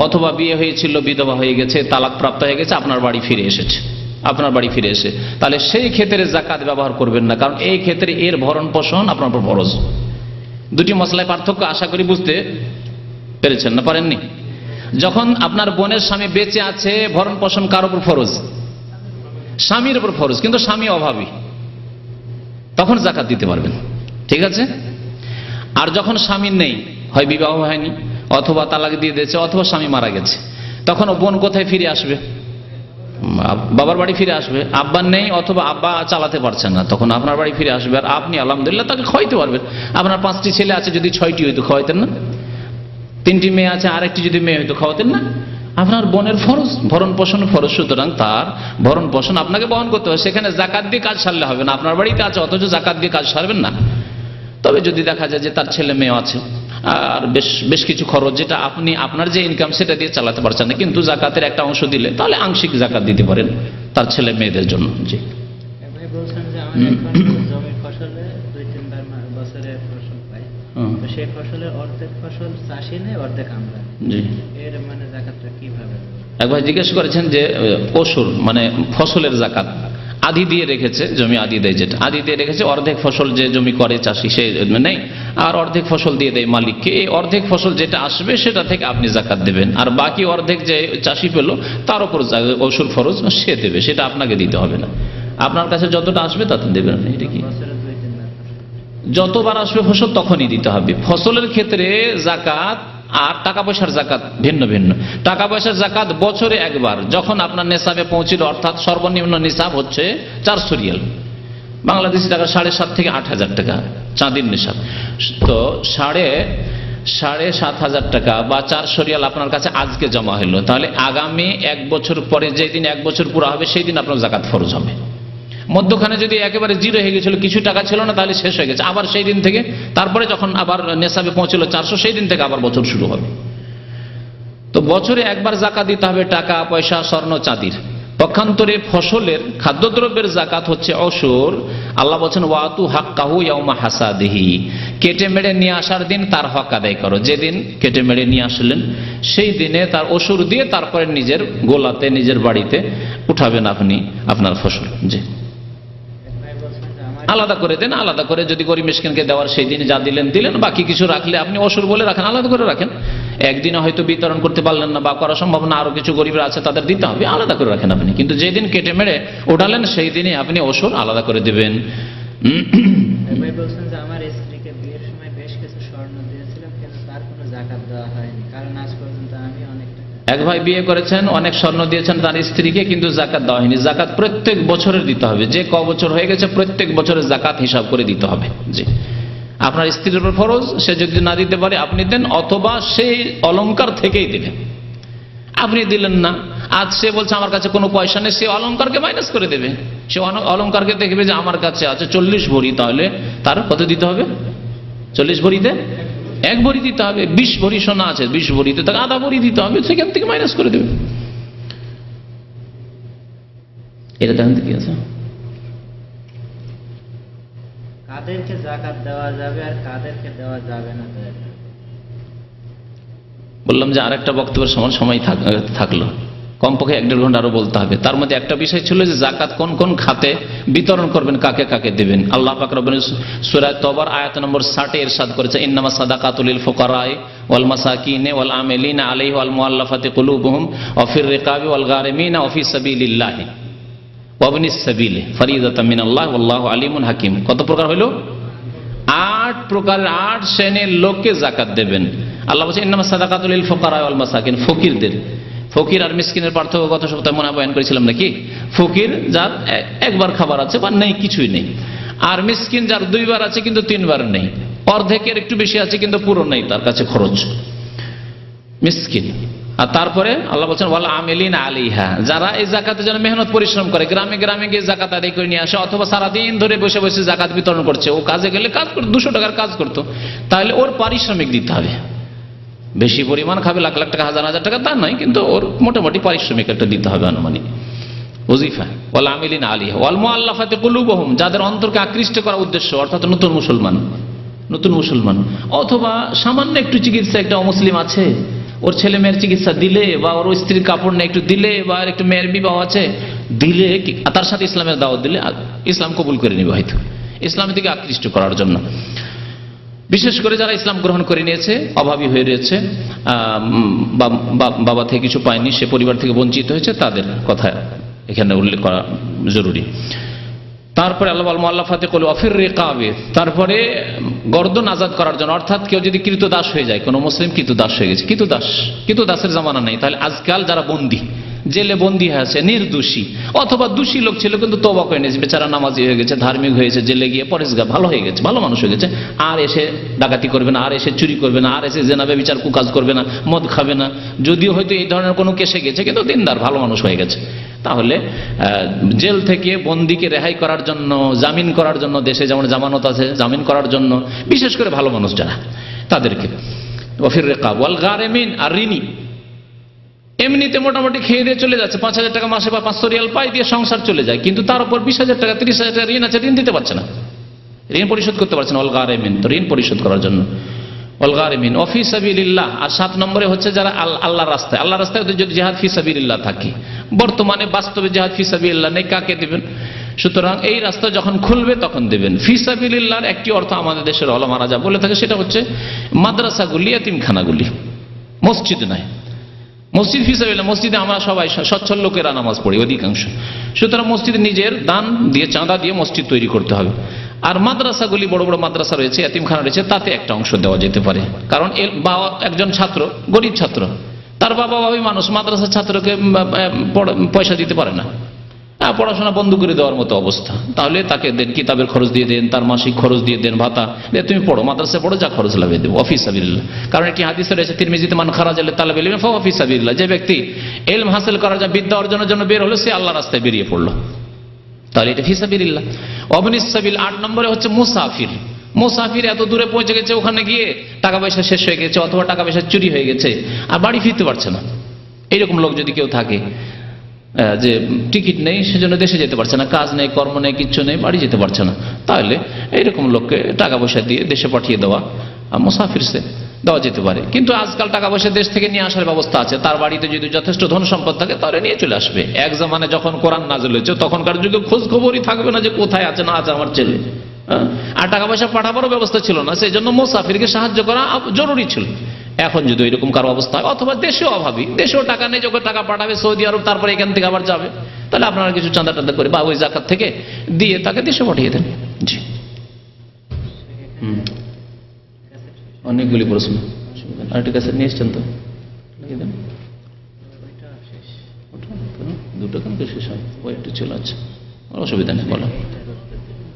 অথবা বিয়ে হয়েছিল বিধবা হয়ে গেছে, তালাক প্রাপ্ত হয়ে গেছে, আপনার বাড়ি ফিরে এসে, তাহলে সেই ক্ষেত্রে যাকাত ব্যবহার করবেন না, কারণ এই ক্ষেত্রে এর ভরণ পোষণ আপনার উপর ফরজ। দুটি মসলায় পার্থক্য আশা করি বুঝতে পেরেছেন না? পারেননি? যখন আপনার বোনের স্বামী বেঁচে আছে, ভরণ পোষণ কার উপর ফরজ? স্বামীর উপর ফরজ, কিন্তু স্বামী অভাবী, তখন যাকাত দিতে পারবেন, ঠিক আছে? আর যখন স্বামী নেই, হয় বিবাহ হয়নি, অথবা তালাক দিয়ে দিয়েছে, অথবা স্বামী মারা গেছে, তখন বোন কোথায় ফিরে আসবে? বাবার বাড়ি ফিরে আসবে। আব্বার নেই, অথবা আব্বা চালাতে পারছেন না, তখন আপনার বাড়ি ফিরে আসবে। আর আপনি আলহামদুলিল্লাহ তাকে খাওয়াইতে পারবেন। আপনার 5টি ছেলে আছে, যদি 6টি হইতো খাওয়াইতেন না? 3টি মেয়ে আছে, আরেকটি যদি মেয়ে হইতো খাওয়াতেন না? আপনার বোনের ফরজ, ভরণ পোষণ ফরজ, সুতরাং তার ভরণ পোষণ আপনাকে বহন করতে হবে। সেখানে যাকাত দিয়ে কাজ সারলে হবে না। আপনার বাড়িতে আছে অথচ যাকাত দিয়ে কাজ সারবেন না। তবে যদি দেখা যায় যে তার ছেলে মেয়ে আছে আর বেশ কিছু খরচ, যেটা আপনি আপনার যে ইনকাম সেটা দিয়ে চালাতে পারছেন না, কিন্তু যাকাতের একটা অংশ দিলে তাহলে আংশিক যাকাত দিতে পারেন তার ছেলে মেয়েদের জন্য। জি, ফসল পাই, তো সেই ফসলের অর্ধেক ফসল চাষি নেই, অর্ধেক আমরা। জি, এর মানে জাকাতটা কিভাবে? এক ভাই জিজ্ঞেস করেছেন যে পশুর মানে ফসলের জাকাত আদি দিয়ে রেখেছে, জমি আদি দেয়, যেটা আদি দিয়ে রেখেছে, অর্ধেক ফসল যে জমি করে চাষি সে নেই, আর অর্ধেক ফসল দিয়ে দেয় মালিককে। এই অর্ধেক ফসল যেটা আসবে সেটা থেকে আপনি জাকাত দেবেন, আর বাকি অর্ধেক যে চাষি পেল তার উপর পশুর ফরজ সে দেবে, সেটা আপনাকে দিতে হবে না। আপনার কাছে যতটা আসবে তত দেবেন। এটা কি বছরে 2-3 বার? যতবার আসবে ফসল তখনই দিতে হবে। ফসলের ক্ষেত্রে জাকাত আর টাকা পয়সার জাকাত ভিন্ন ভিন্ন। টাকা পয়সার জাকাত বছরে একবার, যখন আপনার নেশাবে পৌঁছিল, অর্থাৎ সর্বনিম্ন নিসাব হচ্ছে 400 রিয়াল, বাংলাদেশি টাকা 7,500 থেকে 8,000 টাকা চাঁদির নিসাব। তো 7,500 টাকা বা 400 রিয়াল আপনার কাছে আজকে জমা হলো, তাহলে আগামী 1 বছর পরে যেদিন 1 বছর পুরো হবে সেই দিন আপনার জাকাত ফরজ হবে। মধ্যখানে যদি একেবারে জিরো হয়ে গেছিল, কিছু টাকা ছিল না, তাহলে শেষ হয়ে গেছে, আবার সেই দিন থেকে, তারপরে যখন আবার নেশাবে পৌঁছল 400, সেই দিন থেকে আবার বছর শুরু হবে। তো বছরে একবার জাকাত দিতে হবে টাকা পয়সা স্বর্ণ চাঁদির। পক্ষান্তরে ফসলের খাদ্যদ্রব্যের জাকাত হচ্ছে অসুর। আল্লাহ বলছেন ওয়াতু হাক্কাহু ইয়াউমা হাসাদিহি, কেটে মেরে নিয়ে আসার দিন তার হক আদায় করো। যেদিন কেটে মেরে নিয়ে আসলেন সেই দিনে তার অসুর দিয়ে তারপরে নিজের গোলাতে নিজের বাড়িতে উঠাবেন আপনি আপনার ফসল। জি, আলাদা করে দেন, আলাদা করে যদি গরিব মিসকিনকে দেওয়ার সেই দিন যা দিলেন দিলেন, বাকি কিছু রাখলে আপনি অসুর বলে রাখেন, আলাদা করে রাখেন। একদিনে হয়তো বিতরণ করতে পারলেন না বা করা সম্ভব না, আরো কিছু গরিবরা আছে তাদের দিতে হবে, আলাদা করে রাখেন আপনি। কিন্তু যেদিন কেটে মেরে ওঠালেন সেই দিনই আপনি অসুর আলাদা করে দেবেন। ভাই বলছেন যে আমার স্ত্রীকে বিয়ের সময় বেশ কিছু স্বর্ণ দিয়েছিলাম, কিন্তু তার কোনো জাকাত দেওয়া হয়নি, কারণ আজ পর্যন্ত আমি অনেক টাকা। এক ভাই বিয়ে করেছেন, অনেক স্বর্ণ দিয়েছেন তার স্ত্রীকে, কিন্তু জাকাত দেওয়া হয়নি। জাকাত প্রত্যেক বছরের দিতে হবে, যে ক বছর হয়ে গেছে প্রত্যেক বছরের জাকাত হিসাব করে দিতে হবে। জি, আপনার স্ত্রীর উপর ফরজ, সে যদি না দিতে পারে আপনি দেন, অথবা সেই অলংকার থেকেই দিলেন। আপনি দিলেন না, আজ সে বলছে আমার কাছে কোনো পয়সা নেই, সে অলংকারকে মাইনাস করে দেবে। সে অলংকারকে দেখবে যে আমার কাছে আছে 40 ভরি, তাহলে তার কত দিতে হবে? 40 ভরিতে 1 ভরি দিতে হবে। 20 ভরি সোনা আছে, 20 ভরিতে তাকে আধা ভরি দিতে হবে, সেখান থেকে মাইনাস করে দেবে। এটা দেখেন কি আছে, কাদেরকে জাকাত দেওয়া যাবে আর কাদেরকে দেওয়া যাবে না? বললাম যে আরেকটা বক্তব্যের সময় থাকলো, কমপক্ষে 1-1.5 ঘন্টা আরো বলতে হবে। তার মধ্যে একটা বিষয় ছিল যে জাকাত কোন কোন খাতে বিতরণ করবেন, কাকে কাকে দেবেন। আল্লাহ পাক রব্বুল সূরা তওবার আয়াত নম্বর 60 ইরশাদ করেছে ইন্নামাস সাদাকাতুল লিল ফুকারাই ওয়াল মাসাকিন ওয়াল আমিলিনা আলাইহি ওয়াল মুআল্লাফাতি কুলুবুহুম ওয়া ফির রিকাবি ওয়াল গারিমিনা ওয়া ফি সাবিলিল্লাহ ওয়া ইবনিস সাবিলি ফরিদাতাম মিনাল্লাহ ওয়াল্লাহু আলিমুন হাকিম। কত প্রকার হলো? 8 প্রকারের 8 শ্রেণীর লোককে জাকাত দেবেন। আল্লাহ বলছেন ইন্নামাস সাদাকাতুল লিল ফুকারাই ওয়াল মাসাকিন, ফকিরদের। ফকির আর মিসকিনের পার্থক্য গত সপ্তাহে মনে বয়ান করেছিলাম নাকি? ফকির যার একবার খাবার আছে বা নেই, কিছুই নেই। আর মিসকিন যার 2 বার আছে কিন্তু 3 বার নেই, অর্ধেকের একটু বেশি আছে কিন্তু পুরো নেই তার কাছে খরচ, মিসকিন। আর তারপরে আল্লাহ বলছেন ওয়াল আমিলিনা আলাইহা, যারা এই জাকাতের জন্য মেহনত পরিশ্রম করে, গ্রামে গ্রামে গিয়ে জাকাত আদায় করে নিয়ে আসে, অথবা সারাদিন ধরে বসে বসে জাকাত বিতরণ করছে। ও কাজে গেলে কাজ করতো, 200 টাকার কাজ করতো, তাহলে ওর পারিশ্রমিক দিতে হবে। বেশি পরিমাণ খাবে, লাখ লাখ টাকা, হাজার হাজার টাকা তা নয়, কিন্তু ওর মোটামুটি পারিশ্রমিক একটা দিতে হবে, আনুমানিক ওজিফা। ওয়াল আমিলিনা আলাইহা ওয়াল মুআল্লাফাতি কুলুবুহুম, যাদের অন্তরকে আকৃষ্ট করার উদ্দেশ্য, অর্থাৎ নতুন মুসলমান, অথবা সামান্য একটু চিকিৎসা, একটা অমুসলিম আছে, ওর ছেলে মেয়ের চিকিৎসা দিলে, বা ওর স্ত্রীর কাপড় নেই একটু দিলে, বা একটু মেয়ের বিবাহ আছে দিলে, তার সাথে ইসলামের দাওয়াত দিলে ইসলাম কবুল করে নিবে, হয়তো ইসলামের দিকে আকৃষ্ট করার জন্য। বিশেষ করে যারা ইসলাম গ্রহণ করে নিয়েছে, অভাবী হয়ে রয়েছে, বাবা থেকে কিছু পায়নি, সে পরিবার থেকে বঞ্চিত হয়েছে, তাদের কথা এখানে উল্লেখ করা জরুরি। তারপরে আল্লাহ আল মুআল্লাফাতি কুলুবুহুম ওয়া ফির রিকাবি, তারপরে গর্দন আজাদ করার জন্য, অর্থাৎ কেউ যদি কৃতদাস হয়ে যায়, কোনো মুসলিম কৃতদাস হয়ে গেছে, কৃতদাসের জামানা নেই, তাহলে আজকাল যারা বন্দী, জেলে বন্দী হয়ে আছে, নির্দোষী অথবা দোষী লোক ছিল কিন্তু তওবা করে নিয়েছে, বেচারা নামাজি হয়ে গেছে, ধার্মিক হয়েছে, জেলে গিয়ে পরেশগার ভালো হয়ে গেছে, ভালো মানুষ হয়ে গেছে, আর এসে ডাকাতি করবে না, আর এসে চুরি করবে না, আর এসে জেনা ব্যভিচার কুকাজ করবে না, মদ খাবে না, যদিও হয়তো এই ধরনের কোনো কেসে গেছে, কিন্তু দিনদার ভালো মানুষ হয়ে গেছে। তাহলে জেল থেকে বন্দীকে রেহাই করার জন্য, জামিন করার জন্য, দেশে যেমন জামানত আছে, জামিন করার জন্য, বিশেষ করে ভালো মানুষ যারা, তাদেরকে ওয়া ফির রিকাব ওয়াল গারিমিন, আর ঋণী, এমনিতে মোটামুটি খেয়ে দিয়ে চলে যাচ্ছে, 5,000 টাকা মাসে বা 500 রিয়াল পাই দিয়ে সংসার চলে যায়, কিন্তু তার উপর 20,000 টাকা 30,000 টাকা ঋণ আছে, ঋণ দিতে পারছে না, ঋণ পরিশোধ করতে পারছে না, ওয়াল গারিমিন, তো ঋণ পরিশোধ করার জন্য ওয়াল গারিমিন ওয়া ফি সাবিলিল্লাহ। আর 7 নম্বরে হচ্ছে যারা আল্লাহর রাস্তায়, আল্লাহর রাস্তায় যদি জিহাদ ফি সাবিলিল্লাহ থাকে, বর্তমানে বাস্তবে জিহাদ ফি সাবিলিল্লাহ নেই, কাকে দিবেন? সুতরাং এই রাস্তা যখন খুলবে তখন দেবেন। ফি সাবিলিল্লাহর একটি অর্থ আমাদের দেশের উলামারা যা বলে থাকে সেটা হচ্ছে মাদ্রাসাগুলি, এতিমখানাগুলি, মসজিদ নয়। মসজিদ ফি সাবিলিল্লাহ, মসজিদে আমরা সবাই সচ্ছল লোকেরা নামাজ পড়ি অধিকাংশ, সুতরাং মসজিদ নিজের দান দিয়ে, চাঁদা দিয়ে মসজিদ তৈরি করতে হবে। আর মাদ্রাসাগুলি, বড় বড় মাদ্রাসা রয়েছে, এতিমখানা রয়েছে, তাতে একটা অংশ দেওয়া যেতে পারে। কারণ একজন ছাত্র, গরিব ছাত্র, তার বাবা ভাবি মানুষ, মাদ্রাসার ছাত্রকে পয়সা দিতে পারে না, পড়াশোনা বন্ধ করে দেওয়ার মতো অবস্থা, তাহলে তাকে দেন, কিতাবের খরচ দিয়ে দেন, তার মাসিক খরচ দিয়ে দেন, ভাতা তুমি পড়ো, মাদ্রাসায় পড়ো, যা খরচ লাগে দেবো, ফি সাবিলিল্লাহ। কারণ একটি হাদিসে রয়েছে তিরমিজিতে, মান খারাজা লিতালাবিল ইলমি ফাহুয়া ফি সাবিলিল্লাহ, যে ব্যক্তি ইলম হাসিল করার জন্য, বিদ্যা অর্জনের জন্য বের হলো, সে আল্লাহর রাস্তায় বেরিয়ে পড়লো, তাহলে এটা ফি সাবিলিল্লাহ। ওয়াবনিস সাবিল 8 নম্বরে হচ্ছে মুসাফির। মুসাফির এত দূরে পৌঁছে গেছে, ওখানে গিয়ে টাকা পয়সা শেষ হয়ে গেছে, অথবা টাকা পয়সা চুরি হয়ে গেছে, আর বাড়ি ফিরতে পারছে না, এইরকম লোক যদি কেউ থাকে, যে টিকিট নেই সেজন্য দেশে যেতে পারছে না, কাজ নেই, কর্ম নেই, কিচ্ছু নেই, বাড়ি যেতে পারছে না, তাহলে এইরকম লোককে টাকা পয়সা দিয়ে দেশে পাঠিয়ে দেওয়া মুসাফির সে দেওয়া যেতে পারে। কিন্তু আজকাল টাকা পয়সা দেশ থেকে নিয়ে আসার ব্যবস্থা আছে, তার বাড়িতে যদি যথেষ্ট ধন সম্পদ থাকে তাহলে নিয়ে চলে আসবে। এক জামানে যখন কোরআন নাযিল হয়েছে তখনকার যুগে খোঁজ খবরই থাকবে না যে কোথায় আছে না আছে আমার ছেলে, আর টাকা পয়সা পাঠাবারও ব্যবস্থা ছিল না, সেই জন্য মুসাফিরকে সাহায্য করা জরুরি ছিল। এখন যদি এরকম কারো অবস্থা হয়, অথবা দেশেও অভাবী, দেশেও টাকা নেই, যখন টাকা পাঠাবে সৌদি আরব, তারপরে এখান থেকে আবার যাবে, তাহলে আপনারা কিছু চাঁদা টান্দা করে বা ওই জাকাত থেকে দিয়ে তাকে দেশে পাঠিয়ে দেন। জি, অনেকগুলি প্রশ্ন, আর ঠিক আছে, নিয়ে এসছেন তো, লিখে দেন। দুটো কেন শেষ হয়, ওই একটু চলে আছে, অসুবিধা নেই, বলো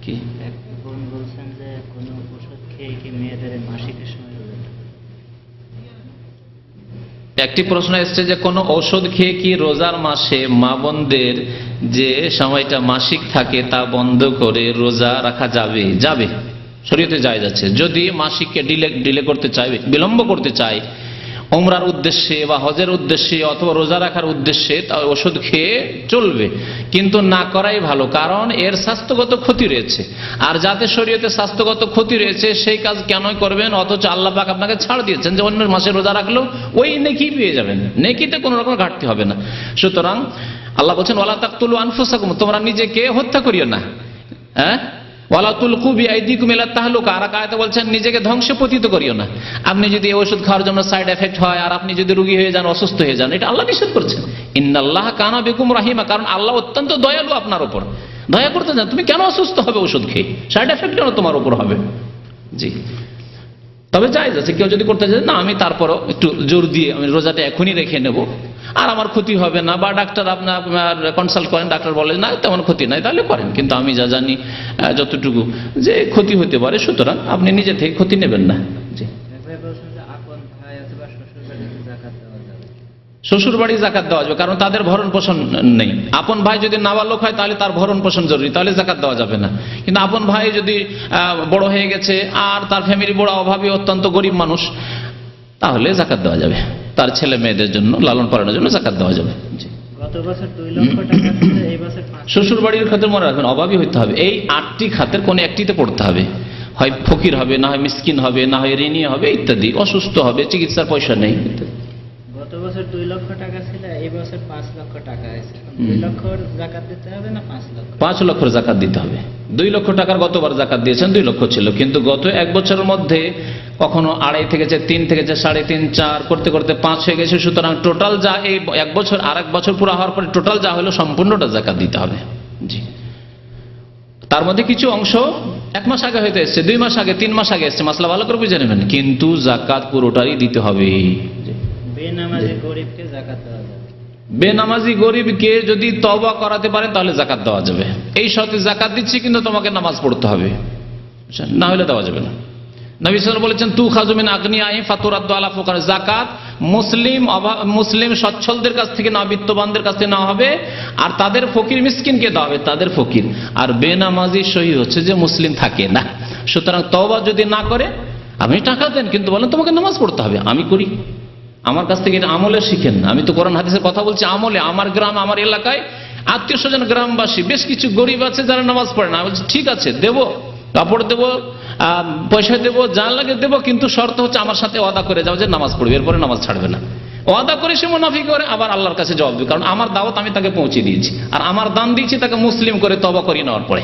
কি? বলছেন যে কোনো ওষুধ খেয়ে কি মেয়েদের মাসিকের সময়? একটি প্রশ্ন এসছে যে কোন ঔষধ খেয়ে কি রোজার মাসে মা বোনদের যে সময়টা মাসিক থাকে তা বন্ধ করে রোজা রাখা যাবে? যাবে, শরীয়তে জায়েজ আছে। যদি মাসিককে ডিলে করতে চায়, বিলম্ব করতে চায়, উমরার উদ্দেশ্যে বা হজের উদ্দেশ্যে অথবা রোজা রাখার উদ্দেশ্যে, তা ওষুধ খেয়ে চলবে, কিন্তু না করাই ভালো, কারণ এর স্বাস্থ্যগত ক্ষতি রয়েছে। আর যাতে শরীয়তে স্বাস্থ্যগত ক্ষতি রয়েছে সেই কাজ কেনই করবেন, অথচ আল্লাহ পাক আপনাকে ছাড় দিয়েছেন যে অন্য মাসে রোজা রাখলেও ওই নেকি পেয়ে যাবেন, নেকিতে কোনো রকম ঘাটতি হবে না। সুতরাং আল্লাহ বলছেন ওয়ালা তাকতুলু আনফুসাকুম, তোমরা নিজেকে হত্যা করিও না, হ্যাঁ, ওয়ালা তুলকু বিআইদিকুম ইলা তাহলুকা, আর আয়াতে বলছেন নিজেকে ধ্বংসে পতিত করিও না। আপনি যদি এই ওষুধ খাওয়ার জন্য সাইড এফেক্ট হয় আর আপনি যদি রোগী হয়ে যান, অসুস্থ হয়ে যান, এটা আল্লাহ নিষেধ করছেন। ইন্নাল্লাহা কানা বিকুম রাহিমা, কারণ আল্লাহ অত্যন্ত দয়ালু আপনার উপর, দয়া করতে চান। তুমি কেন অসুস্থ হবে ওষুধ খেয়ে? সাইড এফেক্ট কেন তোমার উপর হবে? জি, তবে জায়েজ আছে, কেউ যদি করতে চায়, না আমি তারপরও একটু জোর দিয়ে আমি রোজাটা এখনই রেখে নেব, আর আমার ক্ষতি হবে না, বা ডাক্তার আপনার কনসাল্ট করেন, ডাক্তার বলে না তেমন ক্ষতি নাই, তাহলে করেন। কিন্তু আমি যা জানি যতটুকু যে ক্ষতি হতে পারে, সুতরাং আপনি নিজে থেকে ক্ষতি নেবেন না। জি, শ্বশুর বাড়ি জাকাত দেওয়া যাবে, কারণ তাদের ভরণ পোষণ নেই। আপন ভাই যদি নাবালক হয় তাহলে তার ভরণ পোষণ জরুরি, তাহলে জাকাত দেওয়া যাবে না। কিন্তু আপন ভাই যদি বড় হয়ে গেছে আর তার ফ্যামিলি বড় অভাবী, অত্যন্ত গরিব মানুষ, তাহলে জাকাত দেওয়া যাবে, তার ছেলে মেয়েদের জন্য লালন পালনের জন্য জাকাত দেওয়া যাবে। গত বছর 2 লক্ষ টাকা ছিল, এই বছর 5। শ্বশুর বাড়ির ক্ষেত্রে মনে রাখবেন অভাবী হইতে হবে, এই 8টি খাতের কোন একটিতে পড়তে হবে, হয় ফকির হবে, না হয় মিসকিন হবে, না হয় ঋণী হবে ইত্যাদি, অসুস্থ হবে, চিকিৎসার পয়সা নেই ইত্যাদি। গত বছর 2 লক্ষ টাকা ছিল, এই বছর 5 লক্ষ টাকা আছে, 2 লক্ষর জাকাত দিতে হবে না 5 লক্ষ? 5 লক্ষের জাকাত দিতে হবে। 2 লক্ষ টাকার গতবার জাকাত দিয়েছেন, 2 লক্ষ ছিল, কিন্তু গত এক বছরের মধ্যে কখনো 2.5 থেকেছে, 3 থেকেছে, 3.5, 4 করতে করতে 5 হয়ে গেছে। সুতরাং টোটাল যা এই এক বছর, আর এক বছর পুরো হওয়ার পরে টোটাল যা হলো সম্পূর্ণটা জাকাত দিতে হবে। জি, তার মধ্যে কিছু অংশ 1 মাস আগে হয়তো এসছে, 2 মাস আগে, 3 মাস আগে এসছে, মাসলা ভালো করে বুঝে নেবেন, কিন্তু জাকাত পুরোটাই দিতে হবে। বেনামাজি গরিবকে জাকাত দেওয়া যাবে, বেনামাজি গরিবকে যদি তওবা করাতে পারেন তাহলে জাকাত দেওয়া যাবে। এই শর্তে জাকাত দিচ্ছি কিন্তু তোমাকে নামাজ পড়তে হবে, না হলে দেওয়া যাবে না। নবী সাল্লাল্লাহু আলাইহি ওয়াসাল্লাম বলেছেন তু খাযু মিন আগনিয়াহিম ফাতুরাদ্দু আলা ফুকারা, যাকাত মুসলিম সচ্ছলদের কাছ থেকে না, বিত্তবানদের কাছ থেকে নেওয়া হবে, আর তাদের ফকির মিসকিনকে দেওয়া হবে, তাদের ফকির। আর বেনামাজি শহীদ হচ্ছে যে মুসলিম থাকে না। সুতরাং তওবা যদি না করে, আপনি টাকা দেন কিন্তু বলেন তোমাকে নামাজ পড়তে হবে, আমি করি, আমার কাছ থেকে এটা আমলে শিখেন। আমি তো কোরআন হাদিসের কথা বলছি আমলে। আমার গ্রাম, আমার এলাকায় আত্মীয় স্বজন, গ্রামবাসী বেশ কিছু গরিব আছে যারা নামাজ পড়ে না, বলছি ঠিক আছে দেবো, কাপড় দেবো, পয়সা দেবো, যা লাগে দেবো, কিন্তু শর্ত হচ্ছে আমার সাথে ওয়াদা করে যাও যে নামাজ পড়বে, এরপরে নামাজ ছাড়বে না। ওয়াদা করে সে মুনাফিক করে আবার আল্লাহর কাছে জবাব দিবে, কারণ আমার দাওয়াত আমি তাকে পৌঁছে দিয়েছি, আর আমার দান দিয়েছি তাকে মুসলিম করে তওবা করিয়ে নেওয়ার পরে।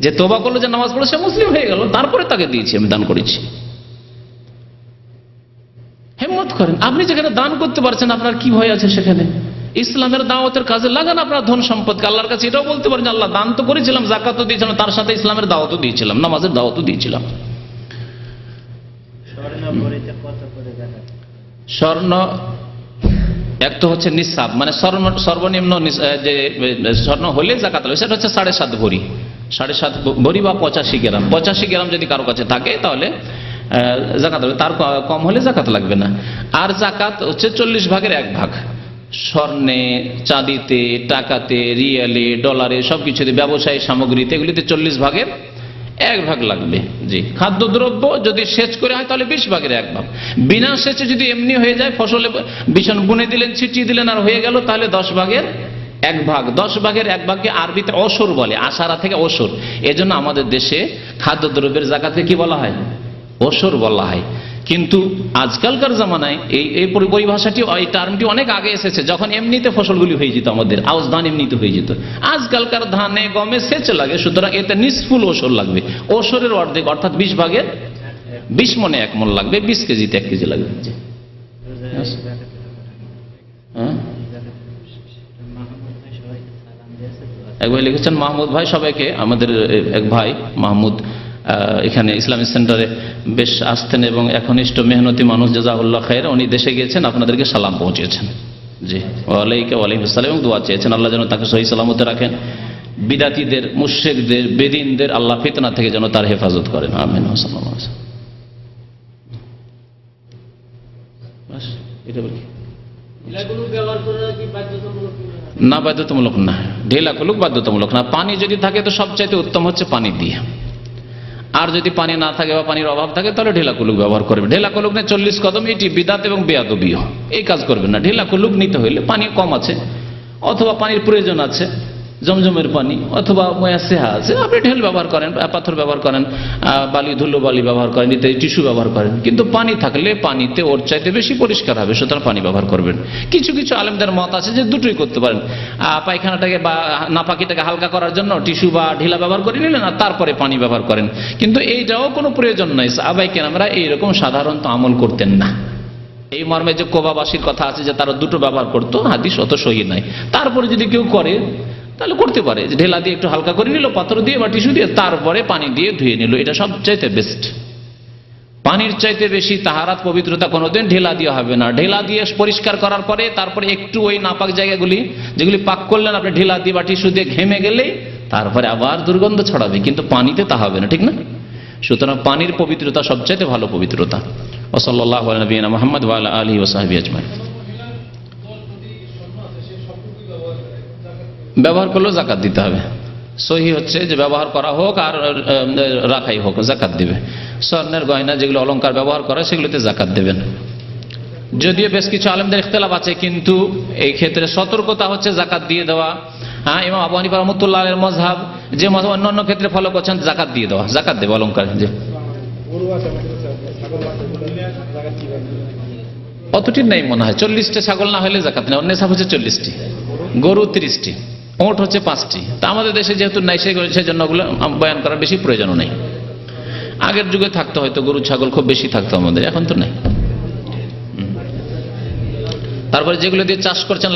যে তওবা করলো, যে নামাজ পড়লো, সে মুসলিম হয়ে গেল, তারপরে তাকে দিয়েছি, আমি দান করেছি। হিম্মত করেন। আপনি যেখানে দান করতে পারছেন, আপনার কি ভয় আছে সেখানে? ইসলামের দাওয়াতের কাজে লাগান আপনার ধন সম্পদকে। আল্লাহর কাছে এটাও বলতে পারেন যে আল্লাহ, দান তো করেছিলাম, যাকাতও দিয়েছিলাম, তার সাথে ইসলামের দাওয়াতও দিয়েছিলাম, নামাজের দাওয়াতও দিয়েছিলাম। স্বর্ণ এক তো হচ্ছে নিসাব, মানে সর্বনিম্ন যে স্বর্ণ হলে জাকাত লাগবে, সেটা হচ্ছে 7.5 ভরি, 7.5 ভরি বা 85 গ্রাম। 85 গ্রাম যদি কারো কাছে থাকে তাহলে জাকাত লাগবে, তার কম হলে জাকাত লাগবে না। আর জাকাত হচ্ছে 40 ভাগের 1 ভাগ। স্বর্ণে, চাঁদিতে, টাকাতে, রিয়ালে, ডলারে, সবকিছুতে, ব্যবসায়ী সামগ্রীতে, এগুলিতে 40 ভাগের 1 ভাগ লাগবে। জি, খাদ্যদ্রব্য যদি সেচ করে হয় তাহলে 20 ভাগের 1 ভাগ। বিনা সেচে যদি এমনি হয়ে যায়, ফসলে বিছন বুনে দিলেন, ছিটিয়ে দিলেন, আর হয়ে গেল, তাহলে 10 ভাগের 1 ভাগ। 10 ভাগের 1 ভাগকে আরবিতে অসর বলে, আশারা থেকে অসর। এজন্য আমাদের দেশে খাদ্যদ্রব্যের জাকাতকে কি বলা হয়? অসর বলা হয়। কিন্তু আজকালকার জামানায় এই পরিভাষাটি, এই টার্মটি অনেক আগে এসেছে, যখন এমনিতে ফসলগুলি হয়ে যেত, আমাদের আউশ ধান এমনিতে হয়ে যেত। আজকালকার ধানে, গমে সেচ লাগে, সুতরাং এতে নিসফুল ওসর লাগবে। ওসরের অর্ধেক, অর্থাৎ 20 ভাগের 20 মনে 1 মণ লাগবে, 20 কেজিতে 1 কেজি লাগবে। এক ভাই লিখেছেন, মাহমুদ ভাই সবাইকে, আমাদের এক ভাই মাহমুদ এখানে ইসলামিক সেন্টারে বেশ আসতেন এবং একনিষ্ঠ মেহনতি মানুষ, জাযাহুল্লাহ খায়র। উনি দেশে গিয়েছেন, আপনাদেরকে সালাম পৌঁছেছেন। জি, ওয়ালাইকুম আসসালাম, এবং দোয়া চেয়েছেন আল্লাহ যেন তাকে সহি সালামতে রাখেন। বিদাতীদের, মুশরিকদের, বেদিনদের আল্লাহ ফিতনা থেকে যেন তার হেফাজত করেন। আমিন। না, বাধ্যতামূলক না। ঢেলা কুলুক বাধ্যতামূলক না। পানি যদি থাকে তো সবচাইতে উত্তম হচ্ছে পানি দিয়ে। আর যদি পানি না থাকে বা পানির অভাব থাকে তাহলে ঢেলা কুলুক ব্যবহার করবে। ঢেলা কুলুক নেই 40 কদম, এটি বিদাত এবং বেয়াদবিও, এই কাজ করবেন না। ঢেলা কুলুক নিতে হইলে পানি কম আছে, অথবা পানির প্রয়োজন আছে, জমজমের পানি অথবা ময়াসেহা আছে, আপনি ঢেল ব্যবহার করেন, পাথর ব্যবহার করেন, বালি, ধুলো বালি ব্যবহার করেন, ইত্যাদি টিস্যু ব্যবহার করেন। কিন্তু পানি থাকলে পানিতে ওর চাইতে বেশি পরিষ্কার হবে, সুতরাং পানি ব্যবহার করবেন। কিছু কিছু আলেমদের মত আছে যে দুটোই করতে পারেন। পায়খানাটাকে বা নাপাকিটাকে হালকা করার জন্য টিস্যু বা ঢিলা ব্যবহার করে নিলেন, আর তারপরে পানি ব্যবহার করেন। কিন্তু এইটাও কোনো প্রয়োজন নাই। সাহাবায়ে কেরামরা এইরকম সাধারণত আমল করতেন না। এই মর্মে যে কোবাবাসীর কথা আছে যে তারা দুটো ব্যবহার করতো, হাদিস অত সহি নাই। তারপরে যদি কেউ করে তাহলে করতে পারে, ঢেলা দিয়ে একটু হালকা করে নিল, পাথর দিয়ে বা টিস্যু দিয়ে, তারপরে পানি দিয়ে ধুয়ে নিল, এটা সবচাইতে বেস্ট। পানির চাইতে বেশি তাহারাত, পবিত্রতা কোনোদিন ঢেলা দিয়ে হবে না। ঢেলা দিয়ে পরিষ্কার করার পরে তারপরে একটু ওই নাপাক জায়গাগুলি যেগুলি পাক করলেন আপনি ঢেলা দিয়ে বা টিস্যু দিয়ে, ঘেমে গেলেই তারপরে আবার দুর্গন্ধ ছড়াবে, কিন্তু পানিতে তা হবে না, ঠিক না? সুতরাং পানির পবিত্রতা সবচাইতে ভালো পবিত্রতা। ওয়াসাল্লাল্লাহু আলা নবিয়িনা মুহাম্মদ ওয়া আলা আলিহি ওয়া সাহবিহি আজমাইন। ব্যবহার করলেও জাকাত দিতে হবে। সহি হচ্ছে যে ব্যবহার করা হোক আর রাখাই হোক, জাকাত দিবে। স্বর্ণের গয়না যেগুলো অলংকার ব্যবহার করা, সেগুলোতে জাকাত দেবেন। যদিও বেশ কিছু আলেমদের ইখতিলাফ আছে, কিন্তু এই ক্ষেত্রে সতর্কতা হচ্ছে জাকাত দিয়ে দেওয়া। হ্যাঁ, ইমাম আবু হানিফা রাহমাতুল্লাহ আলাইহির মাযহাব, যে মাযহাব অন্যান্য ক্ষেত্রে ফলো করছেন, জাকাত দিয়ে দেওয়া, জাকাত দেবে অলংকার। যে অতটি নেই মনে হয়, 40টা ছাগল না হলে জাকাত নেই। অন্য হিসাব হচ্ছে 40টি, গরু 30টি, ওট হচ্ছে 5টি। তা আমাদের দেশে যেহেতু নাই, সেজন্য ওগুলো বয়ান করার বেশি প্রয়োজনও নেই। আগের যুগে থাকতো হয়তো, গরু ছাগল খুব বেশি থাকতো আমাদের, এখন তো নাই। তারপরে যেগুলো দিয়ে চাষ করছেন